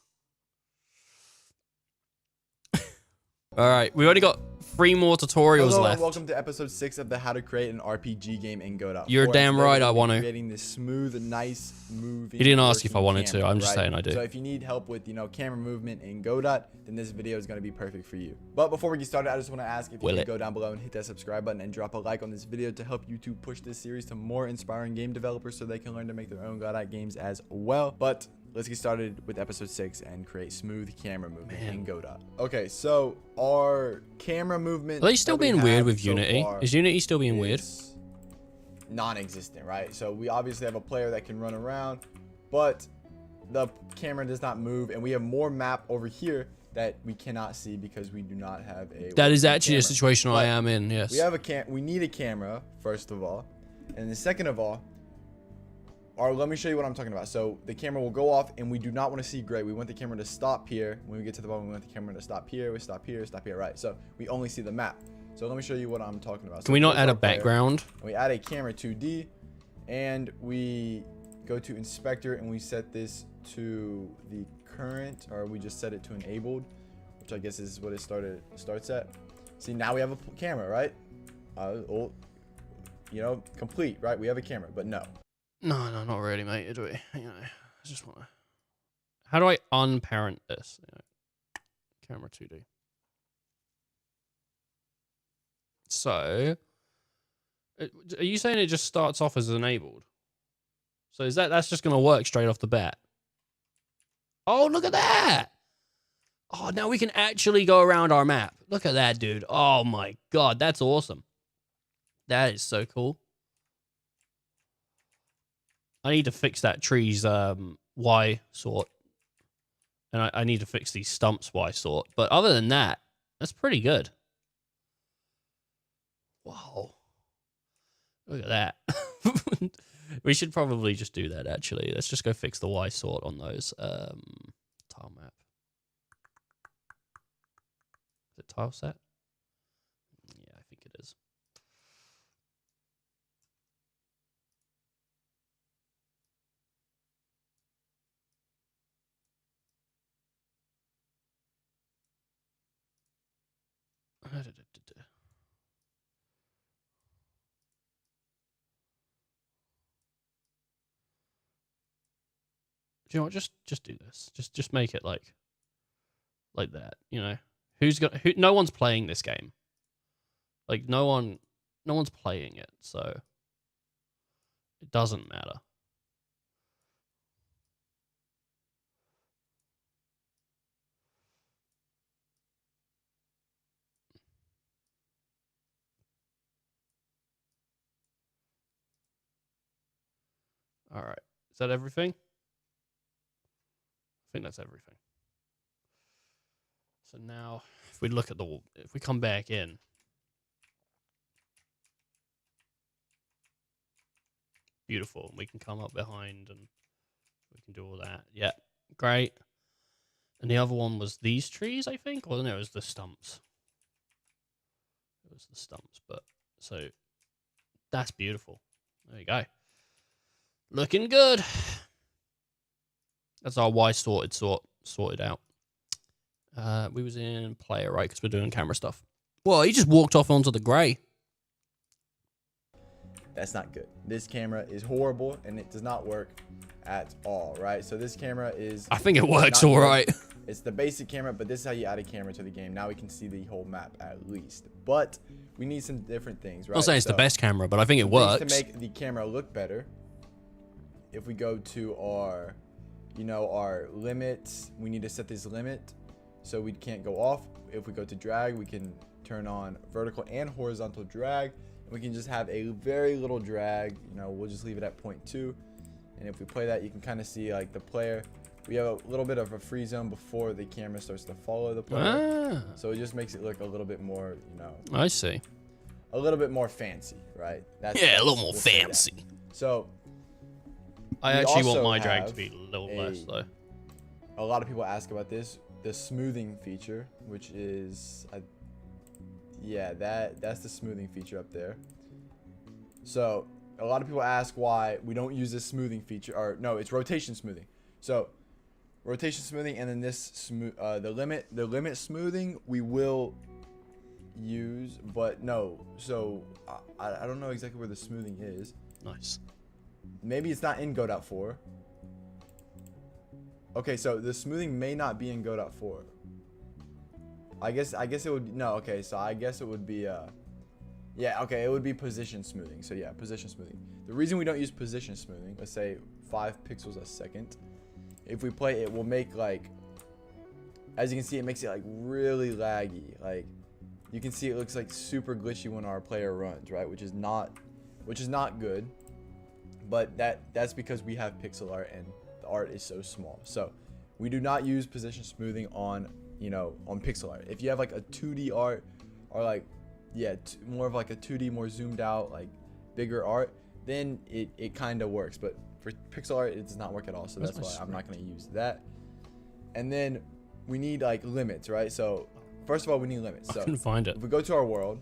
All right. We've only got 3 more tutorials Hello, left. and welcome to episode 6 of the How to Create an RPG Game in Godot. You're damn right I want to. Creating this smooth, nice, moving. He didn't ask if I wanted camera, to. I'm just right? saying I do. So if you need help with, camera movement in Godot, then this video is going to be perfect for you. But before we get started, I just want to ask if you can go down below and hit that subscribe button and drop a like on this video to help YouTube push this series to more inspiring game developers so they can learn to make their own Godot games as well. But let's get started with episode 6 and create smooth camera movement in Godot. Okay, so our camera movement. Are they still being weird with Unity? Is Unity still being weird? Non-existent, right? So we obviously have a player that can run around, but the camera does not move, and we have more map over here that we cannot see because we do not have a. That is actually a situation I am in. Yes. We have we need a camera first of all, and then second of all. Let me show you what I'm talking about. So the camera will go off, and we do not want to see gray. We want the camera to stop here. When we get to the bottom, we want the camera to stop here. We stop here, stop here, right? So we only see the map. So let me show you what I'm talking about. Can we not add a background? We add a camera 2D, and we go to inspector, and we set this to the current, or we just set it to enabled, which I guess is what it starts at. See, now we have a camera, right? Complete, right? We have a camera, but no. No, not really, mate. Do we? I just want to. How do I unparent this? Camera 2D. So, are you saying it just starts off as enabled? So that's just going to work straight off the bat? Oh, look at that! Oh, now we can actually go around our map. Look at that, dude. Oh my god, that's awesome. That is so cool. I need to fix that tree's Y sort. And I need to fix these stumps Y sort. But other than that, that's pretty good. Wow. Look at that. We should probably just do that, actually. Let's just go fix the Y sort on those tile map. Is it tile set? Yeah, I think it is. Do you know what? Just do this. Just make it like that. No one's playing this game. Like no one's playing it, so it doesn't matter. All right. Is that everything? I think that's everything. So now, if we come back in, beautiful. We can come up behind and we can do all that. Yeah, great. And the other one was these trees, I think? Or no, it was the stumps. It was the stumps, but so that's beautiful. There you go. Looking good. That's our Y sorted out. We was in player, right? Because we're doing camera stuff. Well, he just walked off onto the grey. That's not good. This camera is horrible and it does not work at all, right? So this camera is... I think it works all right. It's the basic camera, but this is how you add a camera to the game. Now we can see the whole map at least. But we need some different things, right? I'm not saying it's the best camera, but I think it works. To make the camera look better, if we go to our, our limits, we need to set this limit so we can't go off. If we go to drag, we can turn on vertical and horizontal drag. We can just have a very little drag. We'll just leave it at 0.2. And if we play that, you can kind of see like the player. We have a little bit of a free zone before the camera starts to follow the player. So it just makes it look a little bit more, I see. A little bit more fancy, right? A little more fancy. So I actually want my drag to be a little less though. A lot of people ask about this, the smoothing feature, which is, that's the smoothing feature up there. So a lot of people ask why we don't use this smoothing feature, or no, it's rotation smoothing. So rotation smoothing, and then this the limit smoothing we will use, but no. So I don't know exactly where the smoothing is. Nice. Maybe it's not in Godot 4. Okay, so the smoothing may not be in Godot 4. I guess it would, no, okay, so I guess it would be yeah, okay, it would be position smoothing. So yeah, position smoothing. The reason we don't use position smoothing, let's say 5 pixels a second, if we play, it will make like, as you can see, it makes it like really laggy. Like you can see it looks like super glitchy when our player runs, right? Which is not good. But that's because we have pixel art and the art is so small. So we do not use position smoothing on, on pixel art. If you have like a 2D art or like, yeah, more of like a 2D, more zoomed out, like bigger art, then it kind of works. But for pixel art, it does not work at all. So that's why I'm not going to use that. And then we need like limits, right? So first of all, we need limits. So I couldn't find it. If we go to our world,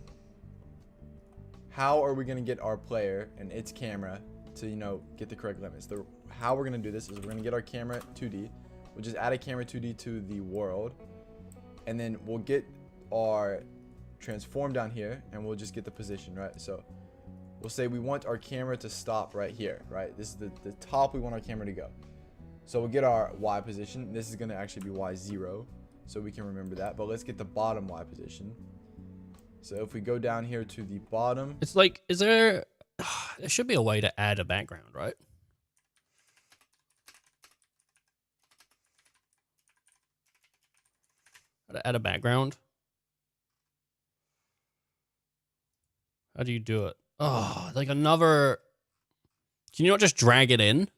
how are we going to get our player and its camera to, get the correct limits? How we're going to do this is we're going to get our camera 2D. We'll just add a camera 2D to the world. And then we'll get our transform down here and we'll just get the position, right? So we'll say we want our camera to stop right here, right? This is the top we want our camera to go. So we'll get our Y position. This is going to actually be Y0, so we can remember that. But let's get the bottom Y position. So if we go down here to the bottom, it's like, there should be a way to add a background, right? How to add a background? How do you do it? Oh, like another... Can you not just drag it in?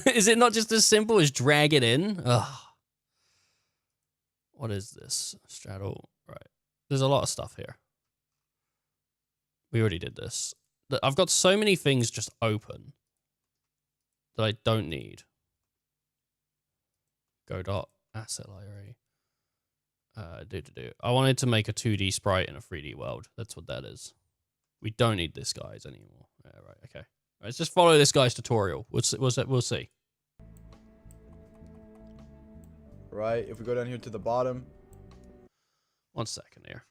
Is it not just as simple as drag it in? Ugh. What is this? Straddle. Right. There's a lot of stuff here. We already did this. I've got so many things just open that I don't need. Godot asset library. I wanted to make a 2D sprite in a 3D world. That's what that is. We don't need this guys anymore. Yeah, right. Okay. Let's just follow this guy's tutorial. We'll see. Right. If we go down here to the bottom. 1 second here.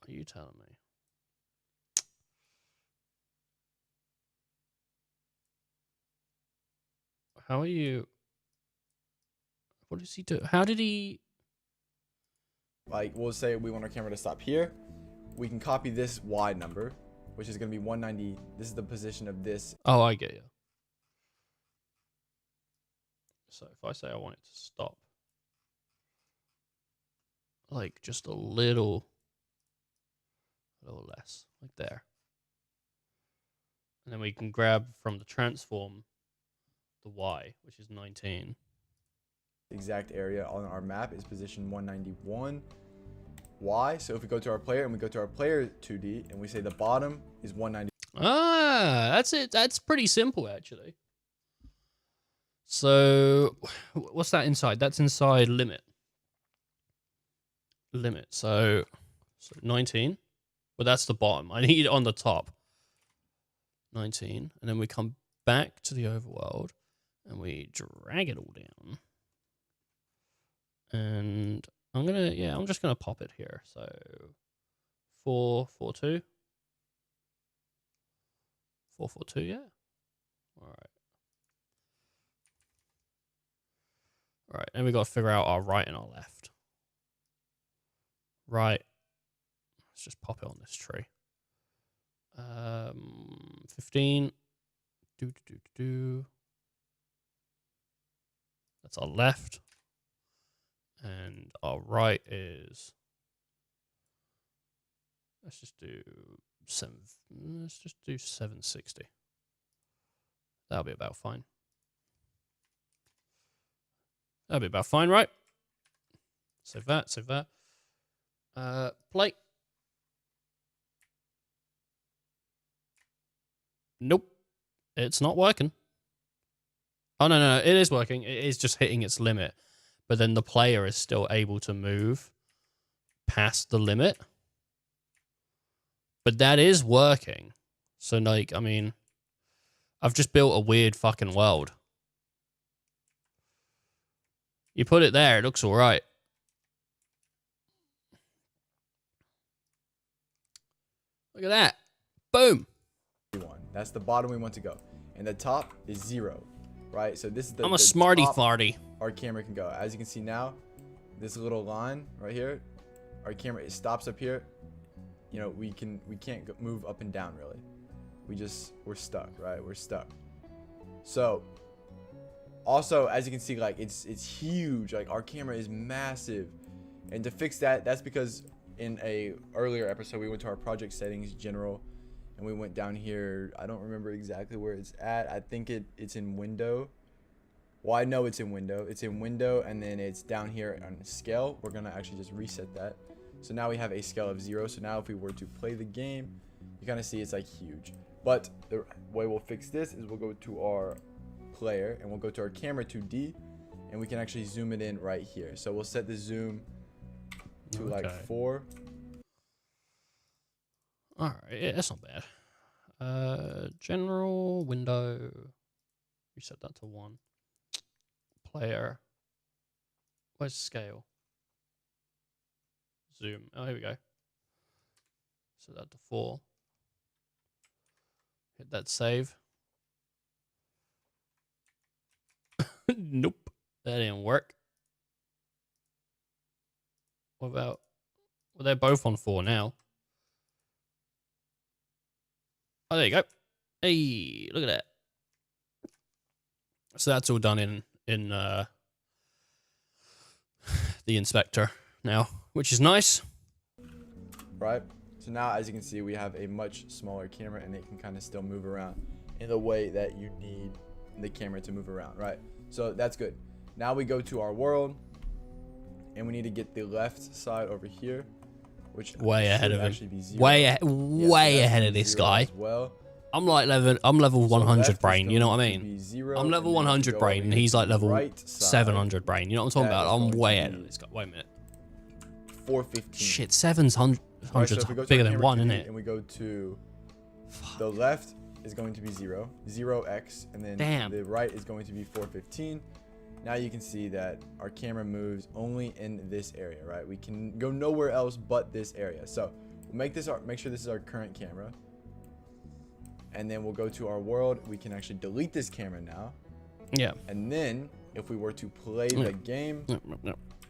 Are you telling me? How are you? What does he do? How did he? Like, we'll say we want our camera to stop here. We can copy this Y number, which is going to be 190. This is the position of this. Oh, I get you. So if I say I want it to stop, like just a little less, like there. And then we can grab from the transform the Y, which is 19. Exact area on our map is position 191. Y. So if we go to our player and we go to our player 2D and we say the bottom is 190. Ah, that's it. That's pretty simple, actually. So, what's that inside? That's inside limit. Limit. So 19. Well, that's the bottom. I need it on the top. 19. And then we come back to the overworld and we drag it all down. And I'm just gonna pop it here. So 4, 4, 2. 4, 4, 2, yeah. Alright. Alright, and we gotta figure out our right and our left. Right. Let's just pop it on this tree. 15. That's our left. And our right is, let's just do 760. That'll be about fine. That'll be about fine, right? Save that, save that. Play. Nope. It's not working. Oh, no, it is working. It is just hitting its limit. But then the player is still able to move past the limit. But that is working. So, like, I mean, I've just built a weird fucking world. You put it there, it looks alright. Look at that. Boom. That's the bottom we want to go. And the top is 0, right? So this is the I'm a smarty farty. Our camera can go. As you can see now, this little line right here, our camera, it stops up here. You know, we can't move up and down really. We're stuck, right? We're stuck. So also, as you can see, like it's huge. Like our camera is massive. And to fix that, that's because in a earlier episode we went to our project settings, general, and we went down here. I don't remember exactly where it's at. I think it's in window. Well, I know it's in window. It's in window, and then it's down here on scale. We're gonna actually just reset that. So now we have a scale of 0. So now if we were to play the game, you kind of see it's like huge. But the way we'll fix this is we'll go to our player and we'll go to our camera 2D, and we can actually zoom it in right here. So we'll set the zoom to like 4. Alright, yeah, that's not bad. General, window. Reset that to 1. Player. Where's scale? Zoom. Oh, here we go. Set that to 4. Hit that save. Nope. That didn't work. What about... Well, they're both on 4 now. Oh, there you go. Hey, look at that. So that's all done in the inspector now, which is nice. Right. So now, as you can see, we have a much smaller camera, and it can kind of still move around in the way that you need the camera to move around, right? So that's good. Now we go to our world, and we need to get the left side over here, which way ahead of him. Be 0. Way ahead of this guy. Well, I'm like I'm level 100 brain. You know what I mean? 0, I'm level 100 brain, and he's like level 700 brain. You know what I'm talking about? I'm way ahead of this guy. Wait a minute. 415. Shit, 700's Right, so bigger than 1, isn't it? And we go to the left is going to be 0, 0x, and then the right is going to be 415. Now you can see that our camera moves only in this area, right? We can go nowhere else but this area. So we'll make sure this is our current camera, and then we'll go to our world. We can actually delete this camera now. Yeah. And then if we were to play the game,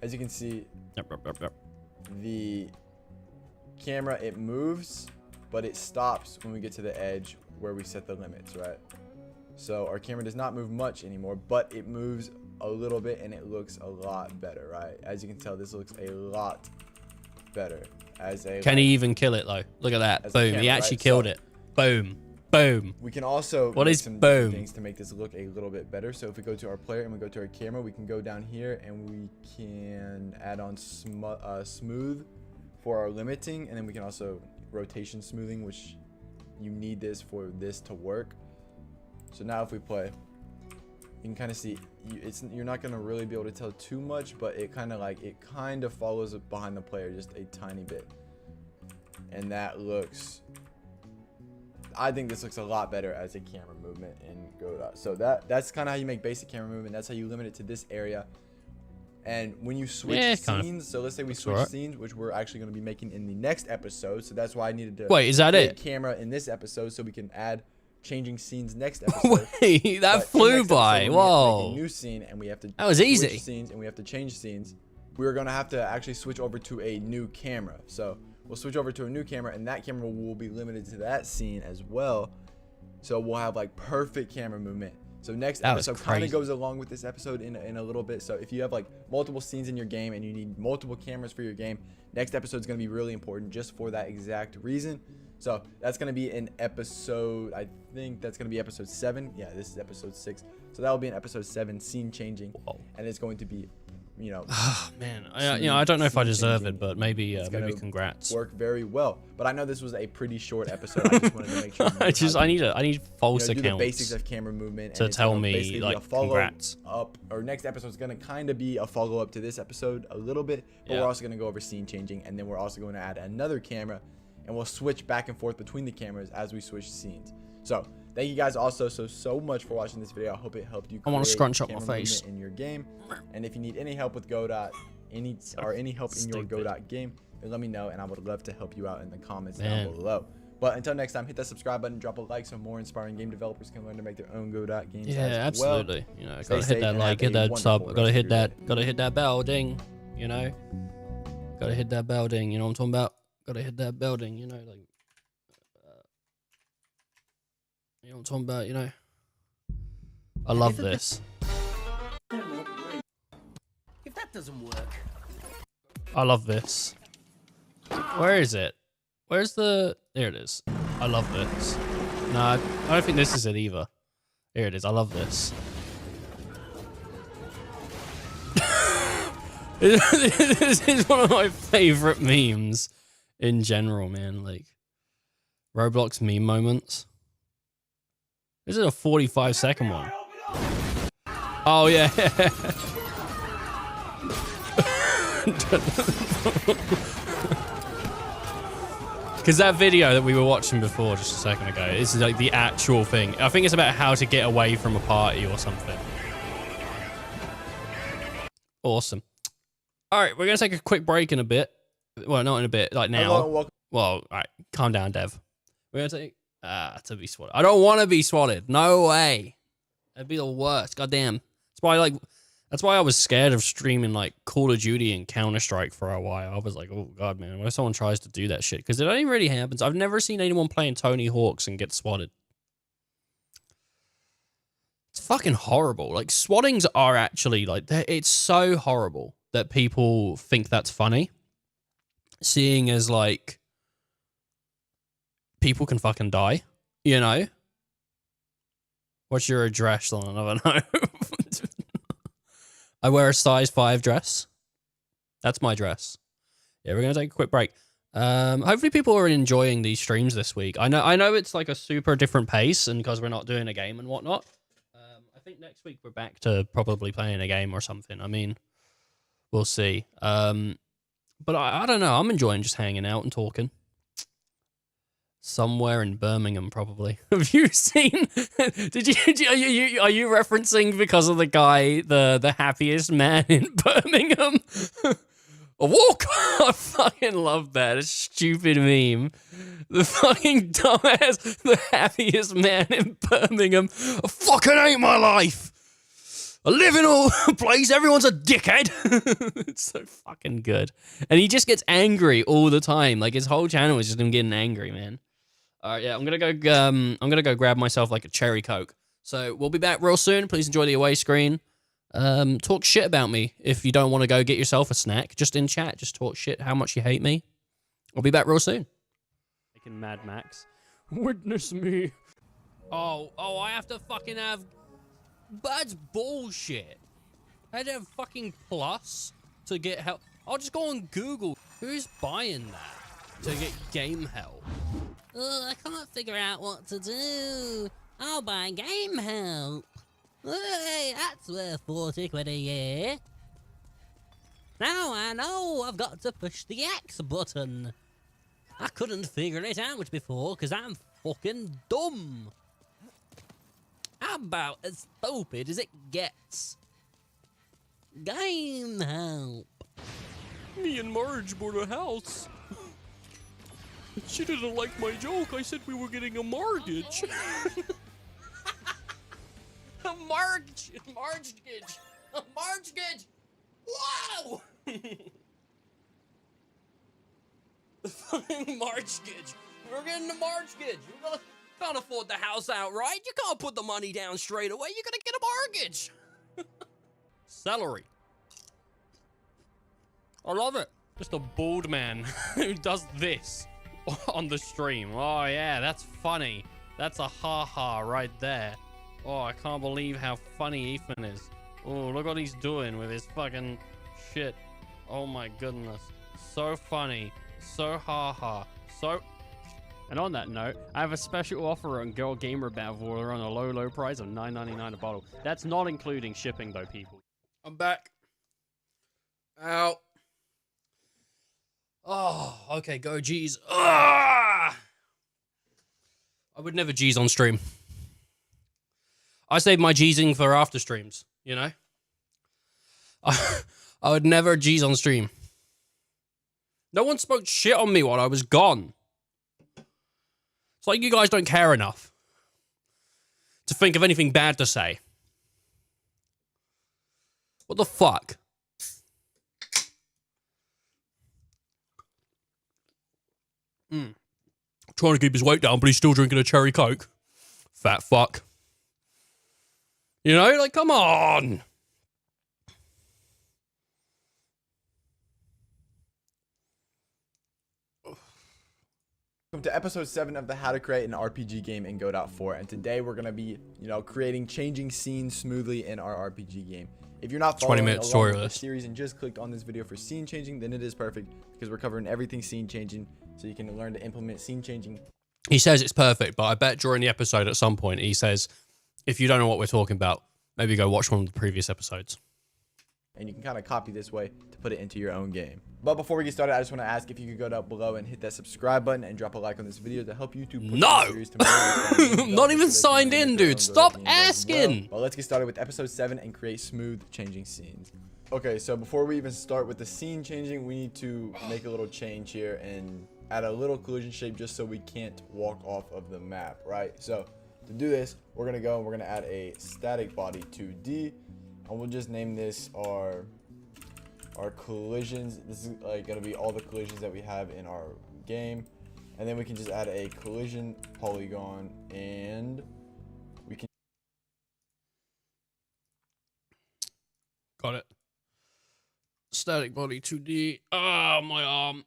as you can see, the camera, it moves, but it stops when we get to the edge where we set the limits, right? So our camera does not move much anymore, but it moves a little bit, and it looks a lot better, right? As you can tell, this looks a lot better as a... Can he even kill it though? Look at that. Boom. Camera, he actually right? killed it. Boom. Boom. We can also what make is some boom things to make this look a little bit better. So if we go to our player and we go to our camera, we can go down here and we can add on smooth for our limiting, and then we can also rotation smoothing, which you need this for this to work. So now if we play, you can kind of see you're not going to really be able to tell too much, but it kind of follows behind the player just a tiny bit, and that looks, I think this looks a lot better as a camera movement in Godot. So that's kind of how you make basic camera movement. That's how you limit it to this area. And when you switch scenes, so let's say we switch scenes, which we're actually going to be making in the next episode. So that's why I needed to wait, is that it? Camera in this episode so we can add changing scenes next episode. Wait, that flew by. Whoa. Make a new scene, and we have to that was easy. Scenes, and we have to change scenes. We're going to have to actually switch over to a new camera. So we'll switch over to a new camera, and that camera will be limited to that scene as well. So we'll have like perfect camera movement. So next episode kind of goes along with this episode in a little bit. So if you have like multiple scenes in your game and you need multiple cameras for your game, next episode is going to be really important just for that exact reason. So that's going to be in episode, I think that's going to be episode 7. Yeah, this is episode 6. So that will be in episode 7, scene changing. Whoa. And it's going to be, you know, man, I don't know if I deserve it, but maybe congrats. Work very well, but I know this was a pretty short episode. I just wanted to make sure. I need false accounts. Do the basics of camera movement to tell me like congrats. Up or next episode is going to kind of be a follow up to this episode a little bit, but we're also going to go over scene changing, and then we're also going to add another camera, and we'll switch back and forth between the cameras as we switch scenes. So thank you guys also so much for watching this video. I hope it helped you. I want to scrunch up my face in your game. And if you need any help with Godot, any help in your Godot game, then let me know, and I would love to help you out in the comments down below. But until next time, hit that subscribe button, drop a like so more inspiring game developers can learn to make their own Godot games. Yeah, absolutely. You know, gotta hit that like, hit that sub, gotta hit that bell ding. You know, gotta hit that bell ding. You know what I'm talking about? Gotta hit that bell ding. You know, like. You know what I'm talking about, you know? I love this. If that doesn't work. I love this. Where is it? Where's the... There it is. I love this. No, I don't think this is it either. Here it is. I love this. This is one of my favorite memes in general, man. Like, Roblox meme moments. This is a 45-second one. Oh, yeah. Because that video that we were watching before just a second ago, this is like the actual thing. I think it's about how to get away from a party or something. Awesome. All right, we're going to take a quick break in a bit. Well, not in a bit, like now. Well, all right, calm down, Dev. We're going to take... to be swatted. I don't want to be swatted. No way. That'd be the worst. Goddamn. That's why I was scared of streaming like Call of Duty and Counter-Strike for a while. I was like, oh god, man, what if someone tries to do that shit? Because it only really happens. I've never seen anyone playing Tony Hawk's and get swatted. It's fucking horrible. Like, swattings are actually like, it's so horrible that people think that's funny. Seeing as like, people can fucking die, you know? What's your address on? I don't know. I wear a size 5 dress. That's my dress. Yeah, we're going to take a quick break. Hopefully people are enjoying these streams this week. I know it's like a super different pace, and because we're not doing a game and whatnot. I think next week we're back to probably playing a game or something. I mean, we'll see. But I don't know. I'm enjoying just hanging out and talking. Somewhere in Birmingham, probably. Have you seen? Are you referencing because of the guy, the happiest man in Birmingham? A walk. I fucking love that. A stupid meme. The fucking dumbass, the happiest man in Birmingham. I fucking hate my life. I live in a place, everyone's a dickhead. It's so fucking good. And he just gets angry all the time. Like, his whole channel is just him getting angry, man. All right, yeah, I'm gonna go grab myself like a cherry Coke. So we'll be back real soon. Please enjoy the away screen. Talk shit about me if you don't want to go get yourself a snack. Just in chat, just talk shit how much you hate me. I'll be back real soon. Making Mad Max. Witness me. Oh, I have to fucking have... That's bullshit. I had to have fucking plus to get help. I'll just go on Google. Who's buying that to get game help? Oh, I can't figure out what to do. I'll buy game help. Hey, that's worth 40 quid a year. Now I know I've got to push the X button. I couldn't figure it out before because I'm fucking dumb. How about as stupid as it gets? Game help. Me and Marge bought a house. She didn't like my joke. I said we were getting a mortgage. A mortgage. A mortgage. Wow! The fucking mortgage. We're getting a mortgage. We can't afford the house outright. You can't put the money down straight away. You're gonna get a mortgage. Celery. I love it. Just a bald man who does this on the stream. Oh yeah, that's funny. That's a ha-ha right there. Oh, I can't believe how funny Ethan is. Oh, look what he's doing with his fucking shit. Oh my goodness. So funny. So ha-ha. So... And on that note, I have a special offer on Girl Gamer Battle on a low price of $9.99 a bottle. That's not including shipping though, people. I'm back. Out. Oh, okay, go G's. Ah! I would never G's on stream. I save my G'sing for after streams, you know? I would never G's on stream. No one spoke shit on me while I was gone. It's like you guys don't care enough to think of anything bad to say. What the fuck? Trying to keep his weight down, but he's still drinking a cherry Coke. Fat fuck. You know, like, come on. Welcome to episode 7 of the How to Create an RPG Game in Godot 4, and today we're going to be, changing scenes smoothly in our RPG game. If you're not following 20-minute along story with the list. series and just clicked on this video for scene changing, then it is perfect because we're covering everything scene changing, so you can learn to implement scene changing. He says it's perfect, but I bet during the episode at some point he says, if you don't know what we're talking about, maybe go watch one of the previous episodes. And you can kind of copy this way to put it into your own game. But before we get started, I just want to ask if you could go down below and hit that subscribe button and drop a like on this video to help YouTube push the series to more. No! Not even signed in, dude. Stop asking! Well, let's get started with episode 7 and create smooth changing scenes. Okay, so before we even start with the scene changing, we need to make a little change here and add a little collision shape just so we can't walk off of the map, right? So to do this, we're going to go and we're going to add a static body 2D, and we'll just name this our collisions. This is like going to be all the collisions that we have in our game, and then we can just add a collision polygon, and we can Got it. Static body 2D. Ah, my arm.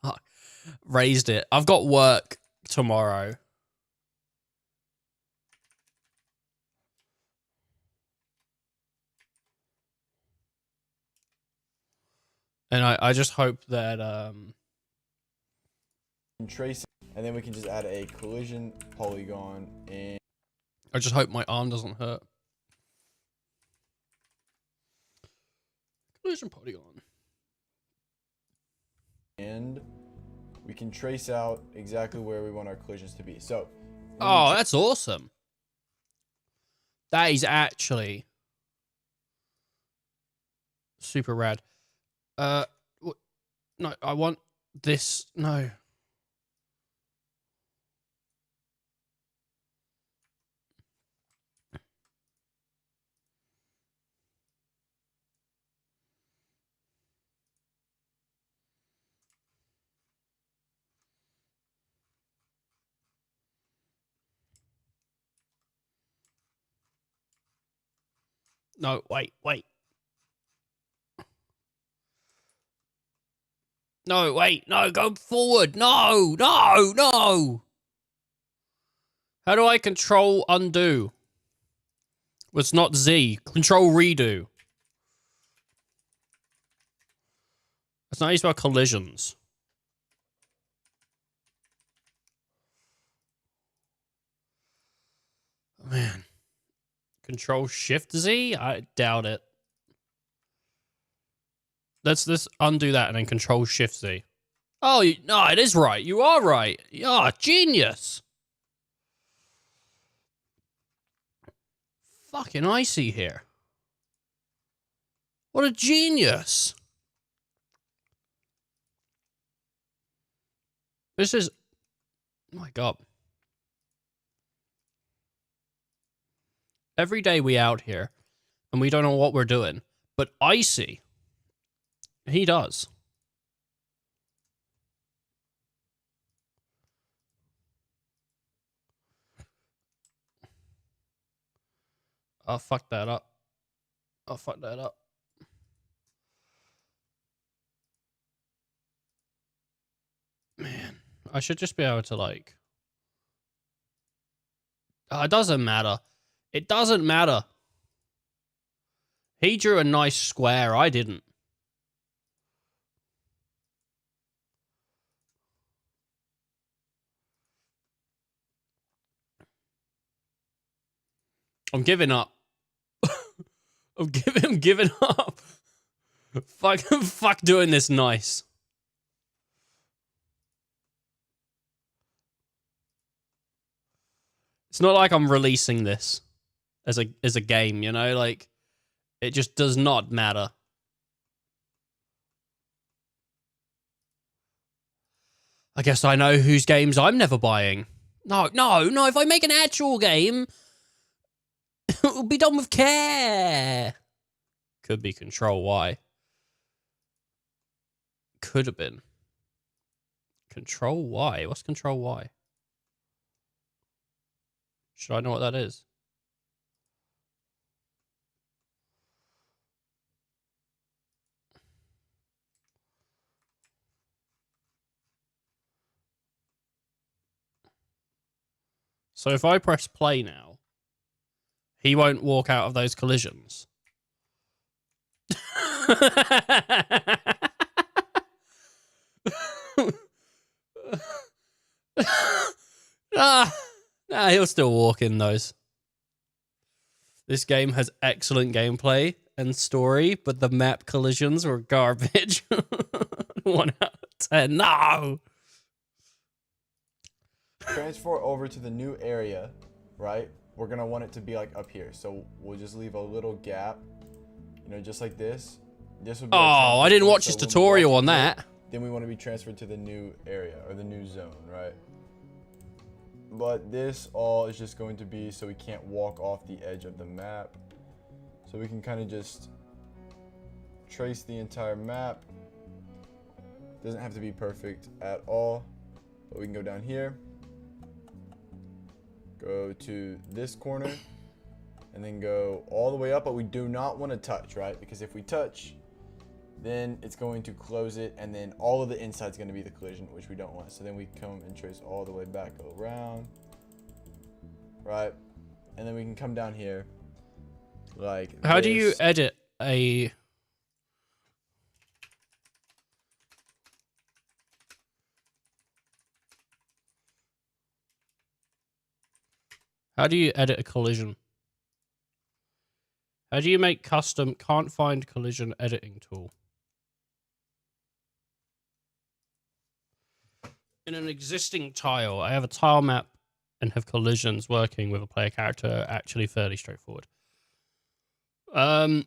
Fuck. Raised it. I've got work tomorrow. And I just hope that trace, and then we can just add a collision polygon, and I just hope my arm doesn't hurt. Collision polygon. And we can trace out exactly where we want our collisions to be. So Oh, that's awesome. That is actually super rad. No, I want this. No. No, wait. No, wait, no, go forward. No. How do I control undo? Well, it's not Z. Control redo. It's not how you spell collisions. Man. Control Shift Z? I doubt it. Let's undo that and then Control Shift Z. Oh, no, it is right. You are right. Yeah, genius. Fucking icy here. What a genius. This is... Oh my God. Every day we out here, and we don't know what we're doing. But Icy, he does. I'll fuck that up. I'll fuck that up. Man, I should just be able to, like... it doesn't matter. It doesn't matter. He drew a nice square. I didn't. I'm giving up. I'm giving up. Fuck doing this nice. It's not like I'm releasing this as a game, you know? Like, it just does not matter. I guess I know whose games I'm never buying. No. If I make an actual game, it'll be done with care. Could be Control Y. Could have been. Control Y? What's Control Y? Should I know what that is? So if I press play now, he won't walk out of those collisions. He'll still walk in those. This game has excellent gameplay and story, but the map collisions were garbage. 1 out of 10. No! Transfer over to the new area, right? We're gonna want it to be like up here, so we'll just leave a little gap, you know, just like this. This would be I didn't watch his tutorial on that. Then we want to be transferred to the new area or the new zone, right? But this all is just going to be so we can't walk off the edge of the map. So we can kind of just trace the entire map. Doesn't have to be perfect at all, but we can go down here, go to this corner, and then go all the way up, but we do not want to touch, right? Because if we touch, then it's going to close it, and then all of the inside is going to be the collision, which we don't want. So then we come and trace all the way back around, right? And then we can come down here like How this. do you edit a... How do you edit a collision? How do you make custom can't find collision editing tool? In an existing tile, I have a tile map and have collisions working with a player character actually fairly straightforward. When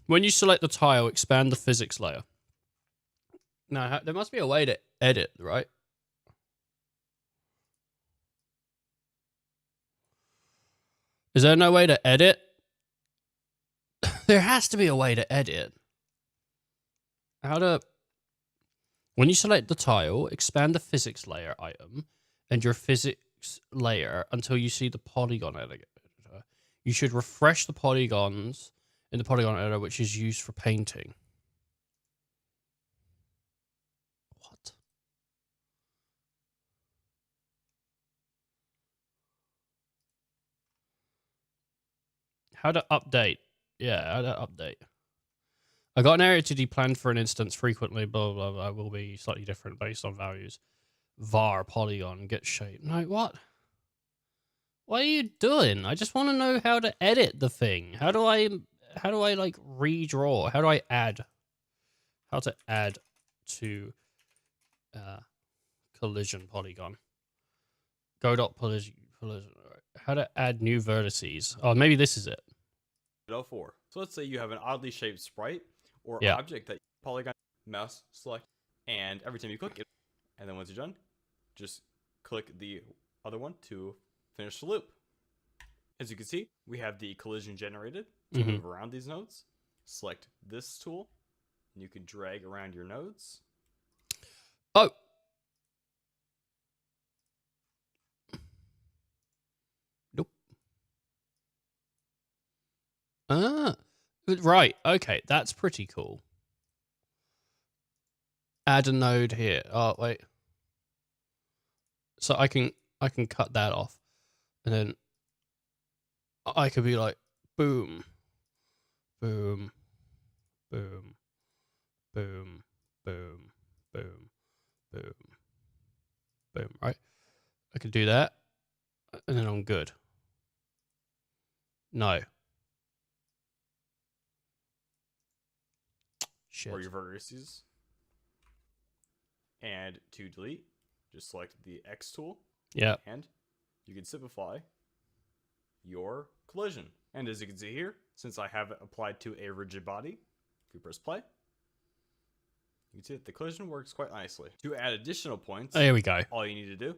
you select the tile, expand the physics layer. Now, there must be a way to edit, right? Is there no way to edit? There has to be a way to edit. When you select the tile, expand the physics layer item and your physics layer until you see the polygon editor. You should refresh the polygons in the polygon editor, which is used for painting. What? How to update? Yeah, how to update? I got an area to be planned for an instance frequently, blah, blah, blah, will be slightly different based on values. Var, polygon, get shape. No, what? What are you doing? I just want to know how to edit the thing. How do I like redraw? How do I add? How to add to collision polygon. Godot collision. How to add new vertices. Oh, maybe this is it. Gadot 4. So let's say you have an oddly shaped sprite or Yeah. object that polygon, mouse, select, and every time you click it, and then once you're done, just click the other one to finish the loop. As you can see, we have the collision generated to move around these nodes. Select this tool, and you can drag around your nodes. Oh. Nope. Ah. Right. Okay. That's pretty cool. Add a node here. Oh, wait. So I can cut that off. And then I could be like, boom, boom, boom, boom, boom, boom, boom, boom, right? I could do that, and then I'm good. No. Shit. Or your vertices. And to delete, just select the X tool, Yeah. and you can simplify your collision. And as you can see here, since I have it applied to a rigid body, if you press play, you can see that the collision works quite nicely. To add additional points, There we go. all you need to do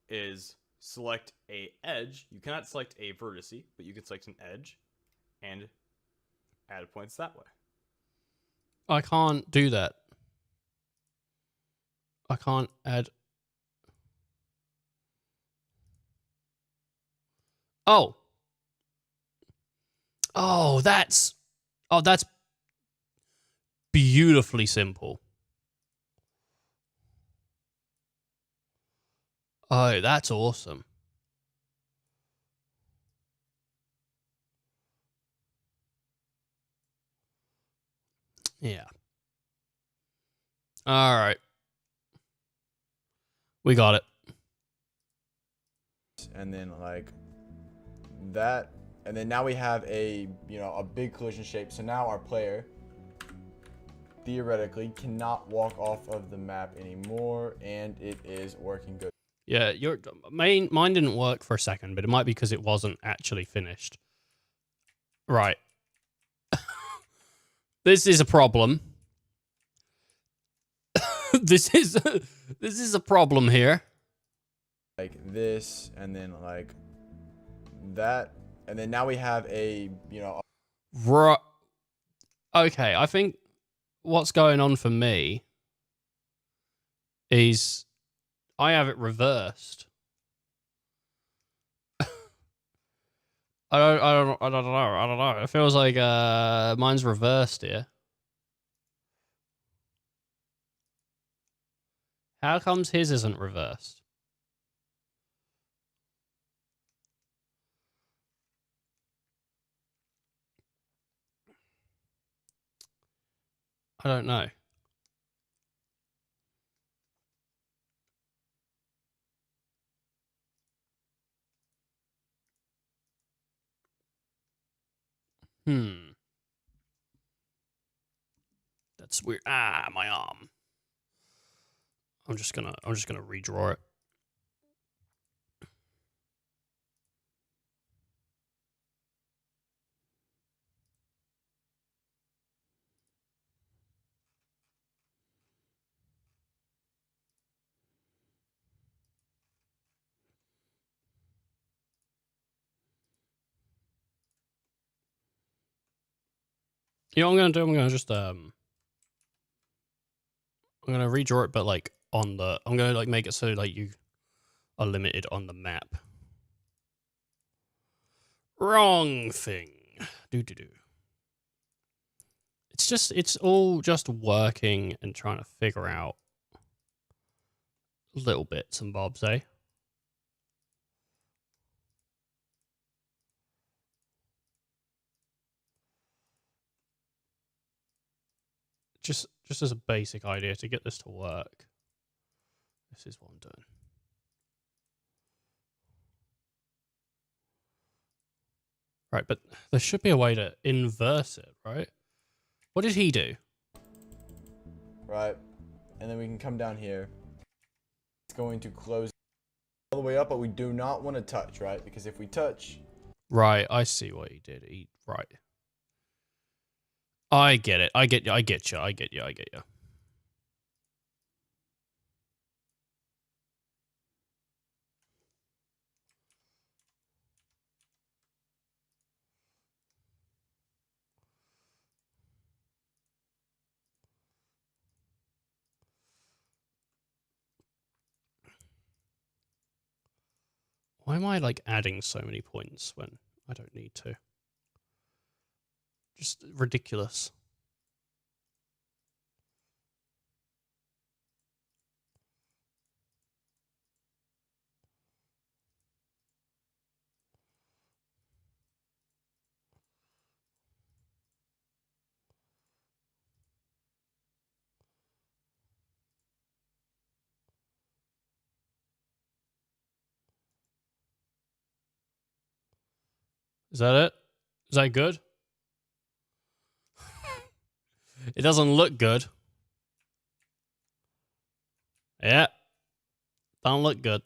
is select a edge. You cannot select a vertice, but you can select an edge and add points that way. I can't do that. I can't add. Oh. Oh, that's beautifully simple. Oh, that's awesome. Yeah. All right. We got it. And then like that, and then now we have a a big collision shape. So now our player theoretically cannot walk off of the map anymore, and it is working good. Yeah, mine didn't work for a second, but it might be because it wasn't actually finished. Right. This is a problem. This is a problem here. Like this, and then like that, and then now we have a Right. Okay, I think what's going on for me is I have it reversed. I don't know. It feels like mine's reversed here. How comes his isn't reversed? I don't know. That's weird. Ah, my arm. I'm just gonna redraw it. You know what I'm gonna do? I'm gonna redraw it, but like I'm gonna like make it so like you are limited on the map. Wrong thing. Do. It's all just working and trying to figure out little bits and bobs, eh? just as a basic idea to get this to work. This is what I'm doing. Right, but there should be a way to invert it, right? What did he do? Right. And then we can come down here. It's going to close all the way up, but we do not want to touch, right? Because if we touch... Right, I see what he did. Right. I get it. I get you. Why am I like adding so many points when I don't need to? Just ridiculous. Is that it? Is that good? It doesn't look good. Yeah. Don't look good.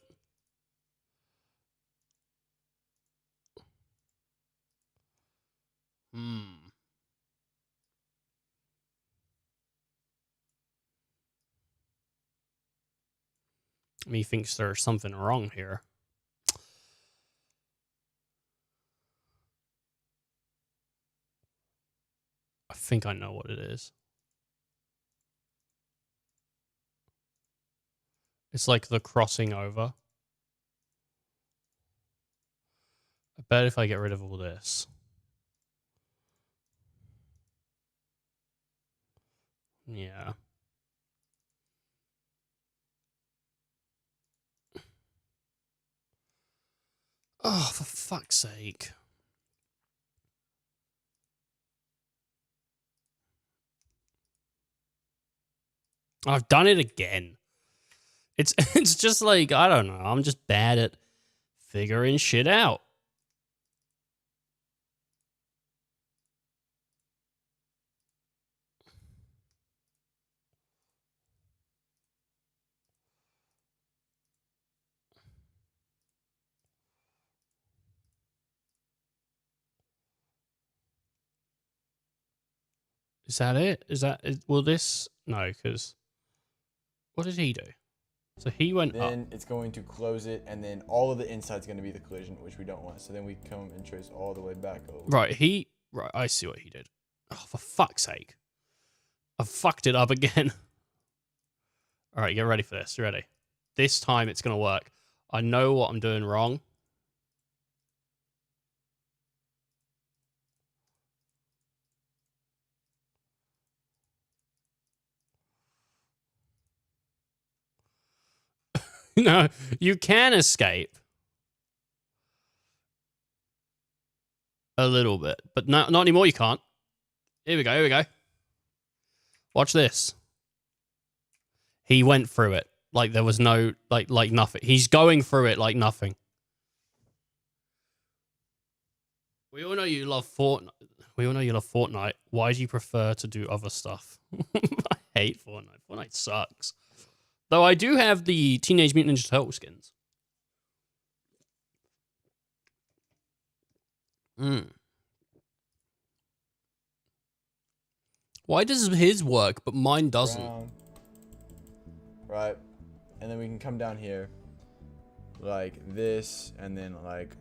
Me thinks there's something wrong here. I think I know what it is. It's like the crossing over. I bet if I get rid of all this. Yeah. Oh, for fuck's sake. I've done it again. It's just like, I don't know. I'm just bad at figuring shit out. Is that it? Will this? No, because what did he do? So he went up. Then it's going to close it, and then all of the inside's going to be the collision, which we don't want. So then we come and trace all the way back over. Right, I see what he did. Oh, for fuck's sake. I've fucked it up again. All right, get ready for this. You ready? This time it's going to work. I know what I'm doing wrong. No, you can escape. A little bit. But not anymore, you can't. Here we go. Watch this. He went through it. Like there was no, like nothing. He's going through it like nothing. We all know you love Fortnite. Why do you prefer to do other stuff? I hate Fortnite. Fortnite sucks. Though I do have the Teenage Mutant Ninja Turtle skins. Why does his work, but mine doesn't? Brown. Right. And then we can come down here. Like this, and then like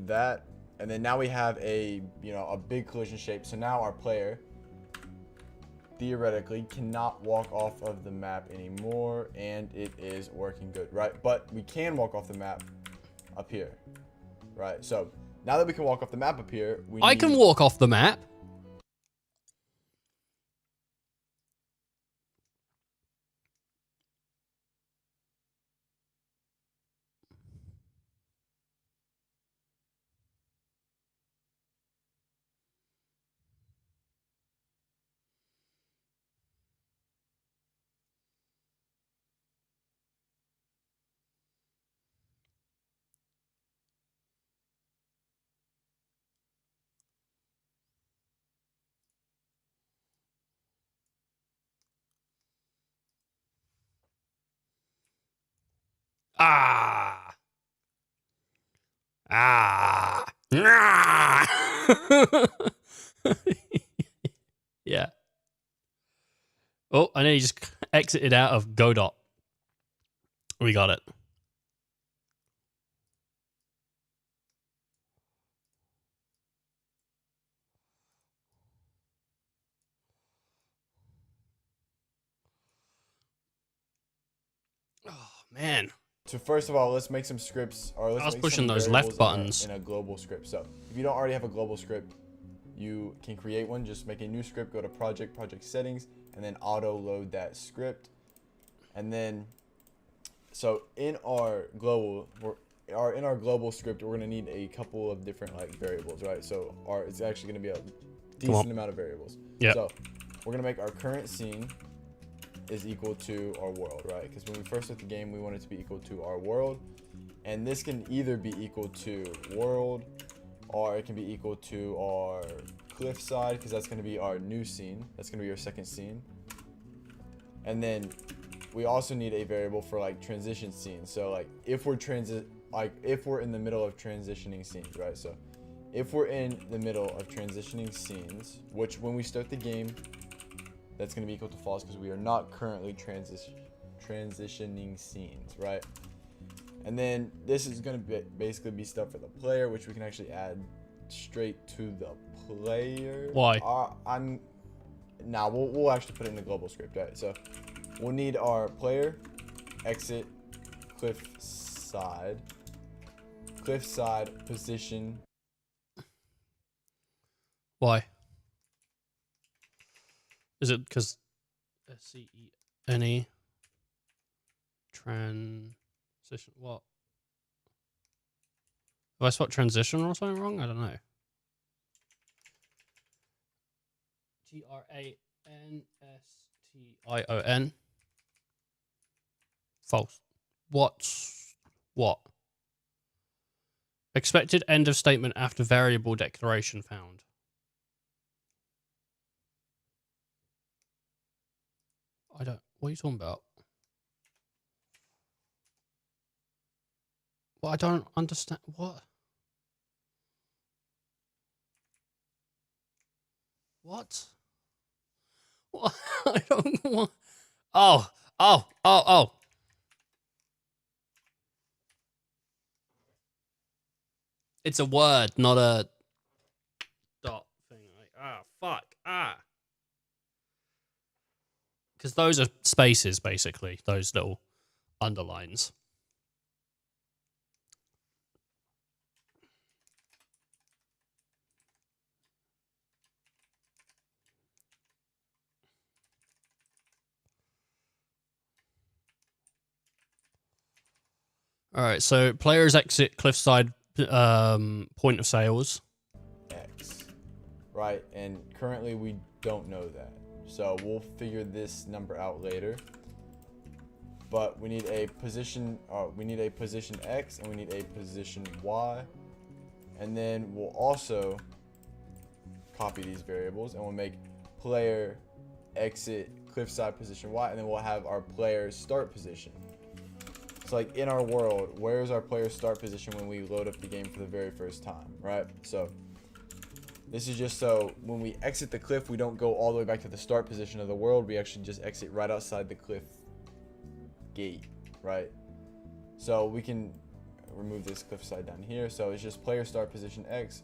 that. And then now we have a big collision shape. So now our player theoretically cannot walk off of the map anymore, and it is working good, right? But we can walk off the map up here, right? So now that we can walk off the map up here, I can walk off the map. Ah. Ah. Ah. Yeah. Oh, I know you just exited out of Godot. We got it. Oh, man. So first of all, let's make some scripts, or let's I was make pushing some those left variables buttons. in a global script. So if you don't already have a global script, you can create one. Just make a new script, go to project settings, and then auto load that script. And then, so in our global, in our global script, we're gonna need a couple of different like variables, right? So it's actually gonna be a decent amount of variables. Yeah. So we're gonna make our current scene is equal to our world, right? Because when we first start the game, we want it to be equal to our world, and this can either be equal to world, or it can be equal to our cliffside, because that's going to be our new scene. That's going to be your second scene. And then we also need a variable for like transition scenes. So like if we're in the middle of transitioning scenes, right? So if we're in the middle of transitioning scenes, which when we start the game, that's going to be equal to false because we are not currently transitioning scenes, right? And then this is going to basically be stuff for the player, which we can actually add straight to the player. Why? We'll actually put it in the global script, right? So we'll need our player, exit, cliffside position. Why? Is it because SCENE transition? What? Have I spelled transition or something wrong? I don't know. TRANSTION. False. What? Expected end of statement after variable declaration found. What are you talking about? Well, I don't understand. What? What? I don't want. Oh. It's a word, not a dot thing. Fuck. Because those are spaces, basically. Those little underlines. All right, so players exit cliffside point of sales. X, right? And currently we don't know that. So we'll figure this number out later. But we need a position X and we need a position Y. And then we'll also copy these variables and we'll make player exit cliffside position Y, and then we'll have our player start position. So like in our world, where is our player start position when we load up the game for the very first time, right? So this is just so when we exit the cliff, we don't go all the way back to the start position of the world. We actually just exit right outside the cliff gate, right? So we can remove this cliffside down here. So it's just player start position X,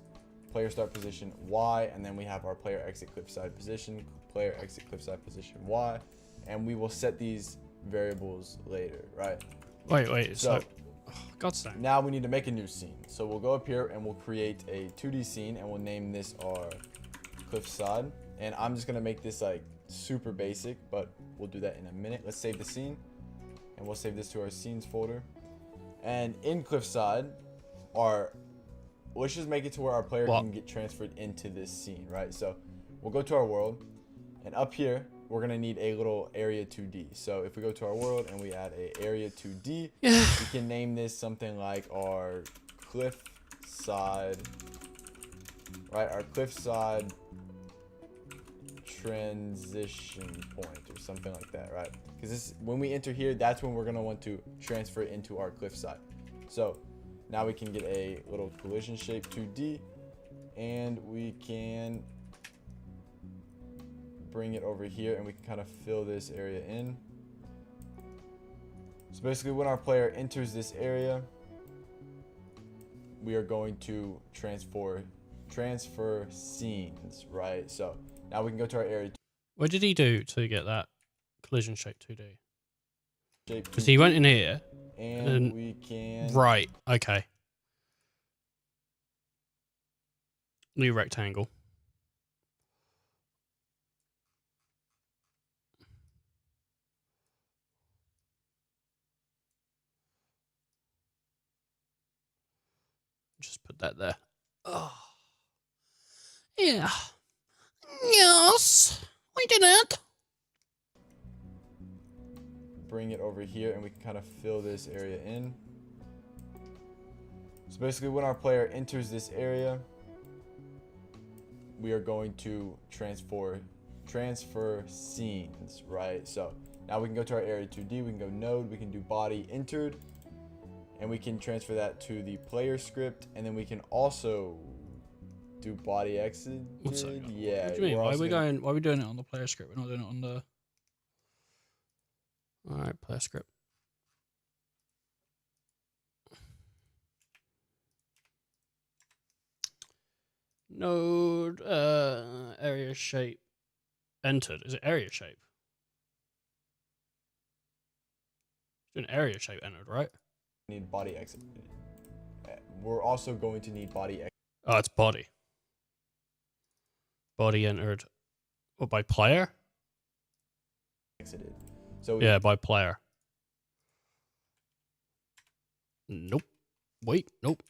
player start position Y, and then we have our player exit cliffside position, player exit cliffside position Y, and we will set these variables later, right? Wait. So, God's sake. Now we need to make a new scene. So we'll go up here and we'll create a 2D scene and we'll name this our cliffside. And I'm just gonna make this like super basic, but we'll do that in a minute. Let's save the scene and we'll save this to our scenes folder. And in cliffside, let's just make it to where our player can get transferred into this scene, right? So we'll go to our world, and up here we're gonna need a little area 2D. So if we go to our world and we add a area 2D, we can name this something like our cliff side, right? Our cliff side transition point or something like that, right? Because this, when we enter here, that's when we're gonna want to transfer it into our cliffside. So now we can get a little collision shape 2D, and we can bring it over here, and we can kind of fill this area in. So basically, when our player enters this area, we are going to transfer scenes, right? So now we can go to our area. What did he do to get that collision shape 2D? Shape Because he went in 2D, here. and we can Right. Okay. New rectangle. Just put that there. Oh. Yeah. Yes. We did it. bring it over here, and we can kind of fill this area in. So basically, when our player enters this area, we are going to transfer scenes, right? So now we can go to our area 2D, we can go node, we can do body entered, and we can transfer that to the player script, and then we can also do body exited. Yeah. What do you mean? Why are we doing it on the player script? We're not doing it on the. Alright, player script. Node area shape entered. Is it area shape? It's an area shape entered, right? Need body exit. We're also going to need body exit. Oh, it's body. Body entered. What, by player? Exited. So Yeah, by player. Nope. Wait, nope.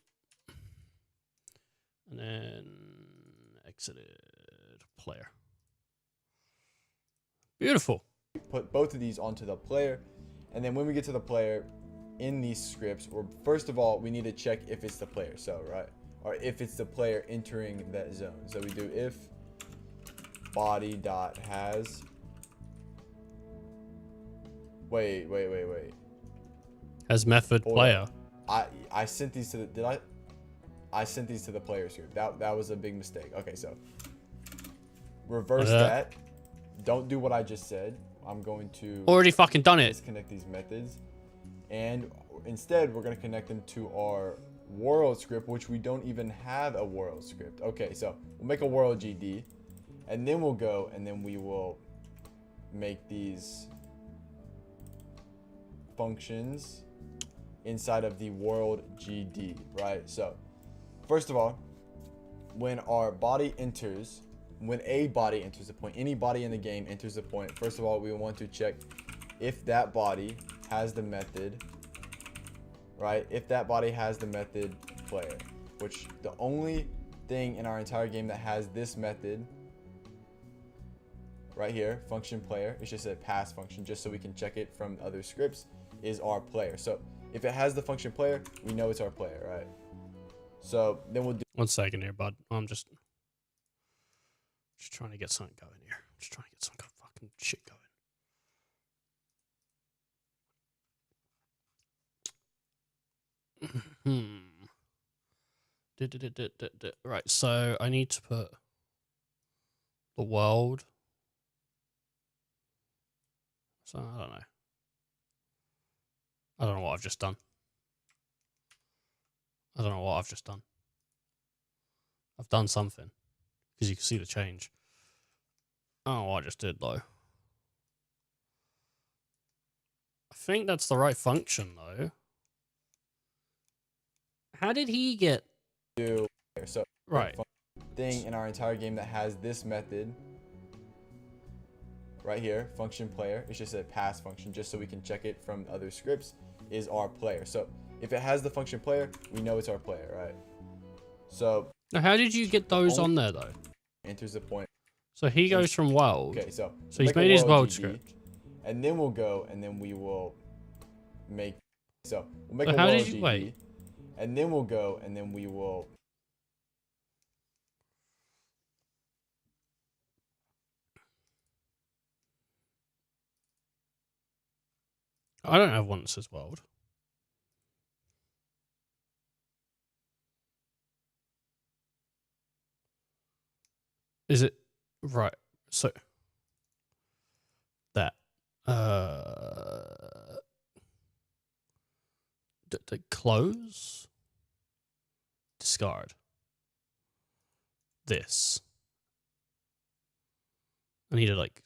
And then exited player. Beautiful. put both of these onto the player, and then when we get to the player in these scripts, first of all, we need to check if it's the player, so right, or if it's the player entering that zone. So we do if body dot has. Wait. As method Hold player. I sent these to the I sent these to the player script. That was a big mistake. Okay, so reverse that. Don't do what I just said. I'm going to Already fucking done it. disconnect these methods, and instead we're going to connect them to our world script, which we don't even have a world script. Okay, so we'll make a world GD, and then we'll go and then we will make these functions inside of the world GD, right? So first of all, when a body enters a point, any body in the game enters a point, first of all, we want to check if that body has the method, right? If that body has the method player, which the only thing in our entire game that has this method right here, function player, it's just a pass function, just so we can check it from other scripts, is our player. So if it has the function player, we know it's our player, right? So then we'll do 1 second here, bud. I'm just trying to get something going here. Just trying to get some fucking shit going. Right, so I need to put the world. So I don't know. I don't know what I've just done. I've done something. Because you can see the change. I don't know what I just did, though. I think that's the right function, though. How did he get... so Right. thing in our entire game that has this method right here, function player, it's just a pass function, just so we can check it from other scripts, is our player. So if it has the function player, we know it's our player, right? So now, how did you get those on there, though? Enters the point. So he goes from world. Okay, so he's made his world GD, script. and then we'll go and then we will make. So we'll make So a how world did you GD, wait? and then we'll go and then we will. I don't have one that says world. Is it right? So that close, discard this. I need to like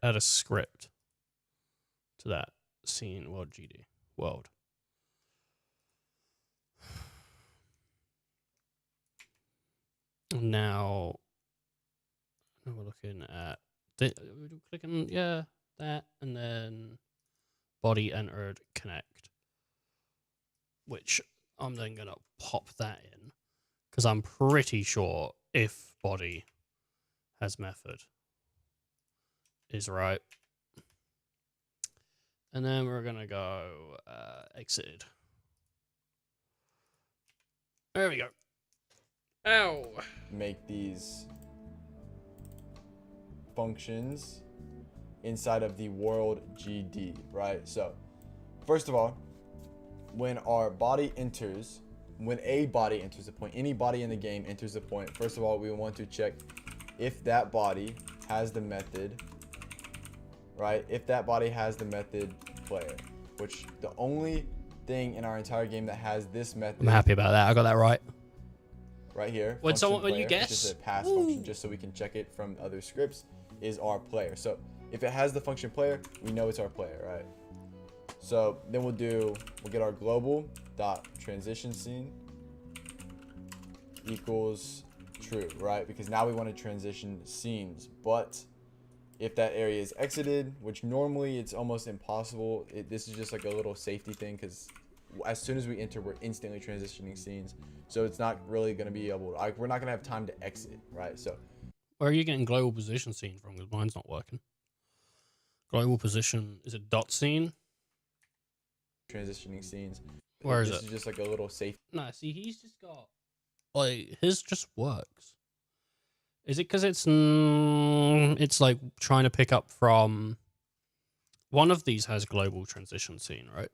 add a script to that scene. World GD world. Now we're looking at clicking that, and then body entered connect, which I'm then gonna pop that in because I'm pretty sure if body has method is right. And then we're gonna go exited. There we go. Ow. Make these functions inside of the world GD, right? So first of all, when a body enters a point, any body in the game enters a point, first of all, we want to check if that body has the method, right? If that body has the method player, which the only thing in our entire game that has this method. I'm happy about that. I got that right. Right here. When you guess, it's just a pass function, just so we can check it from other scripts, is our player. So if it has the function player, we know it's our player, right? So then we'll get our global dot transition scene equals true, right? Because now we want to transition scenes, but if that area is exited, which normally it's almost impossible, this is just like a little safety thing, because as soon as we enter, we're instantly transitioning scenes. So it's not really going to be able to, we're not going to have time to exit, right? So where are you getting global position scene from? Because mine's not working. Global position, is it dot scene? Transitioning scenes. Where is this it? Is just like a little safety. No, see, he's just got, like, his just works. Is it because it's like trying to pick up from, one of these has global transition scene, right?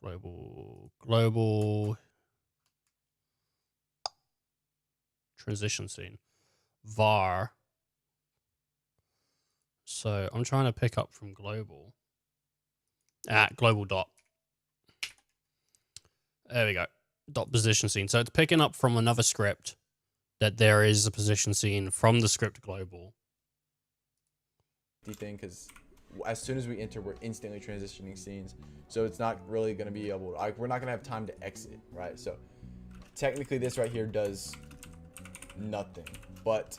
Global transition scene, var. So I'm trying to pick up from global. Global dot. There we go. Dot position scene. So it's picking up from another script that there is a position scene from the script global thing, because as soon as we enter, we're instantly transitioning scenes. So it's not really going to be able to, we're not going to have time to exit, right? So technically this right here does nothing, but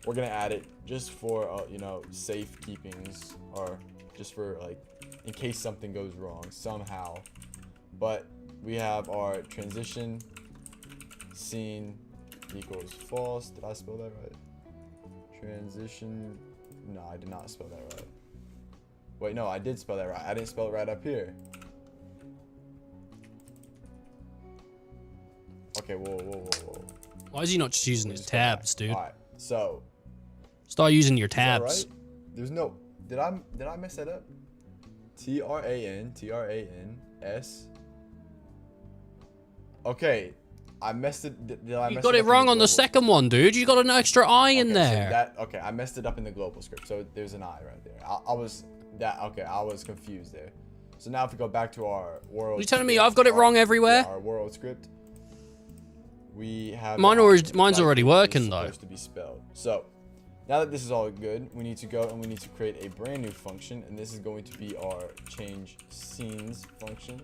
we're going to add it just for, you know, safe keepings, or just for like, in case something goes wrong somehow. But we have our transition scene equals false. Did I spell that right? Transition. No, I did not spell that right. Wait, no, I did spell that right. I didn't spell it right up here. Okay, whoa. Why is he not just using his tabs, dude? All right, so start using your is that tabs. right? There's no. Did I mess that up? TRANS. Okay, I messed it. Did I You mess got it up in wrong on the global? second one, dude. You got an extra I in Okay, there. So okay, I messed it up in the global script. So there's an I right there. I was confused there. So now if we go back to our world. Are you telling me I've got it wrong everywhere? Yeah, our world script. We have Mine's already working though. Supposed to be spelled. So now that this is all good, we need to go and we need to create a brand new function, and this is going to be our change scenes function.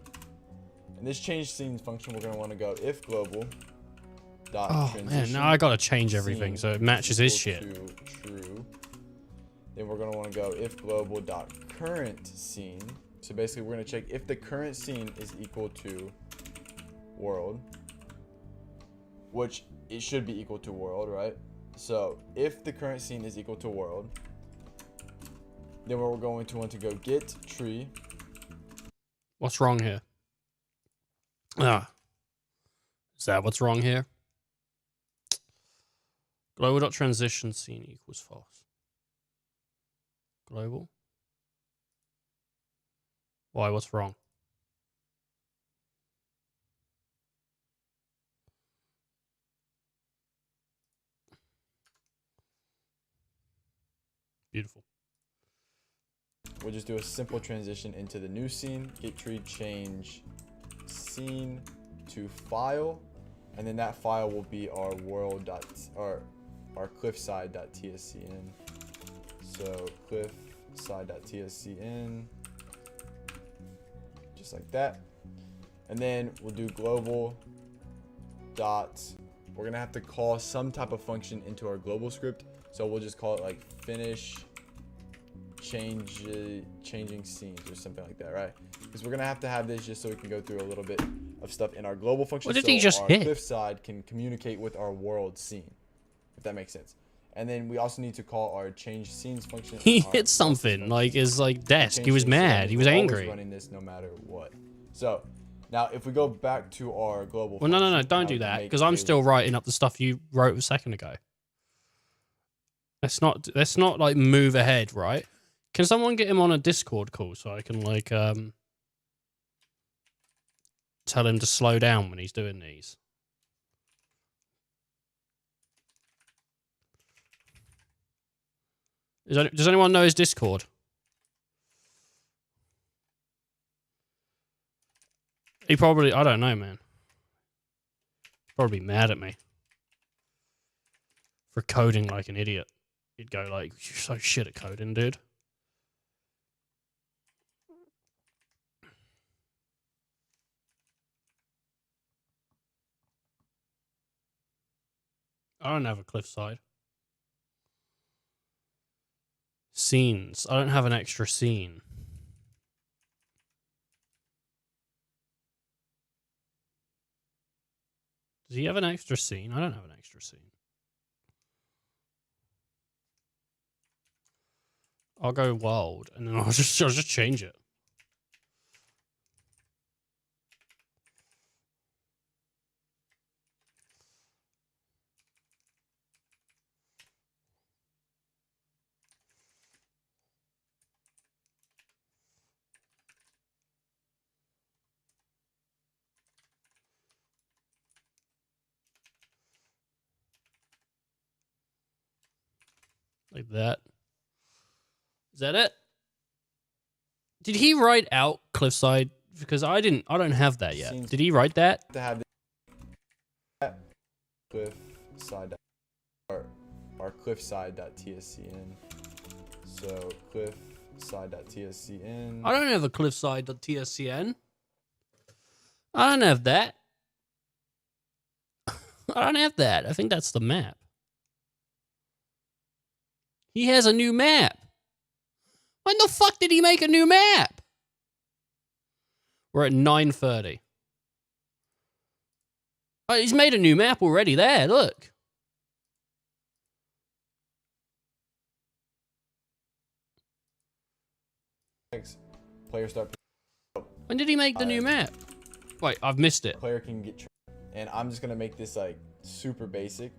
And this change scenes function, we're going to want to go if global dot Oh man, now I gotta change everything so it matches his shit. True. Then we're going to want to go if global dot current scene. So basically we're going to check if the current scene is equal to world, which it should be equal to world, right? So if the current scene is equal to world, then we're going to want to go get tree. What's wrong here? Is that what's wrong here? Global.transition scene equals false. Global. Why? What's wrong? Beautiful. We'll just do a simple transition into the new scene. Git tree change scene to file, and then that file will be our world dot or our cliffside.tscn. So cliffside.tscn, just like that. And then we'll do global dot. We're gonna have to call some type of function into our global script. So we'll just call it like finish changing scenes or something like that, right? Because we're gonna have to have this just so we can go through a little bit of stuff in our global function. What did so he just our hit? cliffside can communicate with our world scene, if that makes sense. And then we also need to call our change scenes function. He our hit something function. like his like desk. Change He was scenes, so that mad. means He was we're always angry. running this no matter what. So now if we go back to our global Well, no, function, don't now do we can that make because I'm a- still writing up the stuff you wrote a second ago. Let's not like move ahead, right? Can someone get him on a Discord call so I can like tell him to slow down when he's doing these? Does anyone know his Discord? He probably, I don't know, man. Probably mad at me for coding like an idiot. He'd go like, "You're so shit at coding, dude." I don't have a cliffside. Scenes. I don't have an extra scene. Does he have an extra scene? I don't have an extra scene. I'll go wild and then I'll just change it. Like that. Is that it? Did he write out cliffside? Because I don't have that yet. Scenes- Did he write that? to have that cliffside our cliffside.tscn. So cliffside.tscn. I don't have a cliffside.tscn. I don't have that. I don't have that. I think that's the map. He has a new map. When the fuck did he make a new map? We're at 9:30. Oh, he's made a new map already there, look. Player start. When did he make the new map? Wait, I've missed it. Player can get. And I'm just gonna make this like super basic.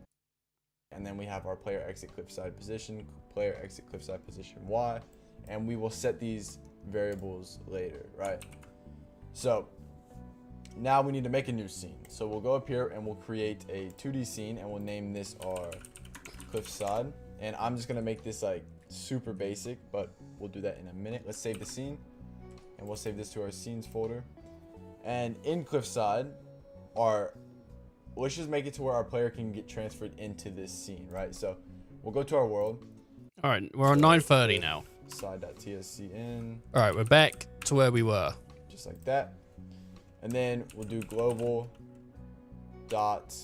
And then we have our player exit cliffside position, player exit cliffside position Y, and we will set these variables later, right? So now we need to make a new scene. So we'll go up here and we'll create a 2D scene and we'll name this our cliffside. And I'm just gonna make this like super basic, but we'll do that in a minute. Let's save the scene and we'll save this to our scenes folder. And in cliffside, let's just make it to where our player can get transferred into this scene, right? So we'll go to our world. All right, we're on 9:30 now. Side.tscn, All right, we're back to where we were. just like that. And then we'll do global dot.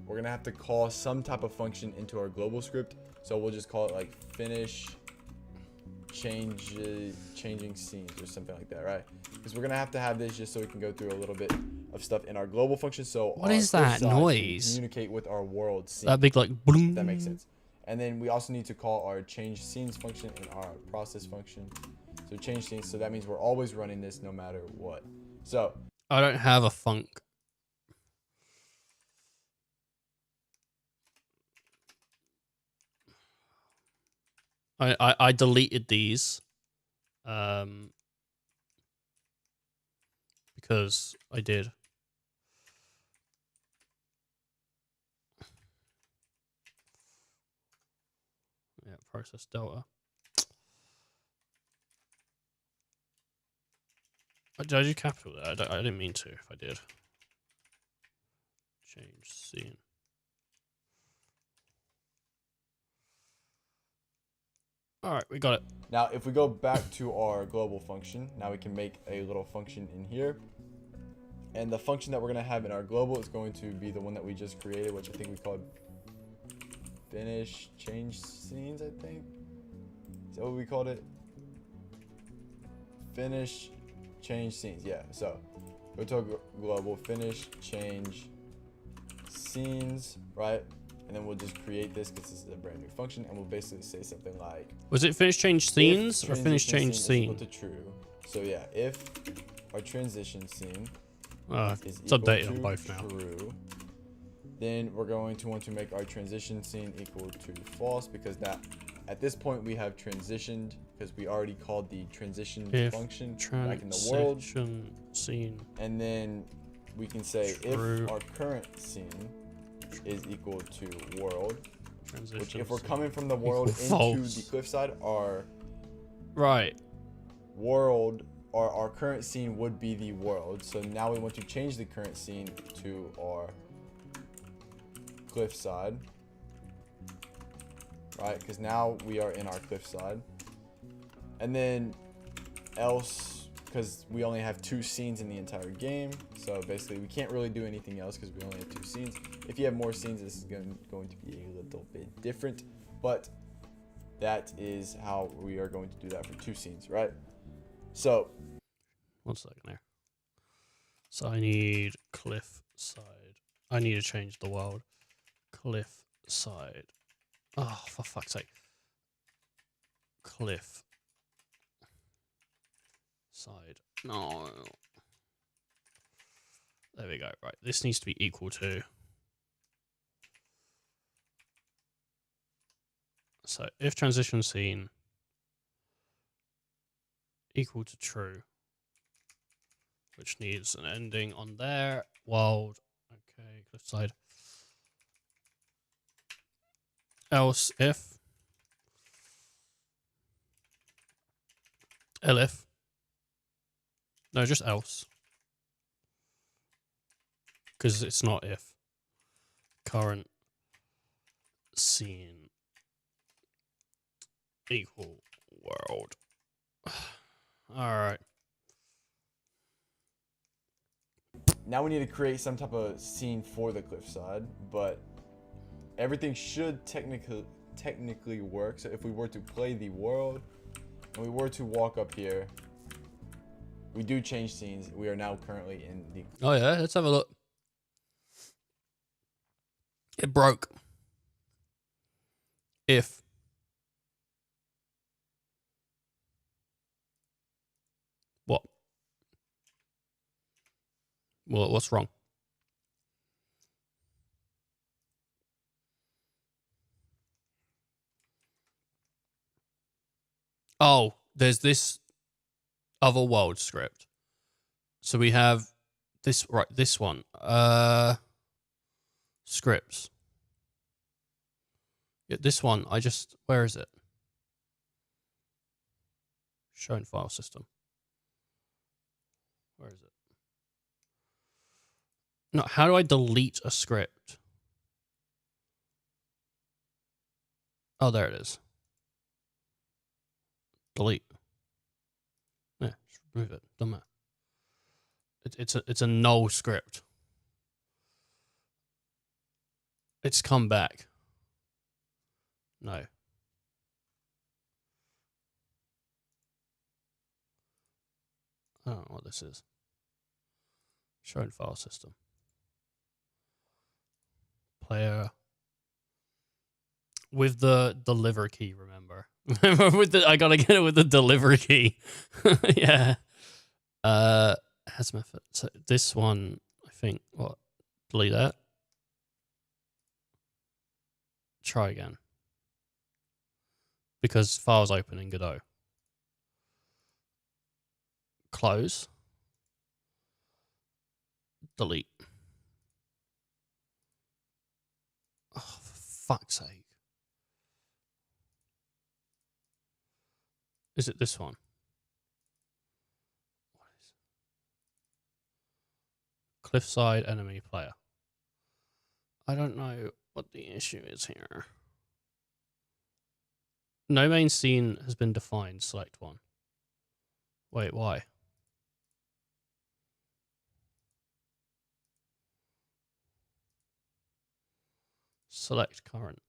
We're gonna have to call some type of function into our global script. So we'll just call it like finish changing scenes or something like that, right? Because we're gonna have to have this just so we can go through a little bit of stuff in our global function. So What our is that cliffside can noise? communicate with our world scene. That big like boom. If that makes sense. And then we also need to call our change scenes function and our process function. So change scenes. So that means we're always running this no matter what. So I don't have a funk. I deleted these. because I did. Yeah, process delta. Did I do capital there? I didn't mean to if I did. Change scene. Alright, we got it. Now, if we go back to our global function, now we can make a little function in here. And the function that we're going to have in our global is going to be the one that we just created, which I think we called finish change scenes, I think. Is that what we called it? Finish change scenes, yeah. So, go to our global, finish change scenes, right? And then we'll just create this because this is a brand new function, and we'll basically say something like, Was it finish change scenes or finish transition change is scene? equal to true. So yeah, if our transition scene is It's equal updated to on both now. true, then we're going to want to make our transition scene equal to false, because that at this point we have transitioned because we already called the transition If function back in the world. transition scene. And then we can say True. if our current scene is equal to world, Transition which if we're scene. coming from the world into false. the cliffside, our Right. world or our current scene would be the world. So now we want to change the current scene to our cliffside, right? Because now we are in our cliffside. And then else, because we only have 2 scenes in the entire game, so basically we can't really do anything else because we only have 2 scenes. If you have more scenes, this is going to be a little bit different, but that is how we are going to do that for 2 scenes, right? So 1 second there. So I need cliff side. I need to change the world. Cliff side. Oh, for fuck's sake. Cliff side. No. There we go. Right. This needs to be equal to. So if transition scene equal to true, which needs an ending on there. World. Okay, cliffside. Else if. Elif. No, just else. Because it's not if. Current scene equal world. Alright. now we need to create some type of scene for the cliffside, but everything should technically work. So if we were to play the world and we were to walk up here, we do change scenes. We are now currently in the... Oh yeah, let's have a look. It broke. If. What? Well, what's wrong? Oh, there's this other world script. So we have this, right, this one. Scripts. Yeah, this one, where is it? Shown file system. Where is it? No, how do I delete a script? Oh, there it is. Delete. Yeah, just remove it. Doesn't matter. It's a null script. It's come back. No. I don't know what this is. Shown file system. Player. With the deliver key, remember. I gotta get it with the deliver key. Yeah. Has method. So this one, I think, what? Delete that. Try again. Because file's open in Gadot. Close. Delete. Oh, for fuck's sake. Is it this one? What is Cliffside enemy player. I don't know what the issue is here. No main scene has been defined. Select one. Wait, why? Select current.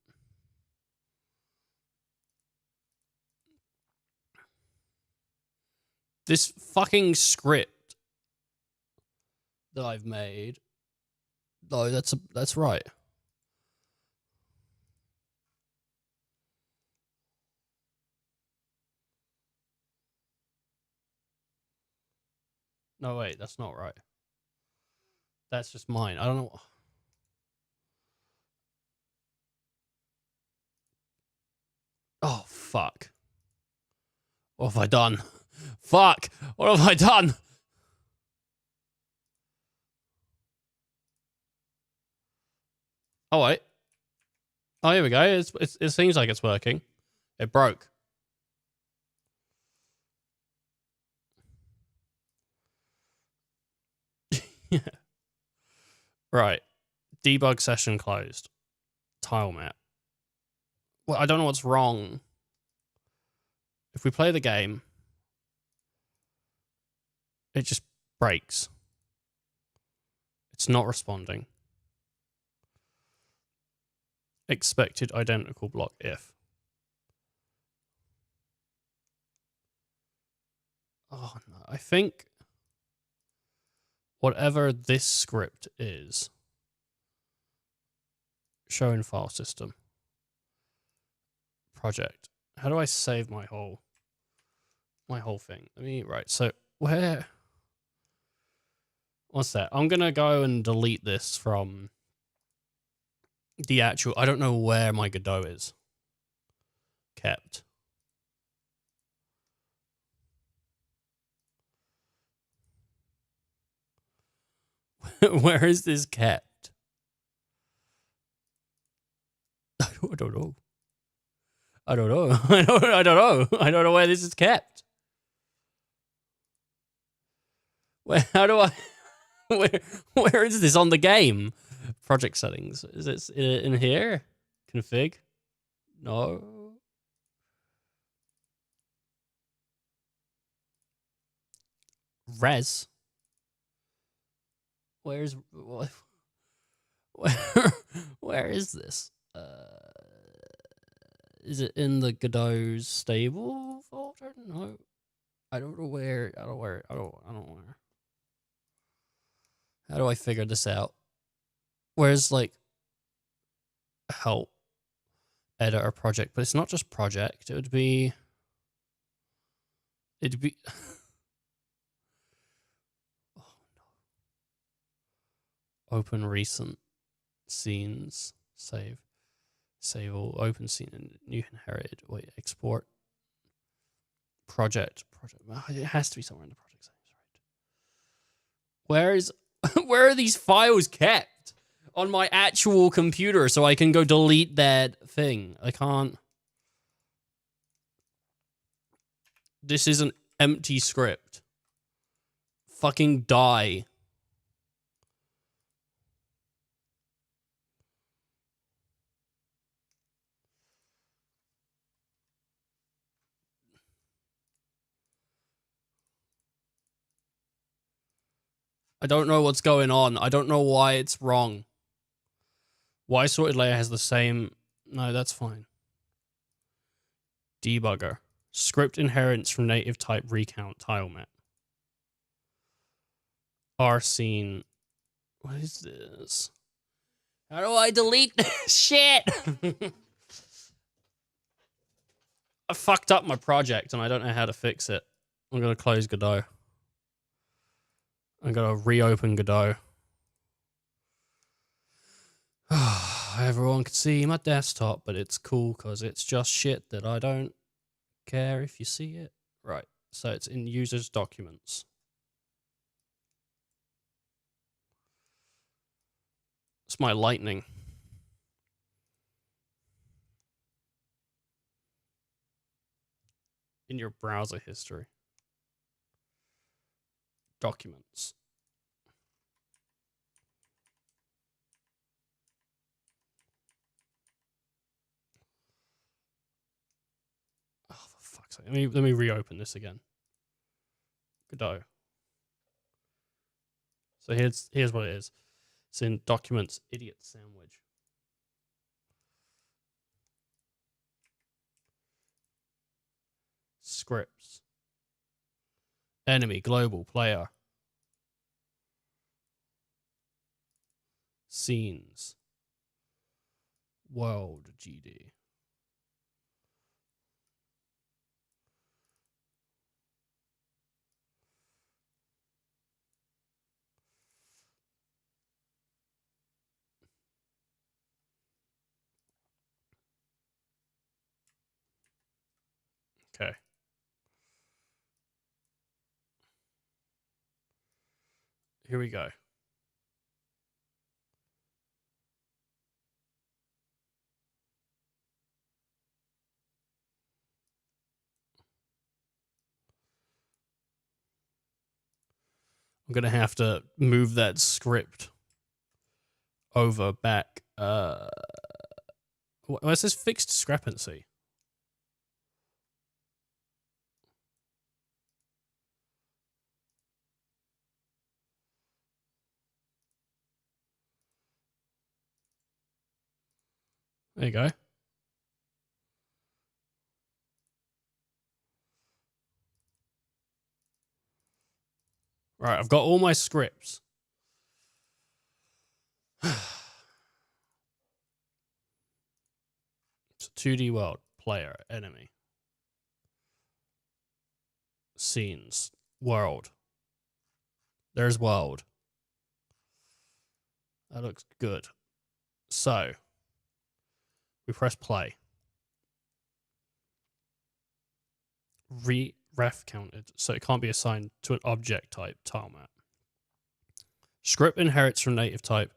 This fucking script that I've made. No, that's right. No, wait, that's not right. That's just mine. I don't know. Oh, fuck. What have I done? Fuck! What have I done? Oh, wait. Oh, here we go. It seems like it's working. It broke. Yeah. Right. Debug session closed. Tile map. Well, I don't know what's wrong. If we play the game, it just breaks. It's not responding. Expected identical block if. Oh no, I think whatever this script is, show in file system, project. How do I save my whole thing? Right, so what's that? I'm gonna go and delete this from the actual, I don't know where my Godot is kept. Where is this kept? I don't know. I don't know. I don't know. I don't know where this is kept. How do I? Where is this on the game? Project settings. Is it in here? Config? No. Res. Where is this? Is it in the Godot's stable folder? No. I don't know where. I don't know where. How do I figure this out? Where's like help, editor, project? But it's not just project. It'd be. Oh no. Open recent scenes. Save all. Open scene and new inherited. Wait, export. Project. It has to be somewhere in the project settings, right? Where are these files kept on my actual computer so I can go delete that thing? I can't. This is an empty script. Fucking die. I don't know what's going on. I don't know why it's wrong. Why sorted layer has the same... No, that's fine. Debugger. Script inheritance from native type recount tile map. R scene. What is this? How do I delete this shit? I fucked up my project and I don't know how to fix it. I'm going to close Godot. I'm going to reopen Godot. Everyone can see my desktop, but it's cool because it's just shit that I don't care if you see it. Right, so it's in users documents. It's my lightning. In your browser history. Documents. Oh, for fuck's sake. Let me reopen this again. Godot. So here's what it is. It's in Documents, Idiot Sandwich. Scripts. Enemy, global, player. Scenes. World, GD. Okay. Here we go. I'm going to have to move that script over back. It says fixed discrepancy. There you go. Right, I've got all my scripts. It's a 2D world. Player, enemy. Scenes. World. There's world. That looks good. So, we press play. Ref counted, so it can't be assigned to an object type tile map. Script inherits from native type.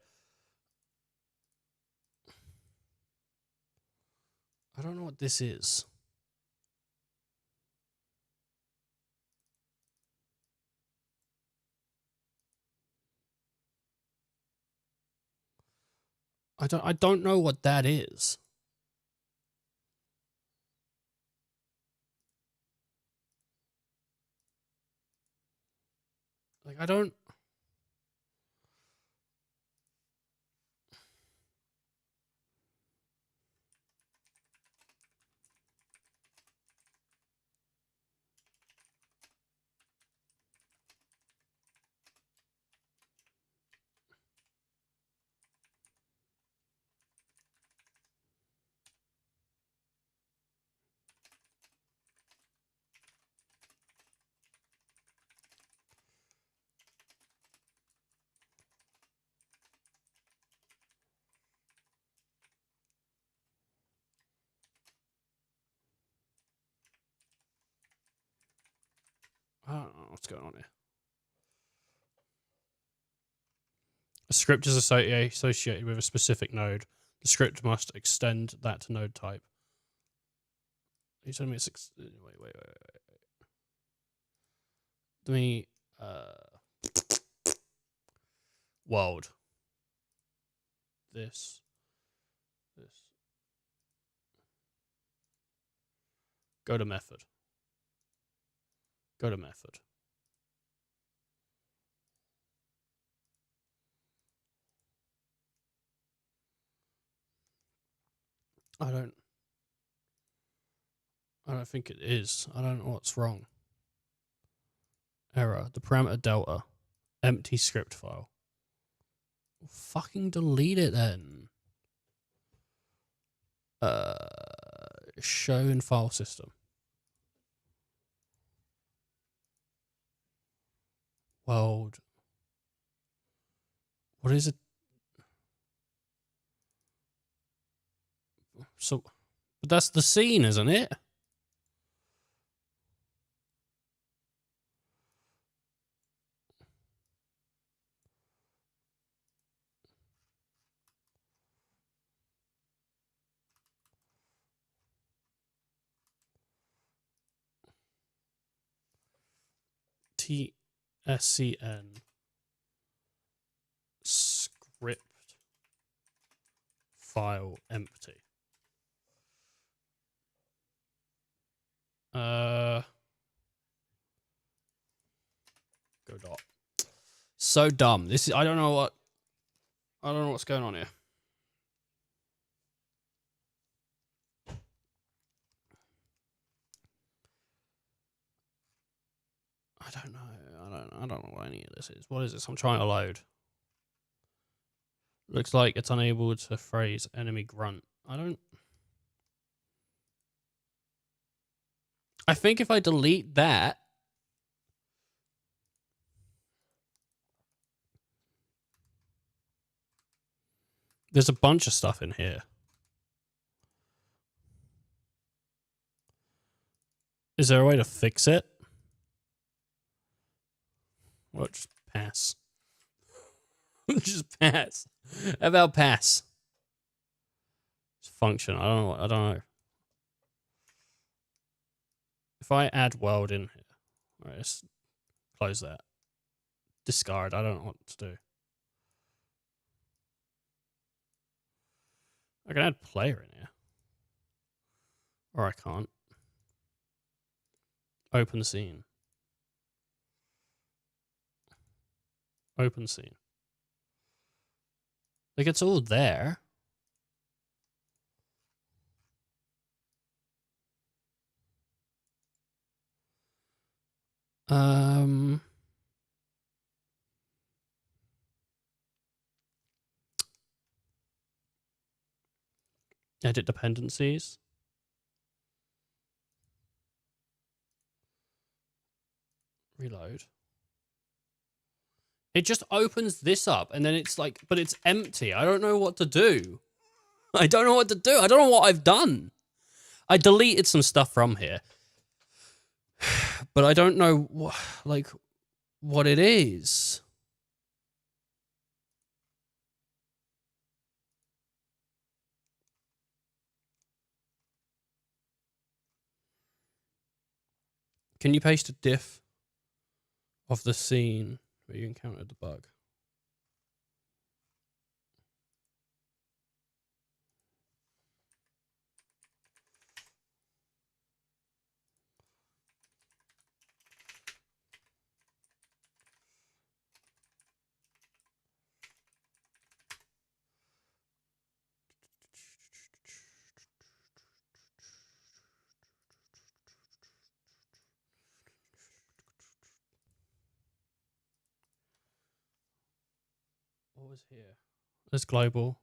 I don't know what this is. I don't know what that is. Like, I don't... I don't know what's going on here. A script is associated with a specific node. The script must extend that to node type. You telling me it's... Wait. Let me... World. This. Go to method. Go to method. I don't think it is. I don't know what's wrong. Error. The parameter delta. Empty script file. Well, fucking delete it then. Show in file system. World. What is it? So, but that's the scene, isn't it? SCN script file empty. Gadot. So dumb. This is I don't know what's going on here. I don't know. I don't know what any of this is. What is this? I'm trying to load. Looks like it's unable to phrase enemy grunt. I think if I delete that, there's a bunch of stuff in here. Is there a way to fix it? Well, just pass. Just pass. How about pass? It's function. I don't know. If I add world in here, all right, let's close that. Discard. I don't know what to do. I can add player in here, or I can't. Open scene. Open scene. Like, it's all there. Edit dependencies. Reload. It just opens this up and then it's like, but it's empty. I don't know what to do. I don't know what to do. I don't know what I've done. I deleted some stuff from here, but I don't know what it is. Can you paste a diff of the scene where you encountered the bug? What was here? There's global.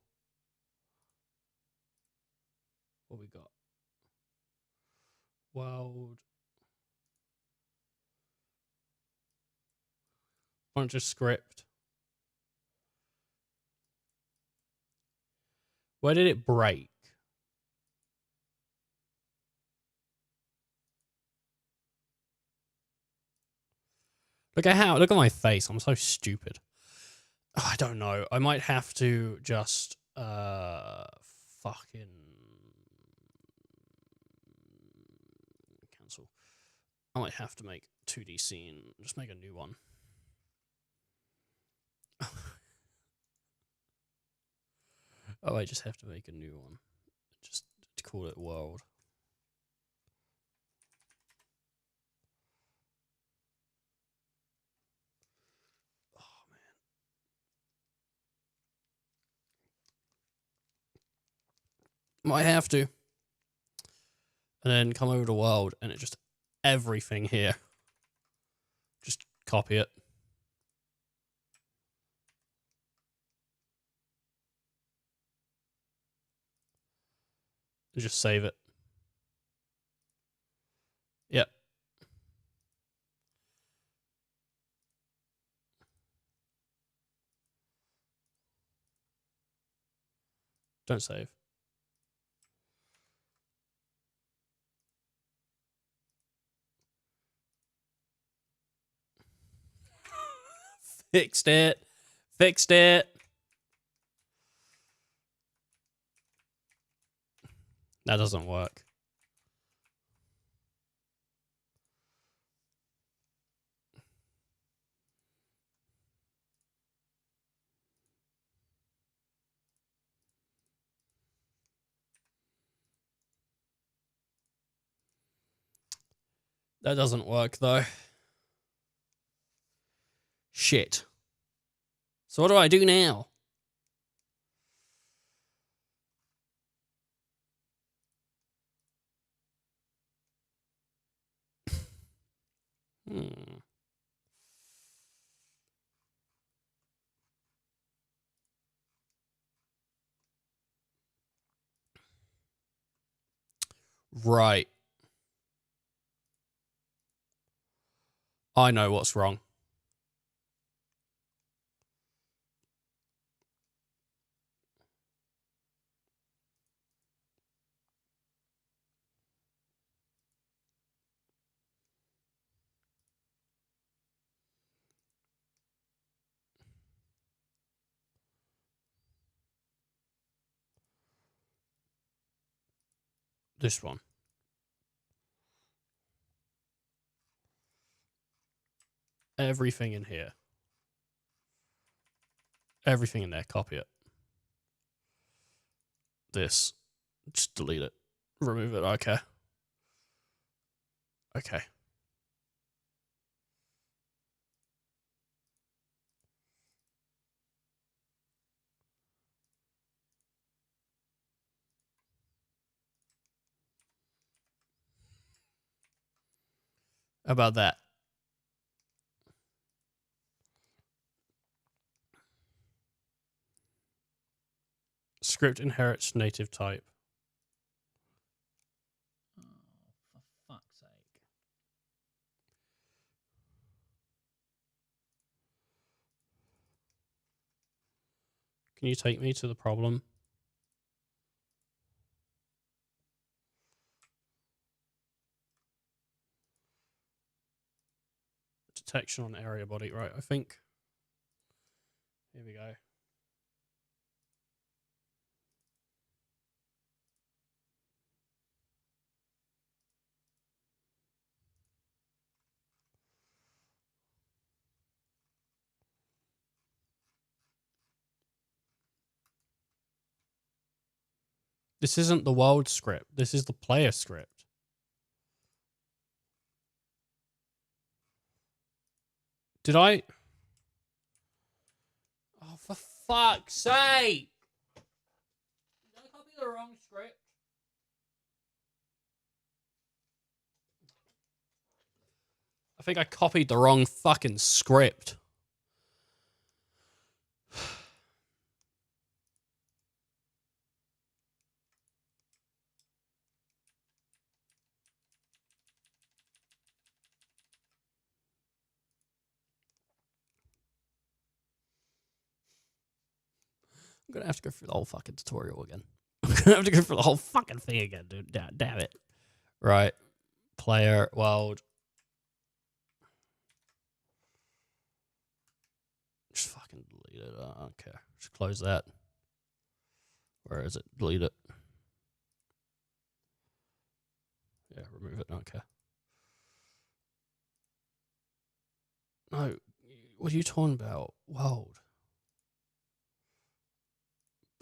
What we got? World. Bunch of script. Where did it break? Look at my face. I'm so stupid. Oh, I don't know. I might have to just fucking cancel. I might have to make 2D scene. Just make a new one. Oh, I just have to make a new one. Just to call it world. Might have to. And then come over to world and it just everything here. Just copy it. And just save it. Yep. Don't save. Fixed it. Fixed it. That doesn't work. That doesn't work though. Shit. So what do I do now? Hmm. Right. I know what's wrong. This one. Everything in here. Everything in there. Copy it. This. Just delete it. Remove it. Okay. Okay. How about that? Script inherits native type. Oh, for fuck's sake. Can you take me to the problem? Detection on area body. Right, I think. Here we go. This isn't the world script. This is the player script. Did I? Oh, for fuck's sake! Did I copy the wrong script? I think I copied the wrong fucking script. I'm gonna have to go through the whole fucking tutorial again. I'm gonna have to go through the whole fucking thing again, dude. Damn it. Right. Player, world. Just fucking delete it. Okay. Just close that. Where is it? Delete it. Yeah, remove it. Okay. No. What are you talking about? World.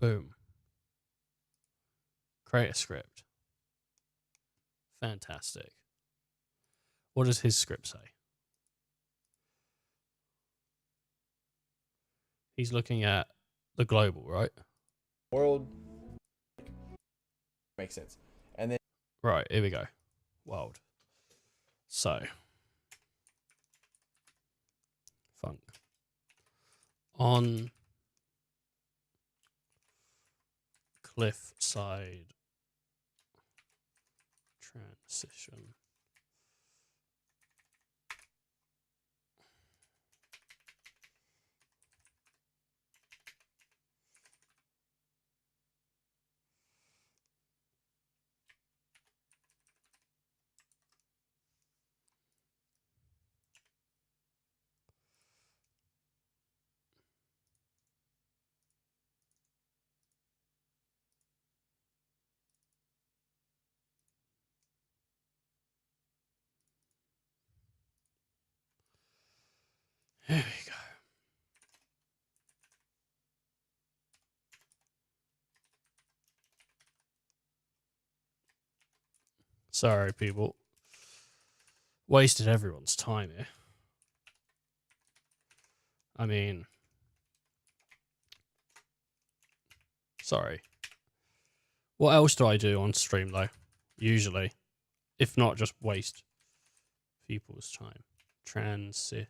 Boom. Create a script. Fantastic. What does his script say? He's looking at the global, right? World makes sense. And then Right, here we go. World. So. Funk. On cliff side transition. There we go. Sorry, people. Wasted everyone's time here. I mean, sorry. What else do I do on stream though? Usually, if not just waste people's time. Transition.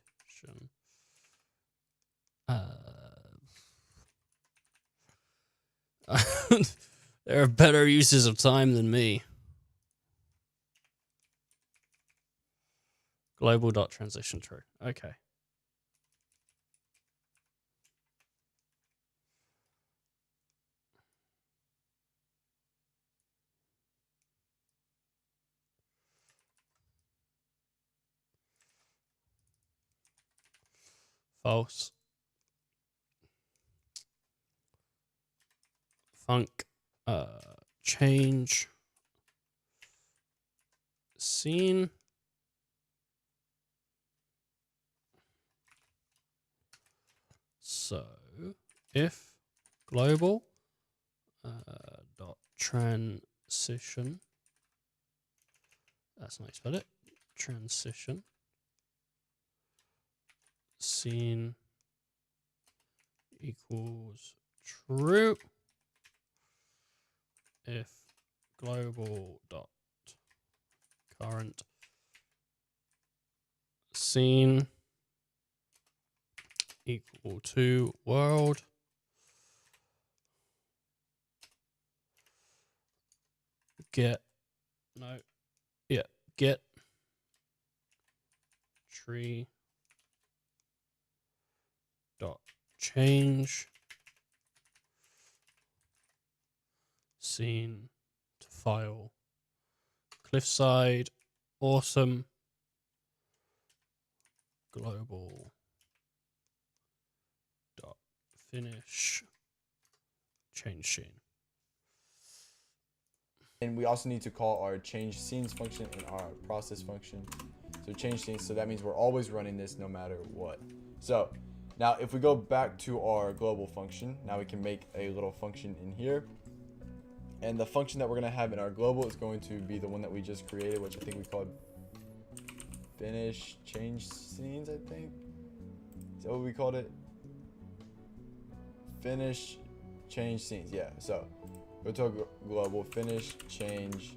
There are better uses of time than me. Global dot transition true. Okay. False. Func. Change. Scene. So, if global dot transition. That's how you spell it. Transition. Scene equals true. If global dot current scene equal to world, get tree dot change scene to file cliffside awesome global dot finish change scene. And we also need to call our change scenes function and our process function. So change scenes, so that means we're always running this no matter what. So now if we go back to our global function, now we can make a little function in here. And the function that we're going to have in our global is going to be the one that we just created, which I think we called finish change scenes, I think. Is that what we called it? Finish change scenes, yeah. So go to our global finish change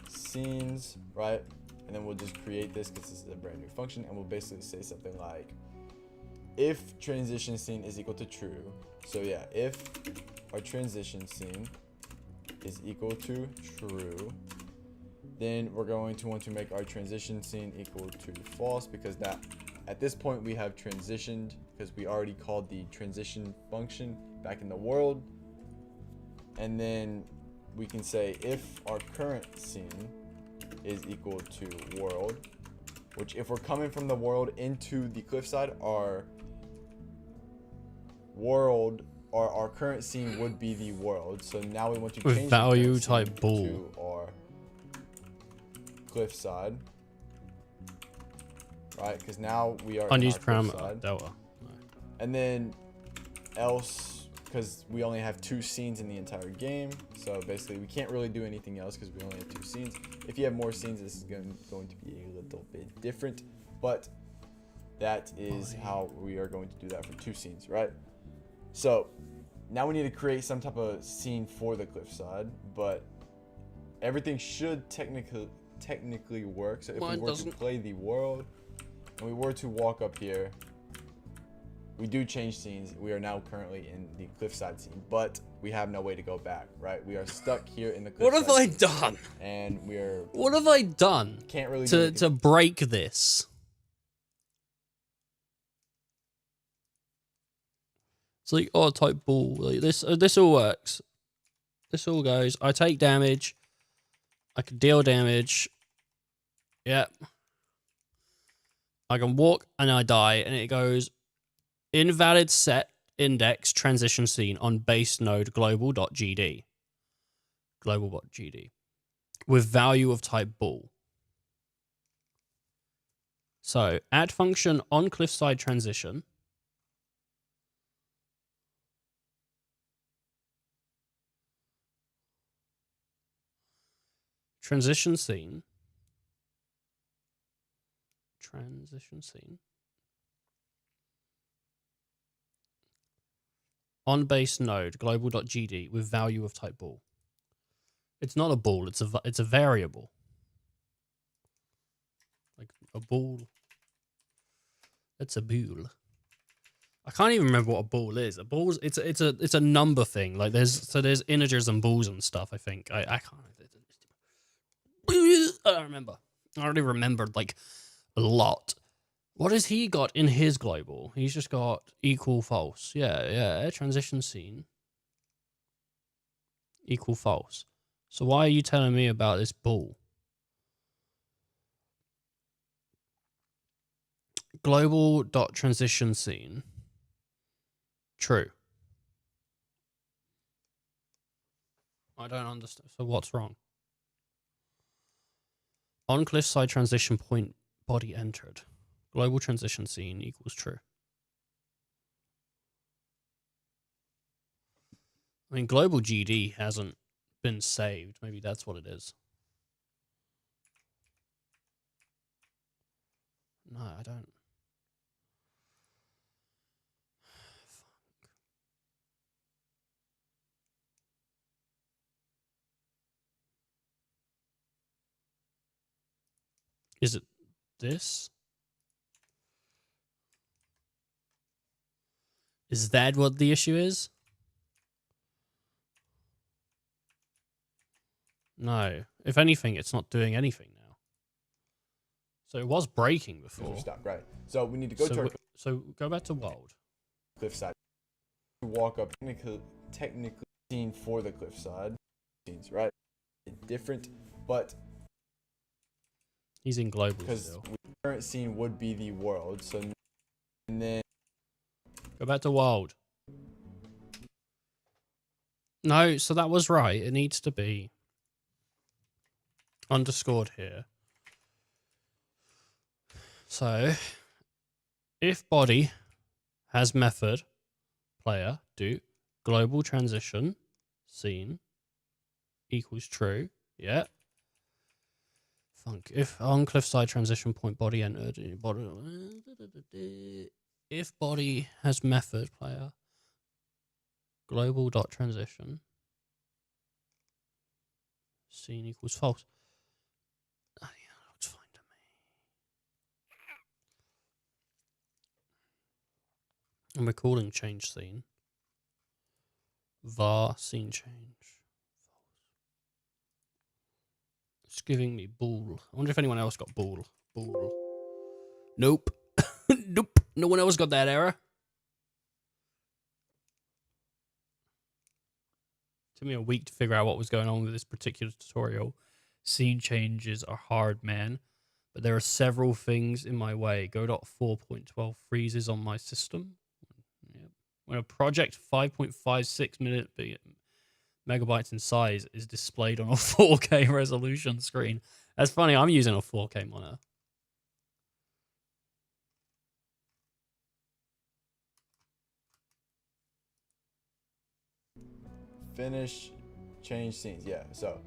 scenes, right? And then we'll just create this because this is a brand new function, and we'll basically say something like if transition scene is equal to true. So yeah, if our transition scene is equal to true, then we're going to want to make our transition scene equal to false, because that at this point we have transitioned because we already called the transition function back in the world. And then we can say if our current scene is equal to world, which if we're coming from the world into the cliffside, our world or our current scene would be the world. So now we want to With change value the current type scene bool to our cliffside, right? Because now we are unused in our parameter cliffside. delta. No. And then else, because we only have 2 scenes in the entire game, so basically we can't really do anything else because we only have 2 scenes. If you have more scenes, this is going to be a little bit different, but that is how we are going to do that for 2 scenes, right? So now we need to create some type of scene for the cliffside, but everything should technically work. So if we were to play the world and we were to walk up here, we do change scenes. We are now currently in the cliffside scene, but we have no way to go back, right? We are stuck here in the cliffside. What have I done? And we're What have I done can't really do to break this? It's like, oh, type ball. Like this all works. This all goes. I take damage. I can deal damage. Yep. I can walk and I die, and it goes invalid set index transition scene on base node global.gd. Global.gd. With value of type ball. So add function on cliffside transition. Transition scene. transition scene. On base node global.gd with value of type bool. It's not a bool. It's a variable. Like a bool. It's a bool. I can't even remember what a bool is. A bool, it's a number thing. Like there's integers and bools and stuff. I think I can't. I don't remember. I already remembered like a lot. What has he got in his global? He's just got equal false. Yeah. Transition scene. Equal false. So why are you telling me about this bool? Global.transition scene. True. I don't understand. So what's wrong? On cliffside transition point body entered. Global transition scene equals true. I mean, global GD hasn't been saved. Maybe that's what it is. No, I don't. Is it this? Is that what the issue is? No. If anything, it's not doing anything now. So it was breaking before. Stop, right. So we need to go to our So go back to world. cliffside. Walk up technically scene for the cliffside scenes, right? Different, but He's in global because still. the current scene would be the world. So and then Go back to world. No, so that was right. It needs to be underscored here. So if body has method player do global transition scene equals true. Yeah. Funk. If on cliffside transition point body entered body, if body has method player global dot transition scene equals false. Oh, yeah, that looks fine to me. And we're calling change scene var scene change. It's giving me bool. I wonder if anyone else got bool. Bool. Nope. Nope. No one else got that error. Took me a week to figure out what was going on with this particular tutorial. Scene changes are hard, man. But there are several things in my way. Godot 4.12 freezes on my system. Yep. When a project 5.56 megabytes in size is displayed on a 4K resolution screen. That's funny, I'm using a 4K monitor. finish, change scenes. Yeah, so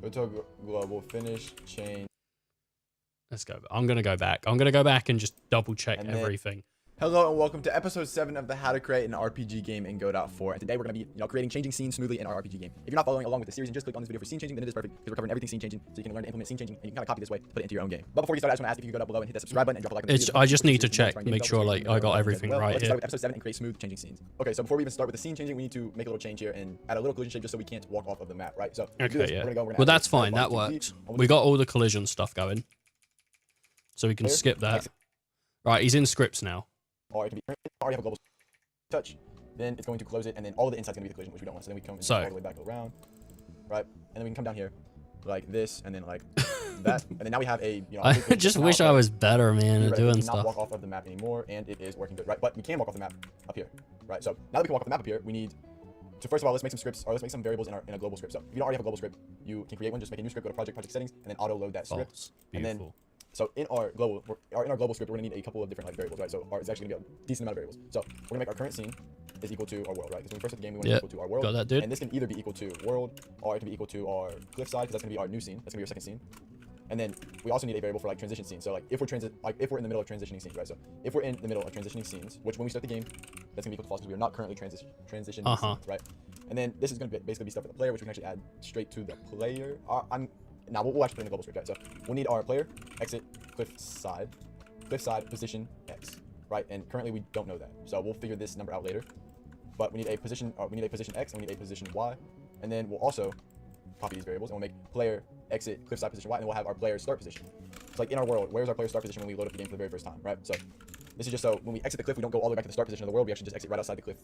go to global, finish, change. Let's go. I'm going to go back. I'm going to go back and just double check And then- everything. Hello and welcome to episode 7 of the How to Create an RPG Game in Godot 4. And today we're going to be, creating changing scenes smoothly in our RPG game. If you're not following along with the series and just clicked on this video for scene changing, then it is perfect because we're covering everything scene changing, so you can learn to implement scene changing and you can kind of copy this way, put it into your own game. But before you start, I just want to ask if you could go down below and hit that subscribe button and drop a like on the It's, video. I just need to If you check, want to make sure like I got everything right Let's here. start with episode 7 and create smooth changing scenes. Okay, so before we even start with the scene changing, we need to make a little change here and add a little collision shape just so we can't walk off of the map, right? So to do this, Okay, yeah. we're gonna Well, add that's a fine. one, That two, works. and we'll We just got all the collision stuff going. So we can Clear. skip that. Exit. Right, he's in scripts now. or it can be already have a global touch. Then it's going to close it, and then all of the inside's going to be the collision, which we don't want. So then we come all the way back around, right? And then we can come down here like this, and then like that, and then now we have a I just wish I was better, man, at doing we cannot stuff. walk off of the map anymore, and it is working good, right? But we can walk off the map up here, right? So now that we can walk off the map up here, we need to first of all let's make some scripts, or let's make some variables in a global script. So if you don't already have a global script, you can create one. Just make a new script, go to project settings, and then auto load that script. False. And then Beautiful. so in our global script, we're gonna need a couple of different like variables, right? So it's actually gonna be a decent amount of variables. So we're gonna make our current scene is equal to our world, right? Because when we first hit the game, we want to Yep. equal to our world. Got that, dude. And this can either be equal to world, or it can be equal to our cliffside, because that's gonna be our new scene. That's gonna be our second scene. And then we also need a variable for like transition scenes. So like if we're in the middle of transitioning scenes, right? So if we're in the middle of transitioning scenes, which when we start the game, that's gonna be equal to false because we are not currently transitioning scenes, right? And then this is gonna basically be stuff for the player, which we can actually add straight to the player. Now we'll actually put in the global script, right? So we'll need our player exit cliff side position X, right? And currently we don't know that, so we'll figure this number out later. But we need a position X and we need a position Y, and then we'll also copy these variables and we'll make player exit cliffside position Y, and then we'll have our player start position. So like in our world, where's our player start position when we load up the game for the very first time, right? So this is just so when we exit the cliff, we don't go all the way back to the start position of the world. We actually just exit right outside the cliff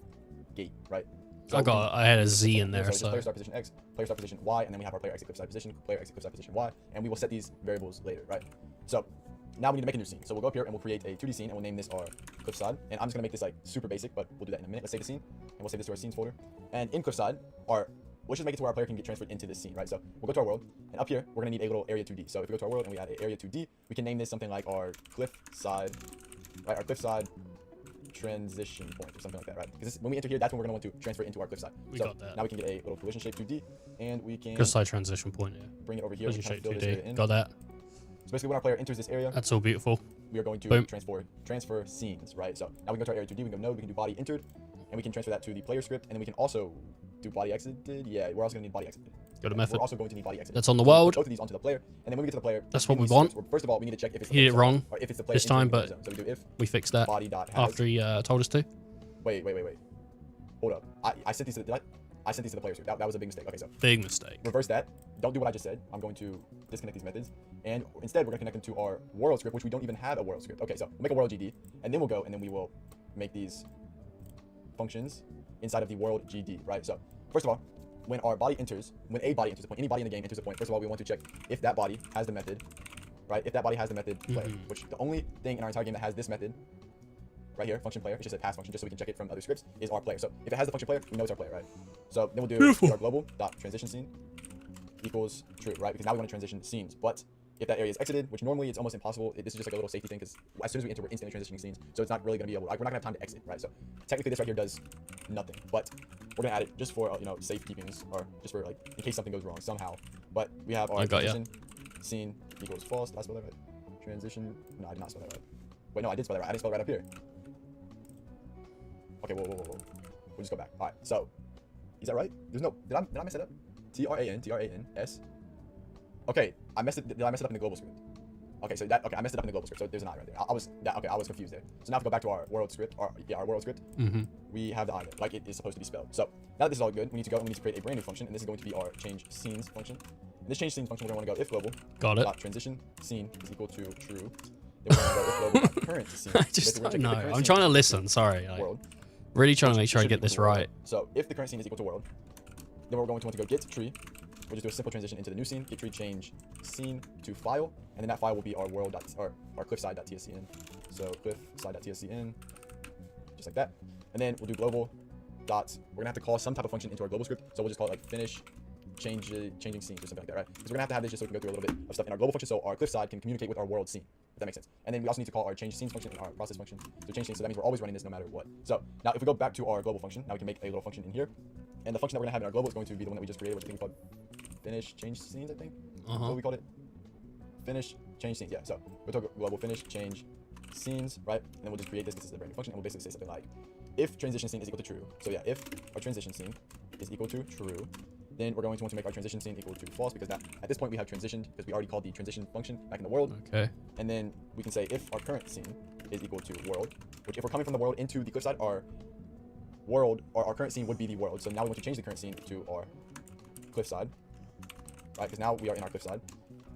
gate, right? So I had a Z in there, so so player start position X, player start position Y, and then we have our player exit cliffside position, player exit cliffside position Y, and we will set these variables later, right? So now we need to make a new scene. So we'll go up here and we'll create a 2D scene and we'll name this our cliffside. And I'm just gonna make this like super basic, but we'll do that in a minute. Let's save the scene and we'll save this to our scenes folder. And in cliffside, let's just make it to where our player can get transferred into this scene, right? So we'll go to our world, and up here we're gonna need a little area 2D. So if we go to our world and we add an area 2D, we can name this something like our cliffside, right? Our cliffside transition point or something like that, right? Because when we enter here, that's when we're gonna want to transfer into our cliffside. We so got that. now we can get a little collision shape 2D, and we can Just like transition point, yeah. bring it over here. Collision and kind shape of fill this area 2D. in. Got that. So basically, when our player enters this area, That's all beautiful. we are going to Boom. transfer scenes, right? So now we can go to our area 2D, we can go node, we can do body entered, and we can transfer that to the player script, and then we can also do body exited. Yeah, we're also gonna need body exited. Go to And method. We're also going to need body exited. That's on the So we put world. both of these onto the player, and then when we get to the player, That's what we these want. scripts, first of all, we need to check if it's the He did player it wrong or if it's the player this time, entering the but zone. So we do if we fixed that body dot has. after he told us to. Wait. Hold up. I sent these to I sent these to the player script. That was a big mistake. Okay, so Big mistake. reverse that. Don't do what I just said. I'm going to disconnect these methods, and instead we're going to connect them to our world script, which we don't even have a world script. Okay, so we'll make a world GD, and then we'll go and then we will make these functions inside of the world GD, right? So first of all, when a body enters a point, any body in the game enters a point, first of all, we want to check if that body has the method, right? If that body has the method player, which the only thing in our entire game that has this method right here, function player, it's just a pass function, just so we can check it from other scripts, is our player. So if it has the function player, we know it's our player, right? So then we'll do Beautiful. our global dot transition scene equals true, right? Because now we want to transition scenes. But if that area is exited, which normally it's almost impossible, this is just like a little safety thing, because as soon as we enter, we're instantly transitioning scenes. So it's not really going to be able, like, we're not going to have time to exit, right? So technically this right here does nothing, but we're going to add it just for, you know, safekeepings, or just for, like, in case something goes wrong somehow. But we have our I got ya. transition scene equals false. Did I spell that right? Transition, no, I did not spell that right. Wait, no, I did spell that right. I didn't spell it right up here. Okay, whoa. We'll just go back. All right, so is that right? There's no. Did I mess it up? Trans. Okay, I messed it. Did I mess it up in the global script? Okay, so I messed it up in the global script. So there's an I right there. I was confused there. So now if we go back to our world script, our world script, we have the I there, like it is supposed to be spelled. So now that this is all good, we need to go and we need to create a brand new function, and this is going to be our change scenes function. In this change scenes function, we're going to want to go if global Got it. dot transition scene is equal to true. Then we're going to go if global dot current scene. I So just basically we're don't know. gonna check if the current I'm scene trying to is listen. Sorry. Like, world. really trying to make sure I Should get be this equal to world. right. So if the current scene is equal to world, then we're going to want to go get tree. We'll just do a simple transition into the new scene. Get tree change scene to file, and then that file will be our world or our cliffside.tscn. So cliffside.tscn, just like that. And then we'll do global dot. We're gonna have to call some type of function into our global script. So we'll just call it like finish changing scenes or something like that, right? Because we're gonna have to have this just so we can go through a little bit of stuff in our global function, so our cliffside can communicate with our world scene, if that makes sense. And then we also need to call our change scenes function and our process function to change scenes. So that means we're always running this no matter what. So now if we go back to our global function, now we can make a little function in here, and the function that we're gonna have in our global is going to be the one that we just created, which I think we called finish change scenes. I think. What we called it? Finish change scenes. Yeah. So we'll talk global finish change scenes, right? And then we'll just create this. This is the brand new function, and we'll basically say something like if transition scene is equal to true. So yeah, if our transition scene is equal to true, then we're going to want to make our transition scene equal to false, because that at this point we have transitioned, because we already called the transition function back in the world. Okay. And then we can say if our current scene is equal to world, which if we're coming from the world into the cliffside, our world or our current scene would be the world. So now we want to change the current scene to our cliffside, right? Because now we are in our cliffside.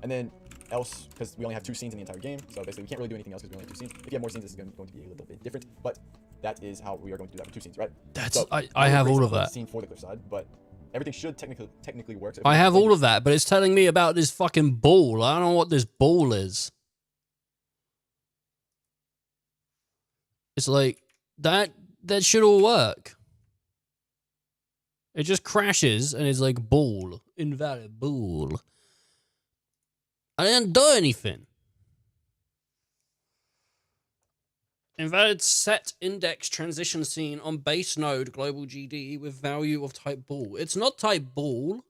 And then else, because we only have 2 scenes in the entire game, so basically we can't really do anything else because we only have 2 scenes. If you have more scenes, this is going to be a little bit different, but that is how we are going to do that with 2 scenes, right? That's So, I now we have create all of a that. scene for the cliffside, but everything should technically work. So if I we have play- all of that, but it's telling me about this fucking ball. I don't know what this ball is. It's like that should all work. It just crashes and it's like ball, invalid ball. I didn't do anything. Invalid set index transition scene on base node global GD with value of type ball. It's not type ball.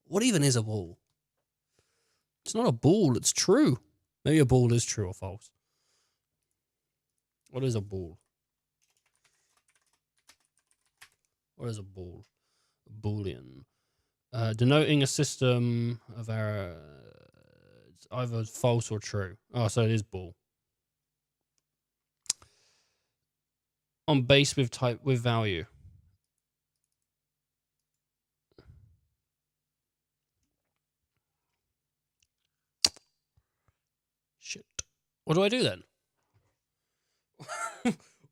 What even is a ball? It's not a ball, it's true. Maybe a ball is true or false. What is a ball? What is a ball? A Boolean. Denoting a system of error. It's either false or true. Oh, so it is ball. On base with type with value. Shit. What do I do then?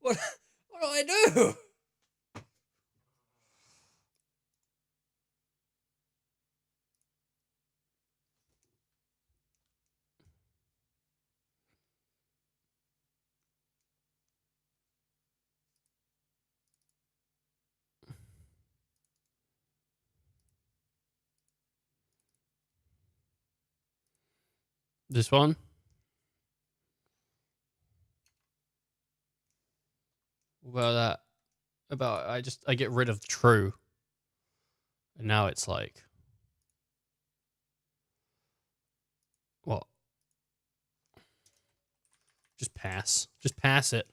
what do I do? This one? What about that? I get rid of true. And now it's like what? Just pass. Just pass it.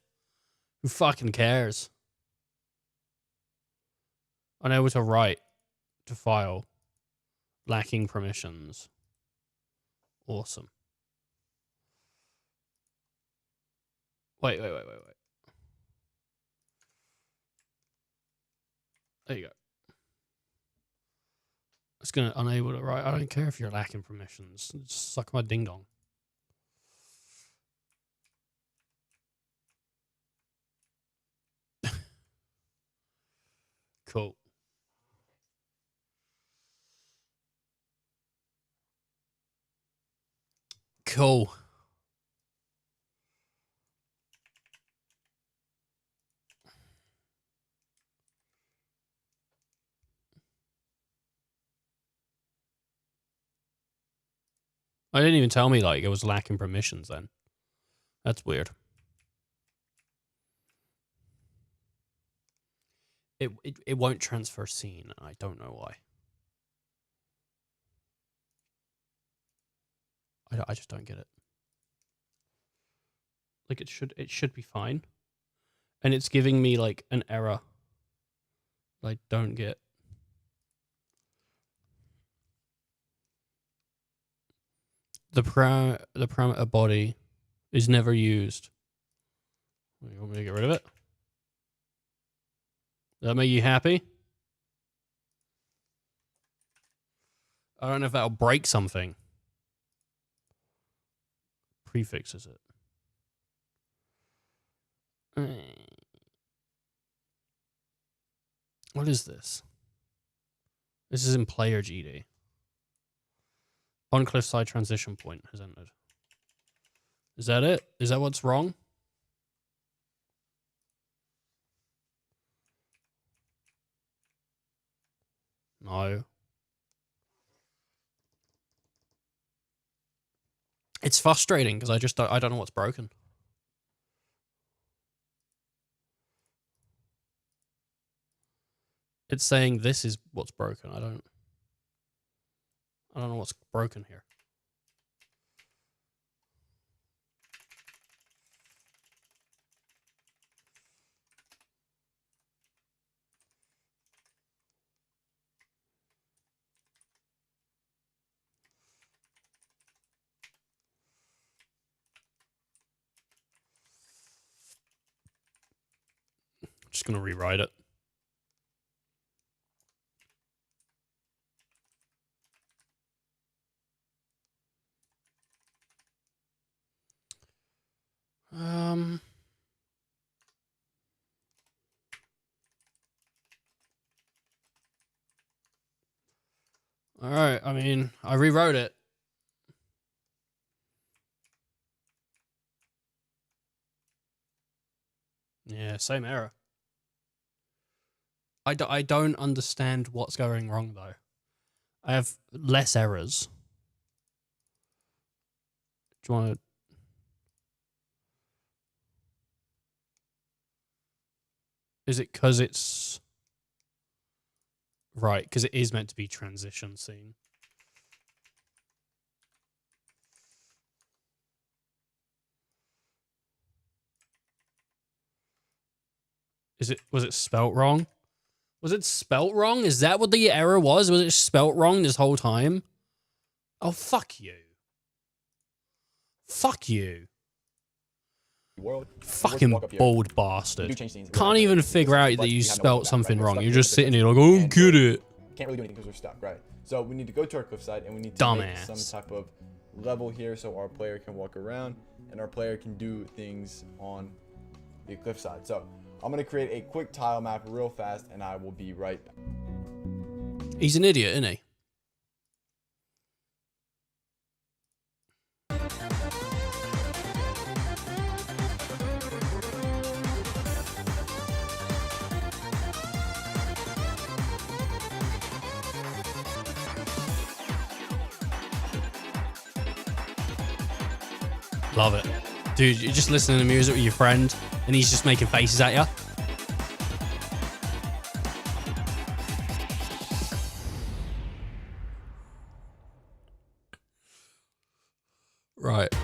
Who fucking cares? Unable to write to file. Lacking permissions. Awesome. Wait. There you go. It's gonna unable to write. I don't care if you're lacking permissions. Just suck my ding dong. Cool. Cool. I didn't even tell me like it was lacking permissions then. That's weird. It won't transfer scene. I don't know why. I just don't get it. Like it should be fine. And it's giving me like an error. I don't get. The parameter body is never used. You want me to get rid of it? Does that make you happy? I don't know if that'll break something. Prefix is it? What is this? This is in player GD. On cliffside transition point has entered. Is that it? Is that what's wrong? No. It's frustrating because I don't know what's broken. It's saying this is what's broken. I don't know what's broken here. I'm just gonna rewrite it. All right. I mean, I rewrote it. Yeah, same error. I don't understand what's going wrong, though. I have less errors. Do you want to... Is it because it's... Right, because it is meant to be transition scene. Was it spelt wrong? Was it spelt wrong? Is that what the error was? Was it spelt wrong this whole time? Oh, fuck you. Fuck you. World. Fucking Walk up here. bald We do bastard. change things. Can't even figure out that you We have no spelt back, something right? We're wrong. stuck You're here just with sitting the here like, oh, and get it. Can't really do anything because we're stuck, right? So we need to go to our cliffside and we need to make some Dumbass. type of level here so our player can walk around and our player can do things on the cliffside. So I'm gonna create a quick tile map real fast and I will be right back. He's an idiot, isn't he? Love it. Dude, you're just listening to music with your friend and he's just making faces at you. Right.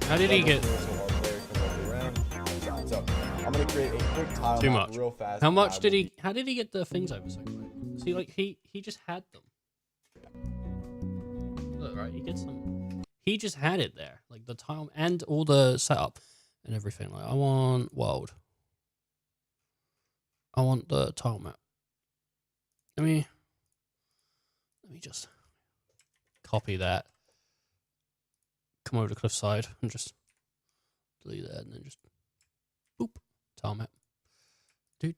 How did he get So our player can walk around. So I'm gonna create a quick tile too map much? real fast. How and much I did will he? How did he get the things over so quick? See, like he just had them. Look, right, he gets them. He just had it there, like the tile and all the setup and everything. Like I want world. I want the tile map. Let me just copy that. Come over to cliffside and just delete that and then just boop tile map. Just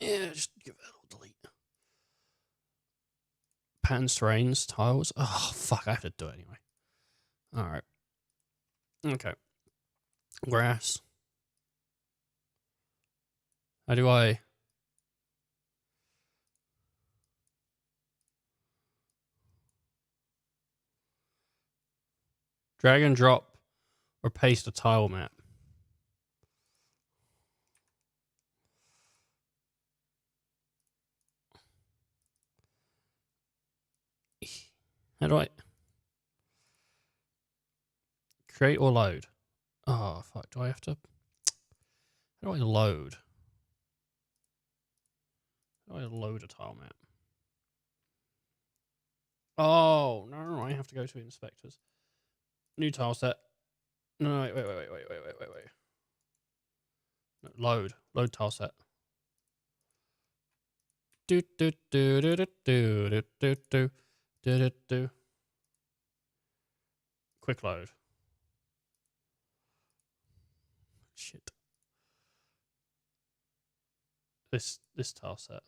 just give it a little delete. Patterns, terrains, tiles. Oh fuck, I have to do it anyway. Alright. Okay. Grass. How do I drag and drop or paste a tile map? How do I create or load? Oh fuck, do I have to? How do I load? How do I load a tile map? Oh no, I have to go to inspectors. New tile set. No, wait. No, load tile set. Do. Quick load. Shit. This tile set.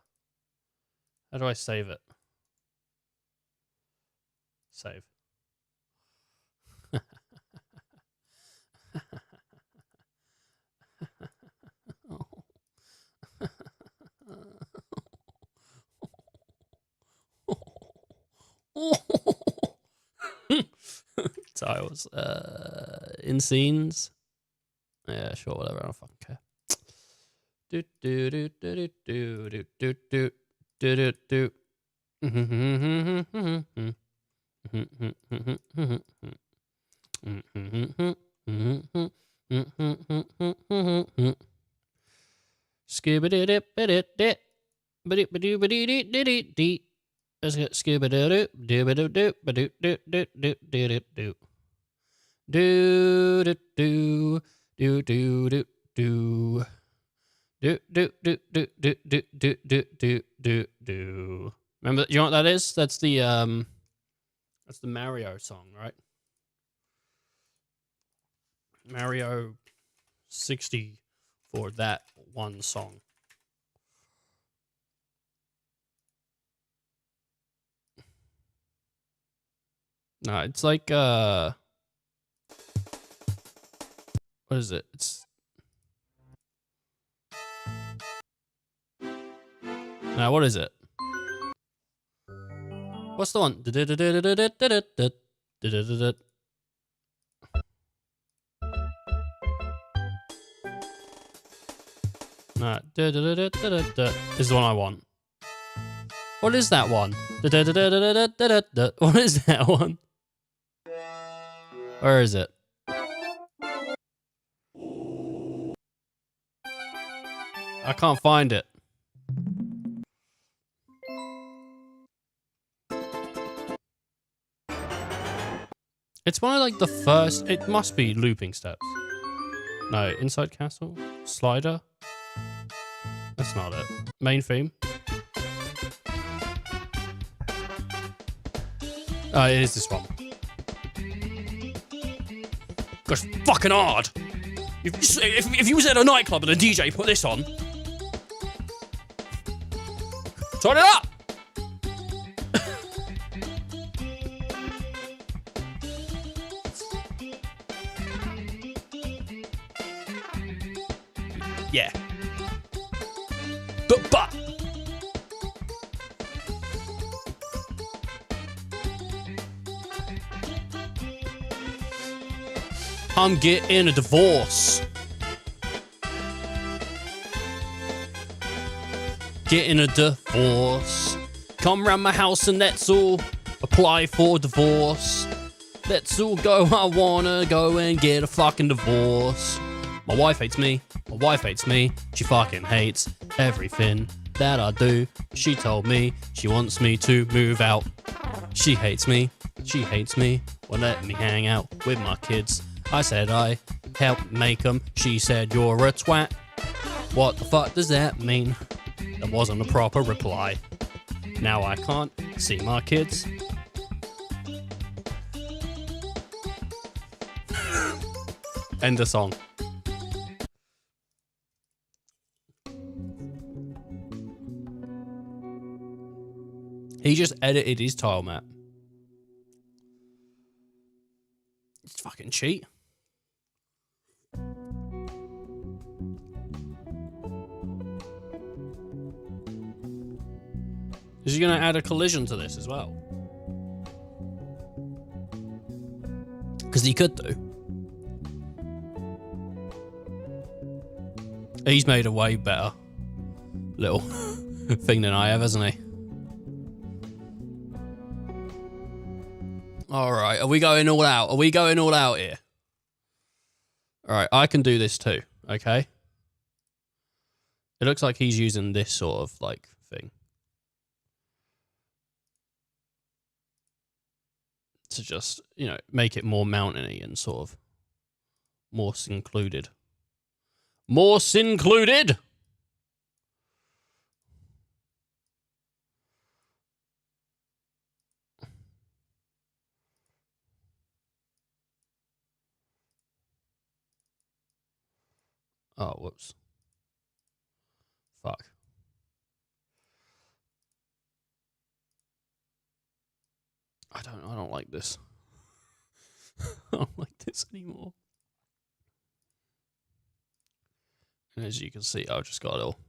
How do I save it? Save. Tiles. In scenes. Yeah, sure, whatever. I don't fucking care. Skibba-dip-a-dip-dip. Ba-dip-ba-doo-ba-dee-dee-dee-dee. Let's get skibba-doo-doo. Do-ba-doo-doo. Do-do-do. Do-do-do-do-do. Do. Remember, you know what that is? That's the Mario song, right? Mario 60 for that one song. No, it's like What is it? It's... Now, what is it? What's the one? Nah. This is the one I want. What is that one? What is that one? Where is it? I can't find it. It's one of like the first. It must be looping steps. No, inside castle, slider. That's not it. Main theme. Oh, it is this one. Gosh, fucking hard. If you was at a nightclub and a DJ put this on, turn it up. Yeah. But. I'm getting a divorce. Getting a divorce. Come round my house and let's all apply for divorce. Let's all go. I wanna go and get a fucking divorce. My wife hates me. My wife hates me. She fucking hates everything that I do. She told me she wants me to move out. She hates me. She hates me. Won't let me hang out with my kids. I said I helped make them. She said you're a twat. What the fuck does that mean? That wasn't a proper reply. Now I can't see my kids. End the song. He just edited his tile map. It's fucking cheat. Is he going to add a collision to this as well? Because he could do. He's made a way better little thing than I have, hasn't he? Alright, are we going all out? Are we going all out here? Alright, I can do this too, okay? It looks like he's using this sort of, like, thing. To just, you know, make it more mountainy and sort of more secluded. More secluded! Oh, whoops. Fuck. I don't like this. I don't like this anymore. And as you can see, I've just got a little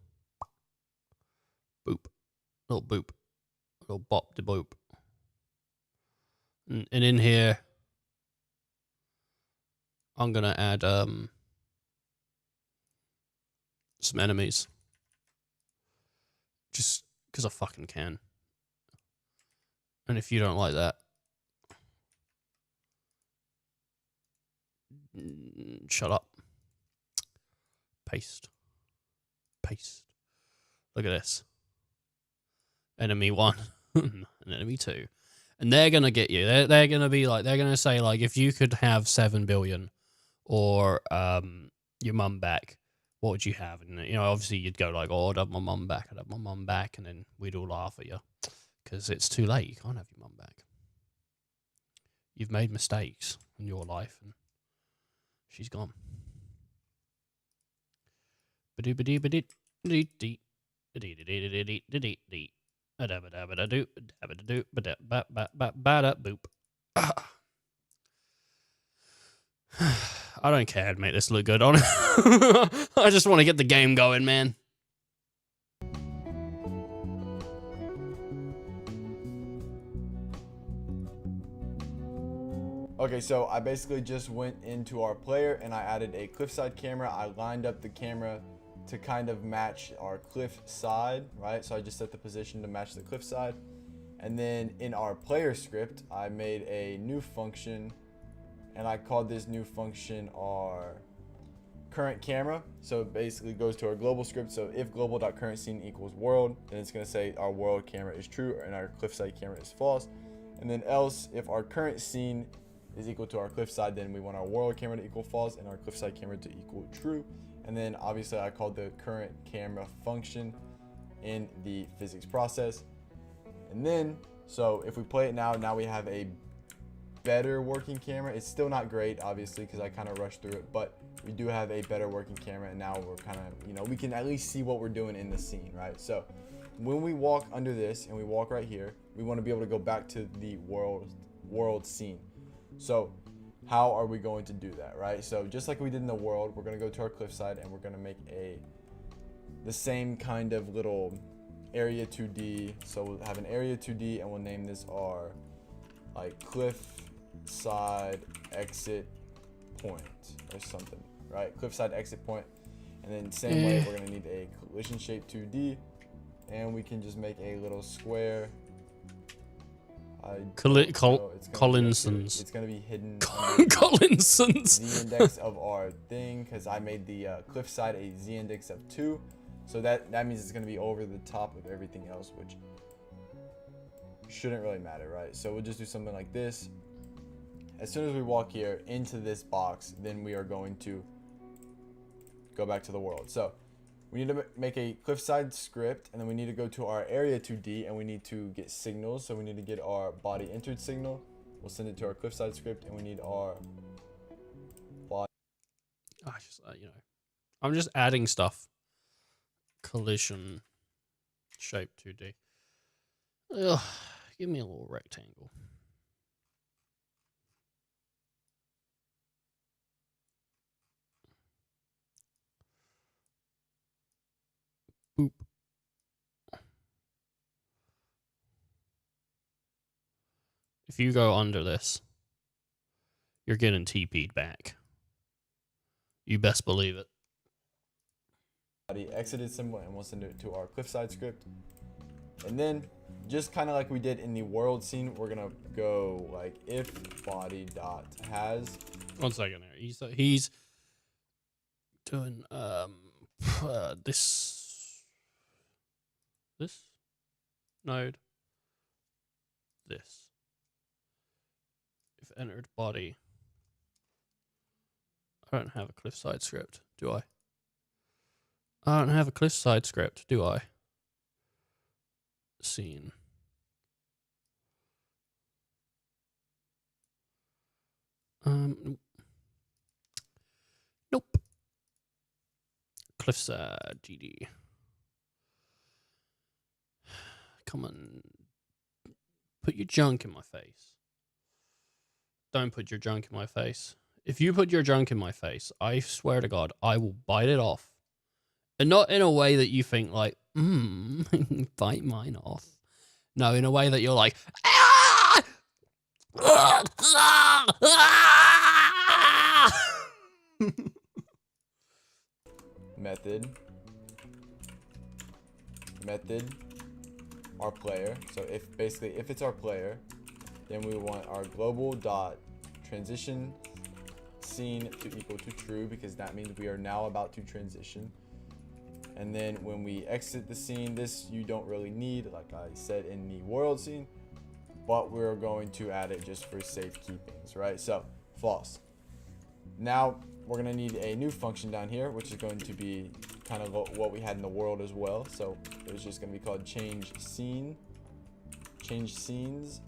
boop. Little boop. Little bop de boop. And in here, I'm gonna add some enemies. Just because I fucking can. And if you don't like that, shut up. Paste. Paste. Look at this. Enemy 1 and enemy 2. And they're going to get you. They're going to be like, they're going to say like, if you could have 7 billion or your mum back, what would you have? And, you know, obviously you'd go like, oh, I'd have my mum back. I'd have my mum back. And then we'd all laugh at you. Because it's too late. You can't have your mum back. You've made mistakes in your life. And she's gone. I don't care to make this look good on it. I just want to get the game going, man. Okay, so I basically just went into our player and I added a cliffside camera. I lined up the camera to kind of match our cliff side, right? So I just set the position to match the cliff side. And then in our player script, I made a new function and I called this new function our current camera. So it basically goes to our global script. So if global.current scene equals world, then it's gonna say our world camera is true and our cliffside camera is false. And then else, if our current scene is equal to our cliffside, then we want our world camera to equal false and our cliffside camera to equal true. And then obviously I called the current camera function in the physics process. And then, so if we play it now we have a better working camera. It's still not great, obviously, because I kind of rushed through it, but we do have a better working camera, and now we're kind of, you know, we can at least see what we're doing in the scene, right? So when we walk under this and we walk right here, we want to be able to go back to the world scene. So how are we going to do that, right? So just like we did in the world, we're going to go to our cliffside and we're going to make the same kind of little area 2D. So we'll have an area 2D and we'll name this our like cliff side exit point or something, right? Cliffside exit point. And then same way, we're going to need a collision shape 2D and we can just make a little square. Collinsons. It's gonna be hidden. Collinsons. Z index of our thing, because I made the cliffside a Z index of 2, so that means it's gonna be over the top of everything else, which shouldn't really matter, right? So we'll just do something like this. As soon as we walk here into this box, then we are going to go back to the world. So we need to make a cliffside script, and then we need to go to our area 2D and we need to get signals. So we need to get our body entered signal. We'll send it to our cliffside script, and we need our body. You know, I'm just adding stuff. Collision shape 2D. Ugh, give me a little rectangle. Boop. If you go under this, you're getting TP'd back. You best believe it. Body exited symbol, and we'll send it to our cliffside script. And then, just kind of like we did in the world scene, we're gonna go like if body dot has. 1 second here. He's doing this node, this. If entered body, I don't have a cliffside script, do I? I don't have a cliffside script, do I? Scene. Nope. Cliffside GD. Come on. Put your junk in my face. Don't put your junk in my face. If you put your junk in my face, I swear to God, I will bite it off. And not in a way that you think like, bite mine off. No, in a way that you're like, ah! Method, our player. So if it's our player, then we want our global dot transition scene to equal to true, because that means we are now about to transition. And then when we exit the scene, this you don't really need, like I said in the world scene, but we're going to add it just for safekeepings, right? So false. Now we're gonna need a new function down here, which is going to be kind of what we had in the world as well. So it was just gonna be called change scenes,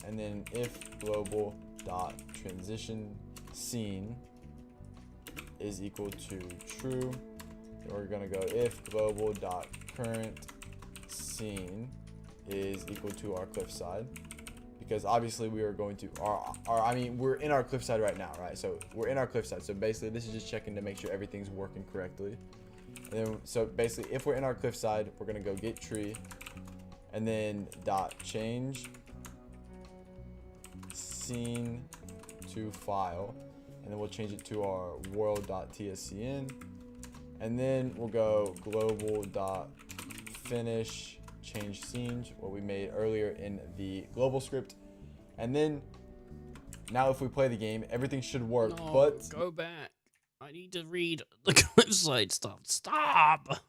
and then if global dot transition scene is equal to true, we're gonna go if global dot current scene is equal to our cliffside, because obviously we are going to I mean, we're in our cliffside right now, right? So we're in our cliffside. So basically this is just checking to make sure everything's working correctly. And then, so basically if we're in our cliffside, we're going to go get tree and then dot change scene to file, and then we'll change it to our world.tscn, and then we'll go global.finish change scenes, what we made earlier in the global script. And then now if we play the game, everything should work. No, but go back. I need to read the cliffside stuff. Stop.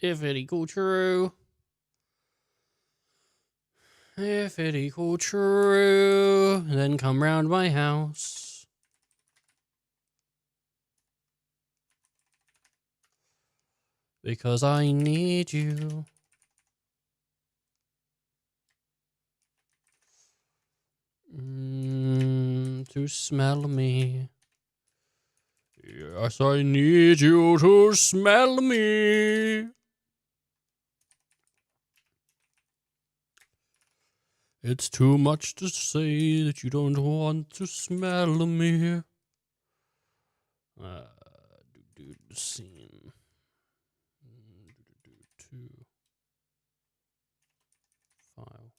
If it equal true. If it equal true, then come round my house. Because I need you. To smell me. Yes, I need you to smell me. It's too much to say that you don't want to smell me. Do the scene. Two. File.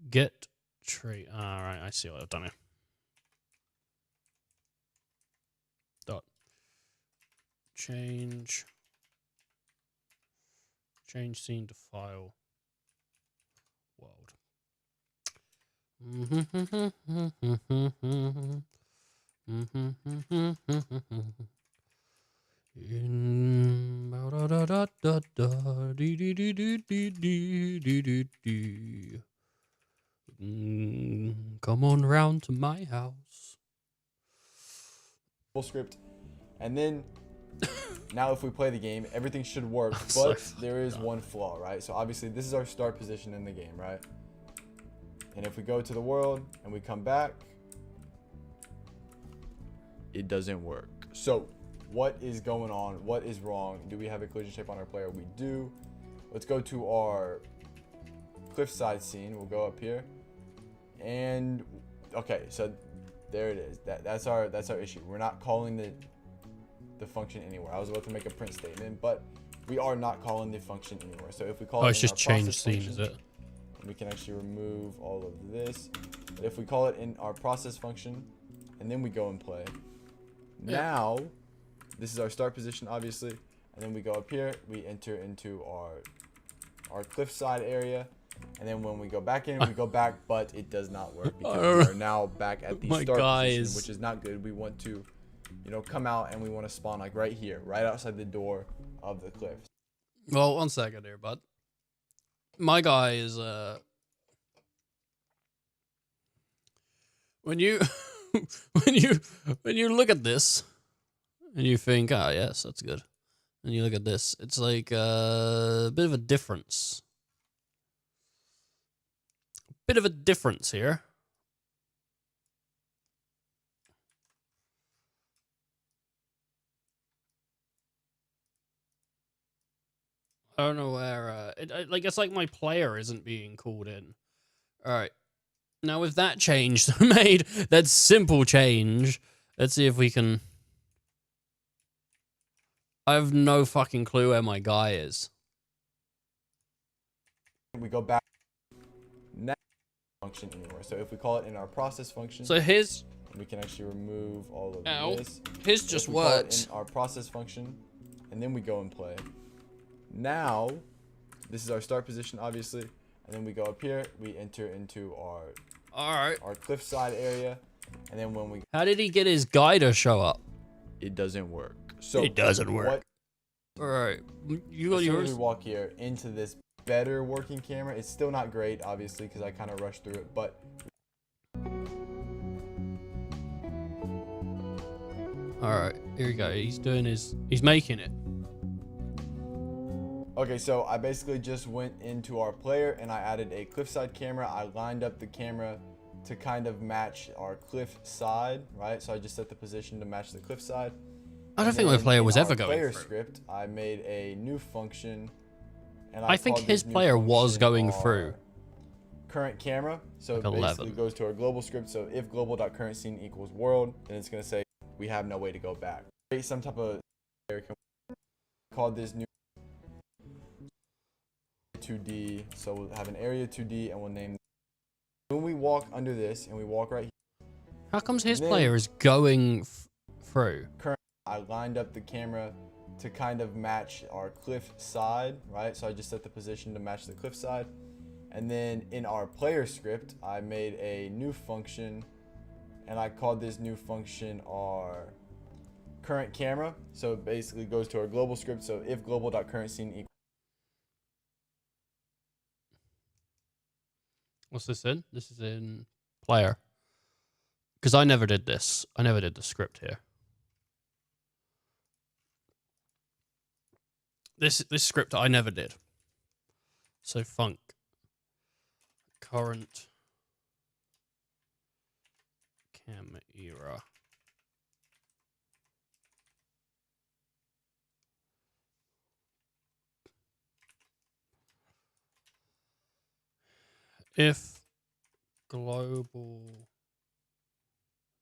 Get tree. Alright, I see what I've done here. Dot. Change scene to file world. In da da da da da dee dee dee dee dee dee dee dee. Come on round to my house. full script, and then now if we play the game, everything should work. So But there is one flaw, right? So obviously this is our start position in the game, right? And if we go to the world and we come back, it doesn't work. So what is going on? What is wrong? Do we have a collision shape on our player? We do. Let's go to our cliffside scene. We'll go up here, and okay, so there it is. That's our issue. We're not calling the function anywhere. I was about to make a print statement, but we are not calling the function anywhere. So if we call it it's in just our change process scene, function, is it? we can actually remove all of this. But if we call it in our process function, and then we go and play, now this is our start position, obviously, and then we go up here, we enter into our cliffside area, and then when we go back in, we go back, but it does not work because we are now back at the My start position, guys. which is not good. We want to, come out, and we want to spawn like right here, right outside the door of the cliff. Well, 1 second here, bud. My guy is when you when you look at this and you think, oh yes, that's good, and you look at this, it's like a bit of a difference. Bit of a difference here. I don't know where. It's like my player isn't being called in. All right. Now with that change made, that simple change. Let's see if we can. I have no fucking clue where my guy is. We go back. Now function anywhere. So if we call it in our process function, So his we can actually remove all of Ow. this. his If just we call it worked. in our process function, and then we go and play. Now, this is our start position, obviously, and then we go up here. We enter into All right. our cliffside area, and then when we How did he get his guy to show up? it doesn't work. So It doesn't work. What, All right. You got as soon as yours. we walk here into this better working camera, it's still not great, obviously, because I kind of rushed through it, but. All right. Here we go. He's doing his. He's making it. Okay, so I basically just went into our player and I added a cliffside camera. I lined up the camera to kind of match our cliff side, right? So I just set the position to match the cliff side. I don't And think my then player in was our ever going player through. script, I made a new function, and I think called his this new player was function going our through. current camera. So Like it basically 11. goes to our global script. So if global.current scene equals world, then it's gonna say we have no way to go back. Create some type of call this new 2D. So we'll have an area 2D and we'll name. When we walk under this and we walk right here, How comes his then- player is going through? I lined up the camera to kind of match our cliff side, right? So I just set the position to match the cliff side. And then in our player script, I made a new function, and I called this new function our current camera. So it basically goes to our global script. So if global.current scene equals. What's this in? This is in player. Because I never did this. I never did the script here. This script I never did. So func current cam era. If global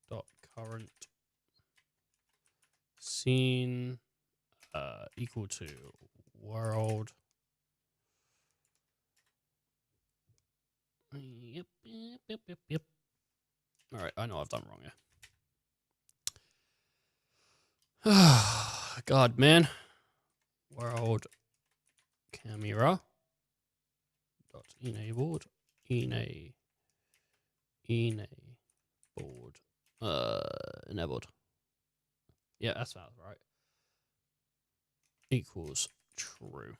dot current scene equal to world. Yep. All right, I know I've done wrong here. God, man. World camera dot enabled enabled. Yeah, that sounds right. Equals true.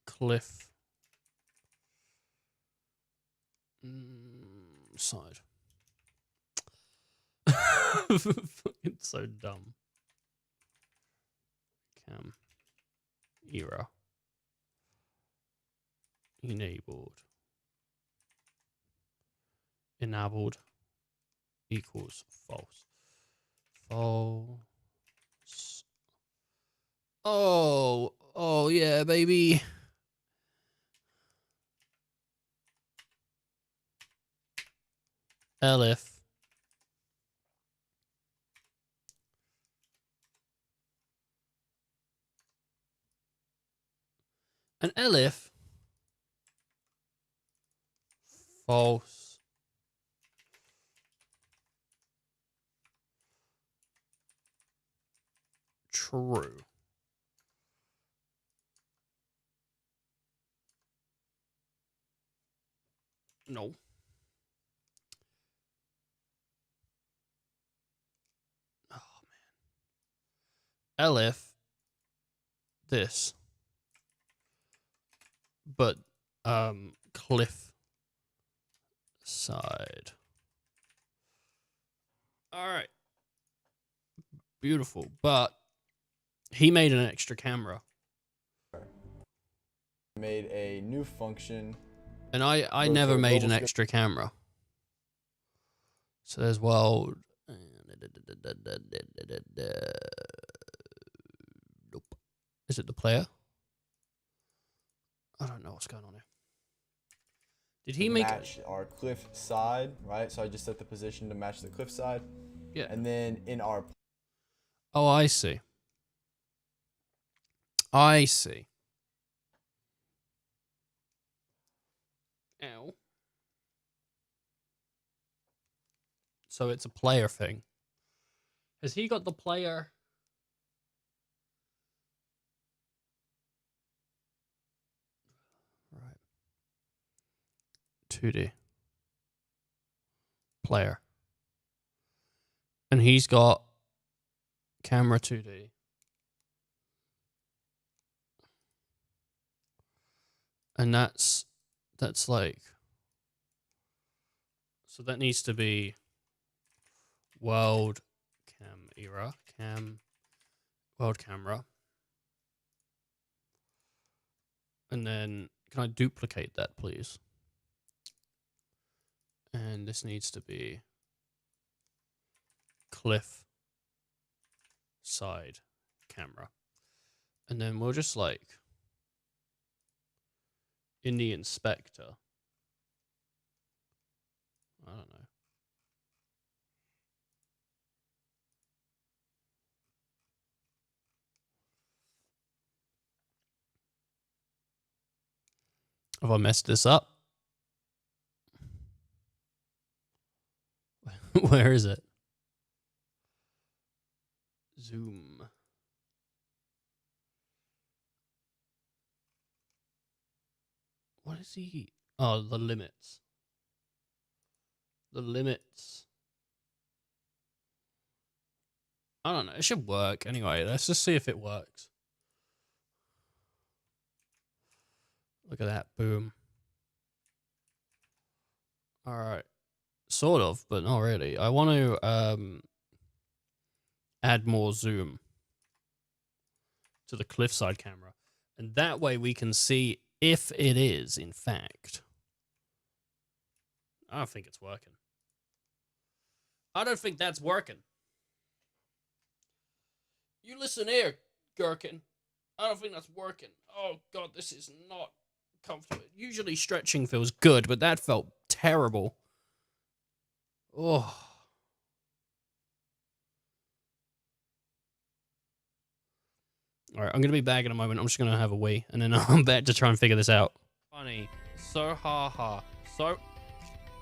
Cliff side. Fucking so dumb. Cam era enabled equals false. False. Oh yeah, baby. Elif. An elif. False. True. No. Oh man. Elif. This. But cliff side. All right. Beautiful. But he made an extra camera. Made a new function. And I Goes never to made global an script. extra camera. So there's world. Nope. Is it the player? I don't know what's going on here. Did he make match our cliff side, right? So I just set the position to match the cliff side. Yeah. And then in our Oh, I see. I see. Ow. So it's a player thing. Has he got the player? Right. 2D. Player. And he's got camera 2D. And that's like, so that needs to be world cam era world camera. And then can I duplicate that, please? And this needs to be cliff side camera. And then we'll just like in the inspector. I don't know. Have I messed this up? Where is it? Zoom. What is he? Oh, the limits. The limits. I don't know. It should work. Anyway, let's just see if it works. Look at that. Boom. Alright. Sort of, but not really. I want to add more zoom to the cliffside camera. And that way we can see if it is, in fact. I don't think it's working. I don't think that's working. You listen here, Gherkin. I don't think that's working. Oh, God, this is not comfortable. Usually stretching feels good, but that felt terrible. Oh. Alright, I'm going to be back in a moment. I'm just going to have a wee, and then I'm back to try and figure this out. Funny. So ha-ha. So...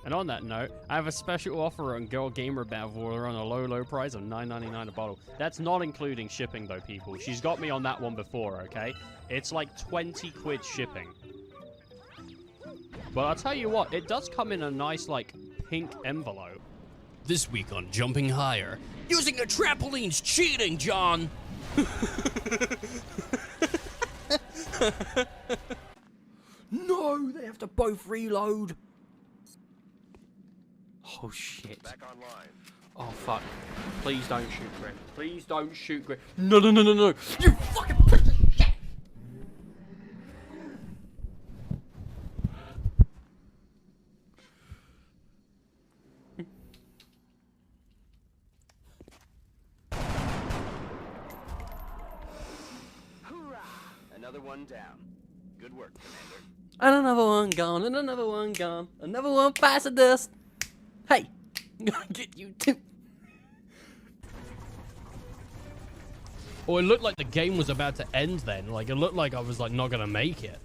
And on that note, I have a special offer on Girl Gamer Battle Order on a low price of $9.99 a bottle. That's not including shipping, though, people. She's got me on that one before, okay? It's like 20 quid shipping. But I'll tell you what, it does come in a nice, like, pink envelope. This week on Jumping Higher, using a trampoline's cheating, John! No, they have to both reload. Oh shit. Back online. Oh fuck. Please don't shoot Griff. Please don't shoot Griff. No. You fucking piece of shit! Hoorah! Another one down. Good work, Commander. And another one gone, and another one gone. Another one past this. Hey, I'm gonna get you too. Oh, it looked like the game was about to end then. Like, it looked like I was, like, not gonna make it.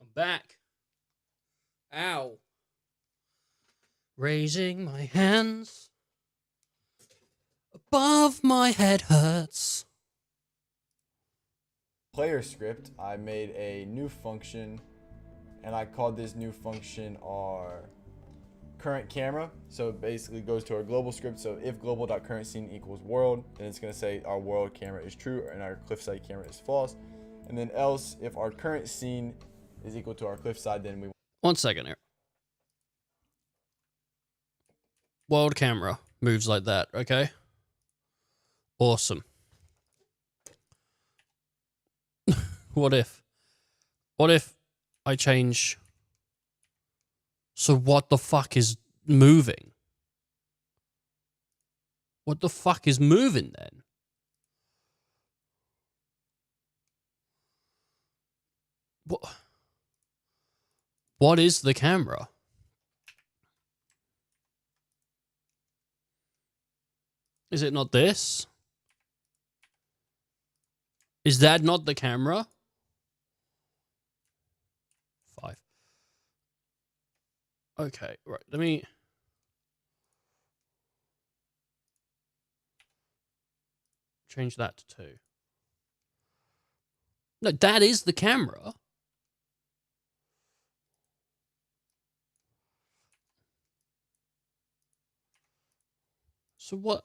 I'm back. Ow. Raising my hands above my head hurts. Player script, I made a new function, and I called this new function our current camera. So it basically goes to our global script. So if global.currentScene equals world, then it's going to say our world camera is true and our cliffside camera is false. And then else, if our current scene is equal to our cliffside, then we... 1 second here. World camera moves like that, okay? Awesome. What if I change... So what the fuck is moving? What the fuck is moving then? What is the camera? Is it not this? Is that not the camera? 5. Okay, right, let me... change that to 2. No, that is the camera. So what?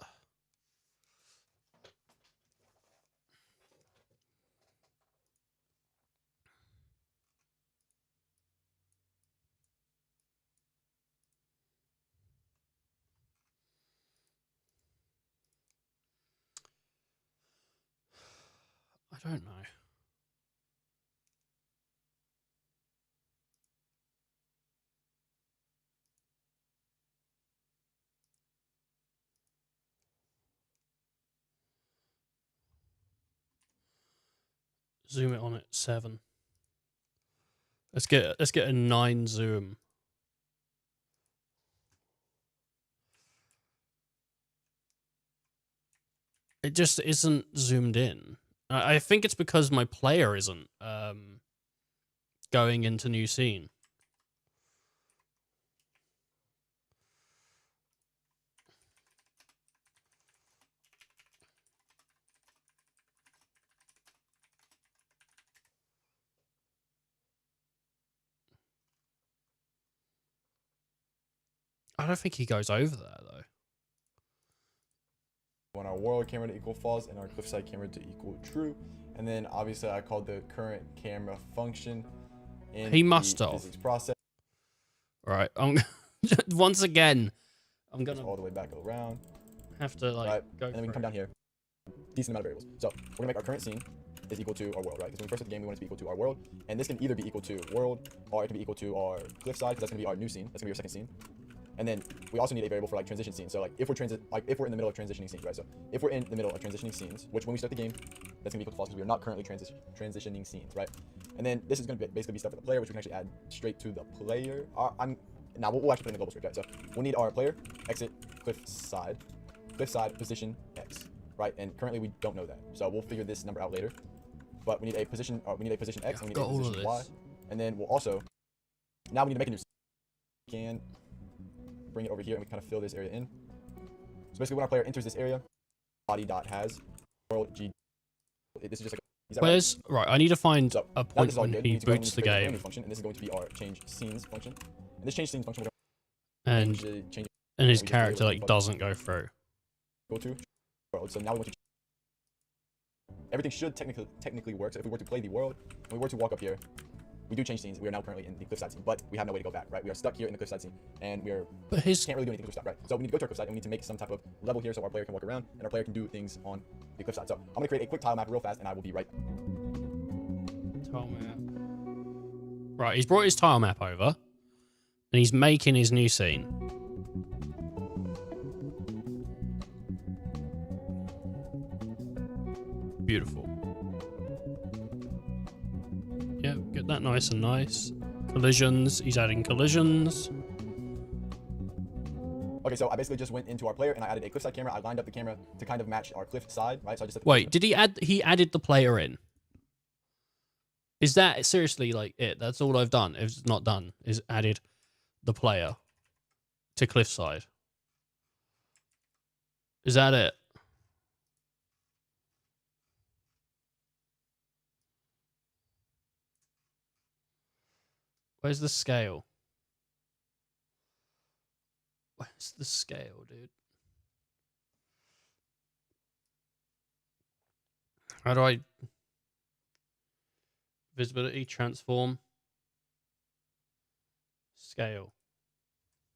I don't know. Zoom it on at 7. Let's get a 9 zoom. It just isn't zoomed in. I think it's because my player isn't going into new scene. I don't think he goes over there though. Want our world camera to equal false and our cliffside camera to equal true. And then obviously I called the current camera function in He must the have. physics process. Right. Once again, I'm Just gonna all the way back around. have to like Right. go. And then we can come down here. Decent amount of variables. So we're gonna make our current scene is equal to our world, right? Because when we first start the game, we want it to be equal to our world. And this can either be equal to world or it can be equal to our cliffside, because that's gonna be our new scene. That's gonna be our second scene. And then we also need a variable for like transition scenes. So like if we're in the middle of transitioning scenes, right? So if we're in the middle of transitioning scenes, which when we start the game, that's gonna be equal to false because we are not currently transitioning scenes, right? And then this is gonna basically be stuff for the player, which we can actually add straight to the player. Now we'll actually put in the global script, right? So we'll need our player exit cliffside position X, right? And currently we don't know that, so we'll figure this number out later. But we need a position, X, and we need a position Y, and then we'll also now we need to make a new. Can bring it over here and we kind of fill this area in. So basically when our player enters this area, body dot has world G. This is just like Where's right? I need to find so a now point this is all when good. We he need to go boots the and we need to create a game, function, and this is going to be our change scenes function. And this change scenes function will and change his we just character do it like with doesn't go through. go to world. So now we want to everything should technically work. So if we were to play the world, when we were to walk up here, we do change scenes. We are now currently in the cliffside scene, but we have no way to go back, right? We are stuck here in the cliffside scene, and we But his can't really do anything to stop, right? So we need to go to our cliffside, and we need to make some type of level here so our player can walk around, and our player can do things on the cliffside. So I'm gonna create a quick tile map real fast, and I will be right. tile map. Right, he's brought his tile map over, and he's making his new scene. Beautiful. Yeah, get that nice and nice. Collisions. He's adding collisions. Okay, so I basically just went into our player, and I added a cliffside camera. I lined up the camera to kind of match our cliff side, right? So I just set the Wait, did he add? He added the player in. Is that seriously like it? That's all I've done. If it's not done, is added the player to cliffside. Is that it? Where's the scale? Where's the scale, dude? How do I... Visibility, transform, scale.